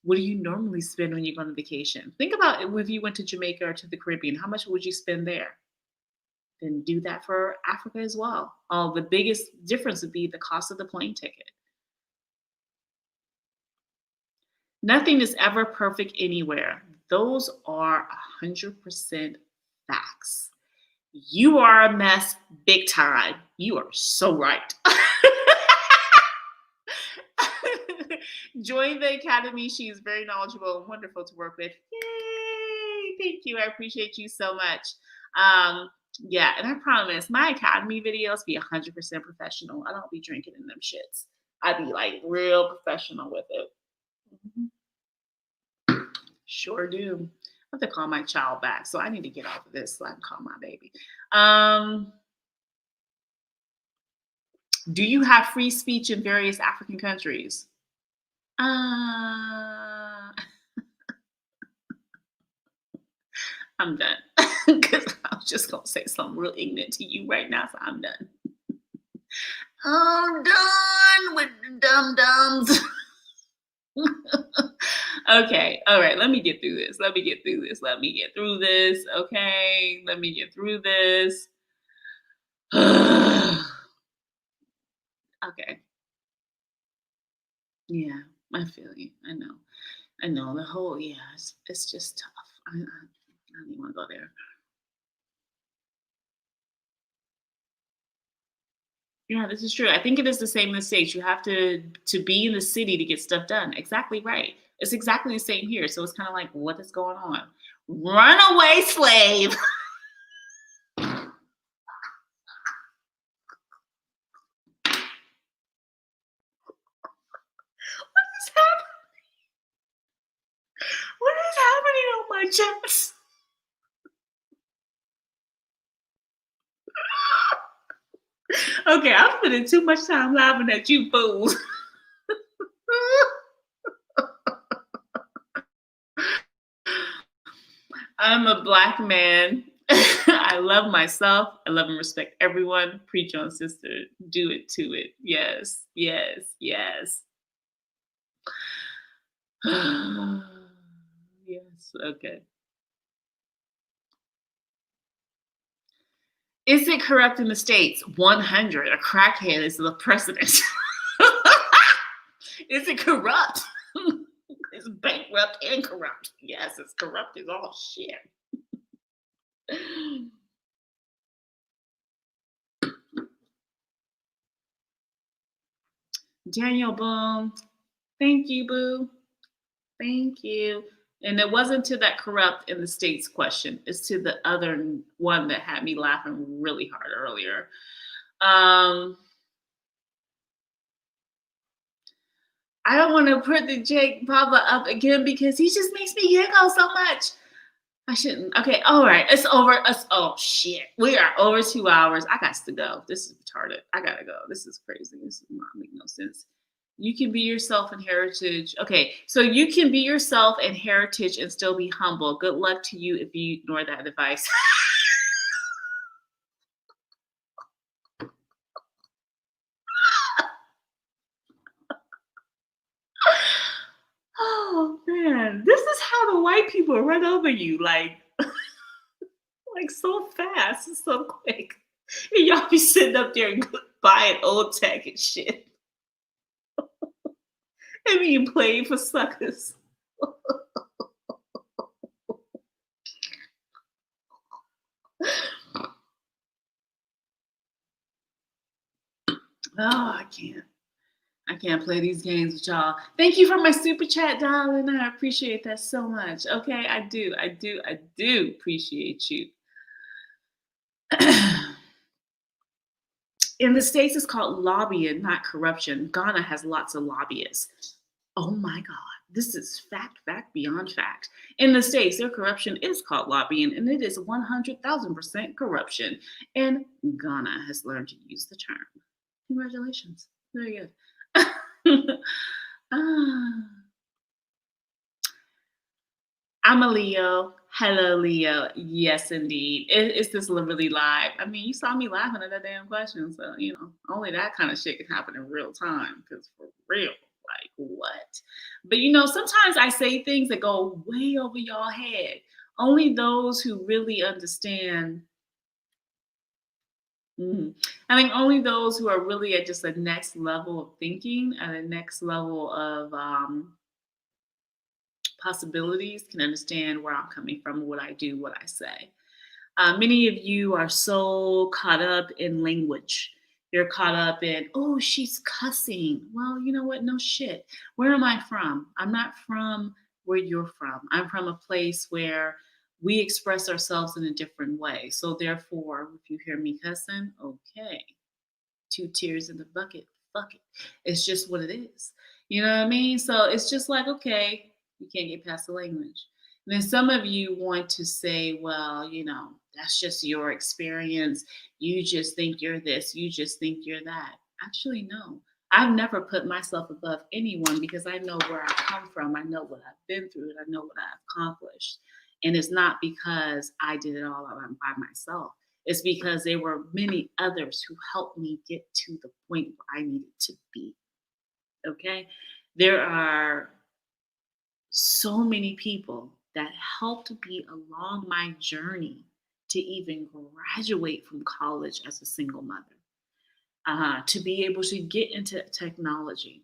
S1: What do you normally spend when you go on vacation? Think about if you went to Jamaica or to the Caribbean, how much would you spend there? Then do that for Africa as well. The biggest difference would be the cost of the plane ticket. Nothing is ever perfect anywhere. Those are 100% facts. You are a mess big time. You are so right. Join the academy. She is very knowledgeable and wonderful to work with. Yay! Thank you. I appreciate you so much. Yeah, and I promise my academy videos be 100% professional. I don't be drinking in them shits. I be like real professional with it. Sure do. I have to call my child back, so I need to get off of this so I can call my baby. Do you have free speech in various African countries? I'm done. Because I was just going to say something real ignorant to you right now, so I'm done. I'm done with the dum-dums. Okay, all right, let me get through this. Okay, let me get through this. Okay. Yeah, I feel you. I know the whole, yeah, it's just tough. I don't even want to go there. Yeah, this is true. I think it is the same in the States. You have to be in the city to get stuff done. Exactly right. It's exactly the same here. So it's kind of like, what is going on? Runaway slave. What is happening on my chest? Okay, I'm spending too much time laughing at you fools. I'm a Black man. I love myself. I love and respect everyone. Preach on, sister. Do it to it. Yes, yes, yes. Yes, okay. Is it corrupt in the States? 100. A crackhead is the president. Is it corrupt? It's bankrupt and corrupt. Yes, it's corrupt as all shit. Daniel Boom. Thank you, boo. Thank you. And it wasn't to that corrupt in the States question. It's to the other one that had me laughing really hard earlier. I don't want to put the Jake Baba up again because he just makes me giggle so much. I shouldn't. Okay, all right. It's over. Oh, shit. We are over 2 hours. I got to go. This is retarded. I got to go. This is crazy. This does not make no sense. You can be yourself and heritage. Okay, so you can be yourself and heritage and still be humble. Good luck to you if you ignore that advice. Oh man, this is how the white people run over you, like so fast, so quick. And y'all be sitting up there and buying old tech and shit. And being played for suckers. Oh, I can't play these games with y'all. Thank you for my super chat, darling. I appreciate that so much. Okay, I do appreciate you. In the States, it's called lobbying, not corruption. Ghana has lots of lobbyists. Oh my God. This is fact beyond fact. In the States, their corruption is called lobbying, and it is 100,000% corruption. And Ghana has learned to use the term. Congratulations. Very good. I'm a Leo. Hello, Leo. Yes, indeed. It's this really live. I mean, you saw me laughing at that damn question, so only that kind of shit can happen in real time. Because for real, like what? But you know, sometimes I say things that go way over y'all head. Only those who really understand. I mean, only those who are really at just the next level of thinking, at the next level of possibilities, can understand where I'm coming from, what I do, what I say. Many of you are so caught up in language. You're caught up in, oh, she's cussing. Well, you know what? No shit. Where am I from? I'm not from where you're from. I'm from a place where we express ourselves in a different way. So therefore, if you hear me cussing, okay, 2 tears in the bucket. Fuck it. It's just what it is. You know what I mean? So it's just like, okay, you can't get past the language. And then some of you want to say, well, you know, that's just your experience. You just think you're this. You just think you're that. Actually, no. I've never put myself above anyone because I know where I come from. I know what I've been through and I know what I've accomplished. And it's not because I did it all by myself. It's because there were many others who helped me get to the point where I needed to be. Okay? There are so many people that helped me along my journey to even graduate from college as a single mother, to be able to get into technology.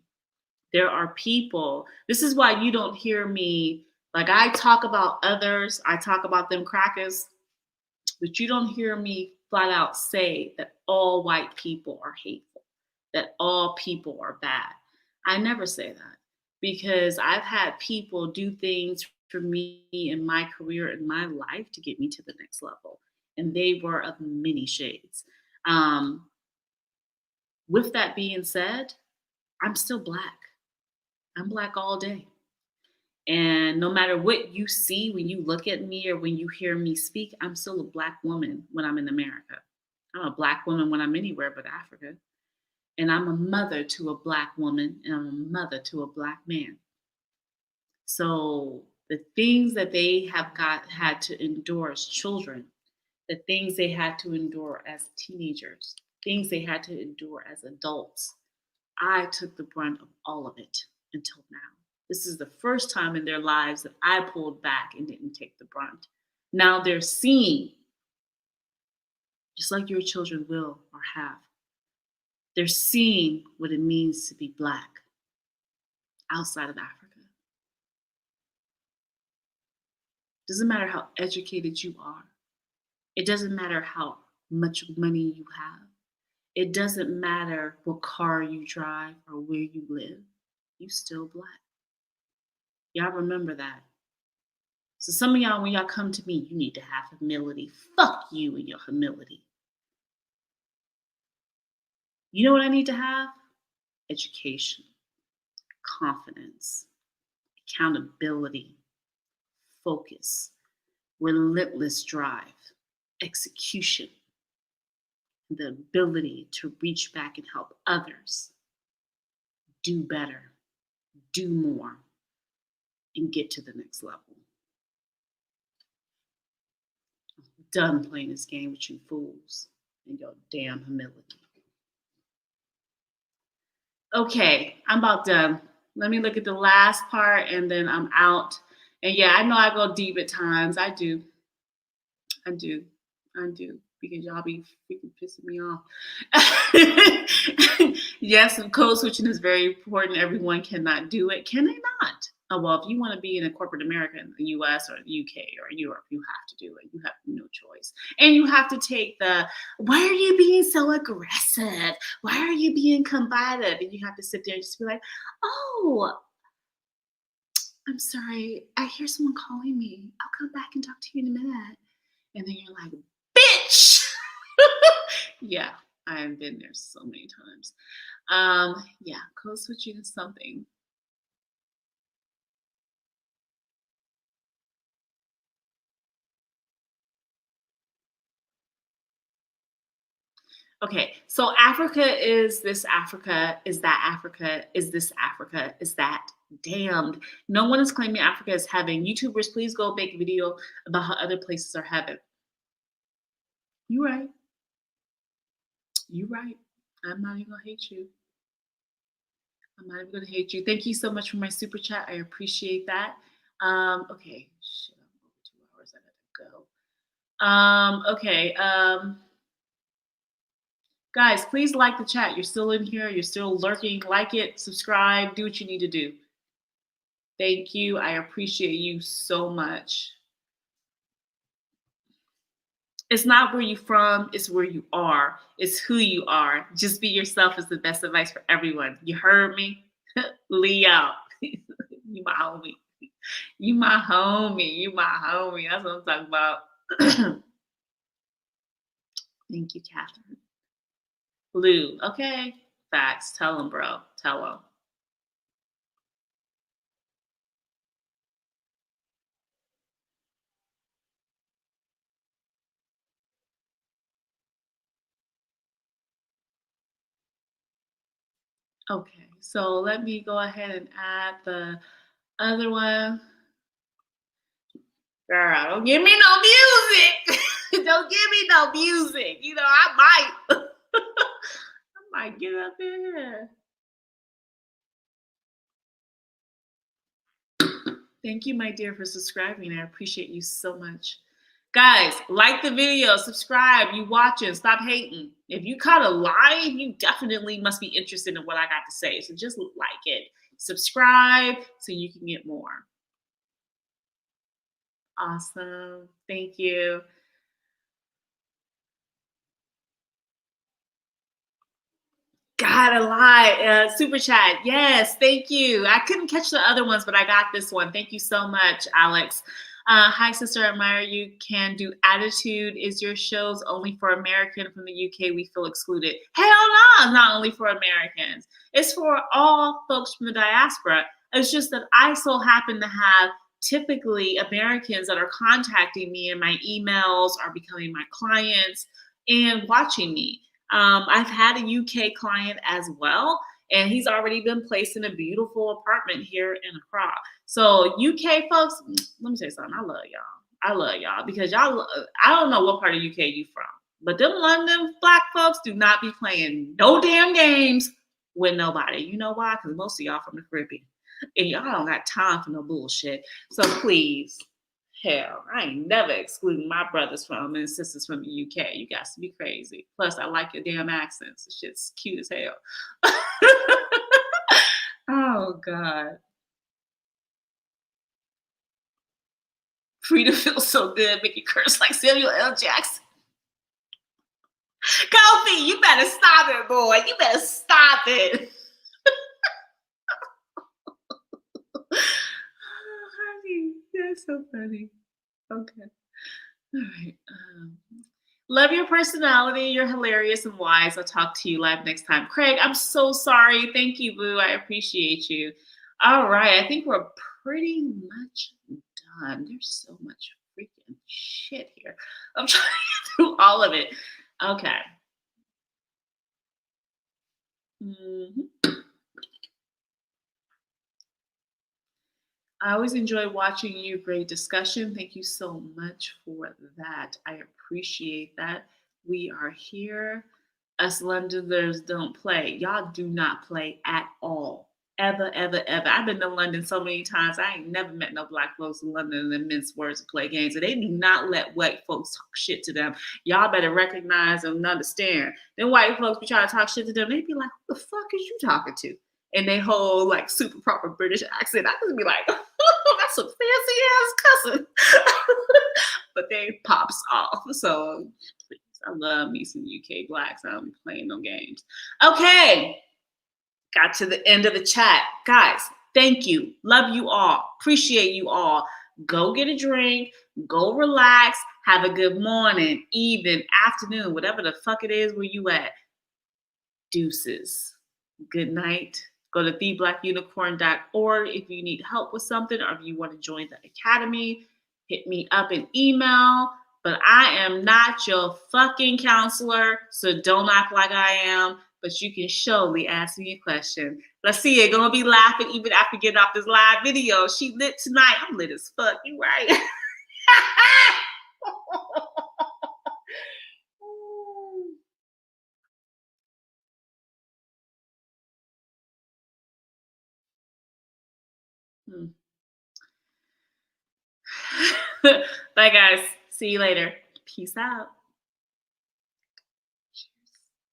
S1: There are people, this is why you don't hear me, like I talk about others, I talk about them crackers, but you don't hear me flat out say that all white people are hateful, that all people are bad. I never say that because I've had people do things for me in my career, in my life to get me to the next level. And they were of many shades. Um, with that being said, I'm still Black. I'm Black all day. And no matter what you see when you look at me or when you hear me speak, I'm still a Black woman when I'm in America. I'm a Black woman when I'm anywhere but Africa. And I'm a mother to a Black woman and I'm a mother to a Black man. So the things that they have had to endure as children, the things they had to endure as teenagers, things they had to endure as adults, I took the brunt of all of it until now. This is the first time in their lives that I pulled back and didn't take the brunt. Now they're seeing, just like your children will or have, they're seeing what it means to be Black outside of Africa. Doesn't matter how educated you are. It doesn't matter how much money you have. It doesn't matter what car you drive or where you live. You still Black. Y'all remember that. So some of y'all, when y'all come to me, you need to have humility. Fuck you and your humility. You know what I need to have? Education, confidence, accountability, focus, relentless drive, execution, the ability to reach back and help others do better, do more, and get to the next level. I'm done playing this game with you fools and your damn humility. Okay, I'm about done. Let me look at the last part and then I'm out. And yeah, I know I go deep at times. I do. Because y'all be freaking pissing me off. Yes, and code switching is very important. Everyone cannot do it. Can they not? Oh, well, if you want to be in a corporate America in the US or the UK or Europe, you have to do it. You have no choice. And you have to take the, why are you being so aggressive? Why are you being combative? And you have to sit there and just be like, oh, I'm sorry. I hear someone calling me. I'll come back and talk to you in a minute. And then you're like, bitch. Yeah, I've been there so many times. Yeah, code switching is something. Okay, so Africa is this Africa, is that Africa, is this Africa, is that damned. No one is claiming Africa is heaven. YouTubers, please go make a video about how other places are heaven. You right. You right. I'm not even gonna hate you. I'm not even gonna hate you. Thank you so much for my super chat. I appreciate that. Okay, shit, I'm over 2 hours. I gotta go. Okay. Guys, please like the chat. You're still in here. You're still lurking. Like it, subscribe, do what you need to do. Thank you. I appreciate you so much. It's not where you're from, it's where you are. It's who you are. Just be yourself is the best advice for everyone. You heard me? Leo. You my homie. You my homie. You my homie. That's what I'm talking about. Thank you, Catherine. Lou. Okay. Facts. Tell him, bro. Tell him. Okay, so let me go ahead and add the other one. Girl, don't give me no music. Don't give me no music. You know, I might. I might get up in here. Thank you, my dear, for subscribing. I appreciate you so much. Guys, like the video, subscribe. You watching, stop hating. If you caught a live, you definitely must be interested in what I got to say. So just like it. Subscribe so you can get more. Awesome. Thank you. Gotta lie. Super chat. Yes, thank you. I couldn't catch the other ones, but I got this one. Thank you so much, Alex. Hi, sister. I admire you. Can do attitude. Is your shows only for American from the UK? We feel excluded. Hell no, it's not only for Americans. It's for all folks from the diaspora. It's just that I so happen to have typically Americans that are contacting me, and my emails are becoming my clients and watching me. I've had a UK client as well, and he's already been placed in a beautiful apartment here in Accra. So UK folks, let me tell you something. I love y'all. I love y'all because y'all, I don't know what part of UK you from, but them London black folks do not be playing no damn games with nobody. You know why? Because most of y'all from the Caribbean, and y'all don't got time for no bullshit. So please. Hell, I ain't never excluding my brothers from and sisters from the UK. You got to be crazy. Plus, I like your damn accents. This shit's cute as hell. Oh, God. Frida feels so good, make you curse like Samuel L. Jackson. Kofi, you better stop it, boy. You better stop it. Oh, honey, that's so funny. Okay. All right. Love your personality. You're hilarious and wise. I'll talk to you live next time. Craig, I'm so sorry. Thank you, boo. I appreciate you. All right. I think we're pretty much done. There's so much freaking shit here. I'm trying to do all of it. Okay. I always enjoy watching you. Great discussion. Thank you so much for that. I appreciate that. We are here. Us Londoners don't play. Y'all do not play at all. Ever, ever, ever. I've been to London so many times. I ain't never met no black folks in London and mince words and play games. And they do not let white folks talk shit to them. Y'all better recognize and understand. Then white folks be trying to talk shit to them. They be like, who the fuck is you talking to? And they whole like super proper British accent. I just be like, oh, that's some fancy ass cussing. But they pops off. So please, I love me some UK blacks. I don't be playing no games. Okay. Got to the end of the chat. Guys, thank you. Love you all. Appreciate you all. Go get a drink. Go relax. Have a good morning, evening, afternoon, whatever the fuck it is where you at. Deuces. Good night. Go to theblackunicorn.org if you need help with something or if you want to join the academy. Hit me up an email. But I am not your fucking counselor, so don't act like I am. But you can surely ask me a question. Let's see, you're gonna be laughing even after getting off this live video. She lit tonight. I'm lit as fuck. You right? Bye, guys. See you later. Peace out.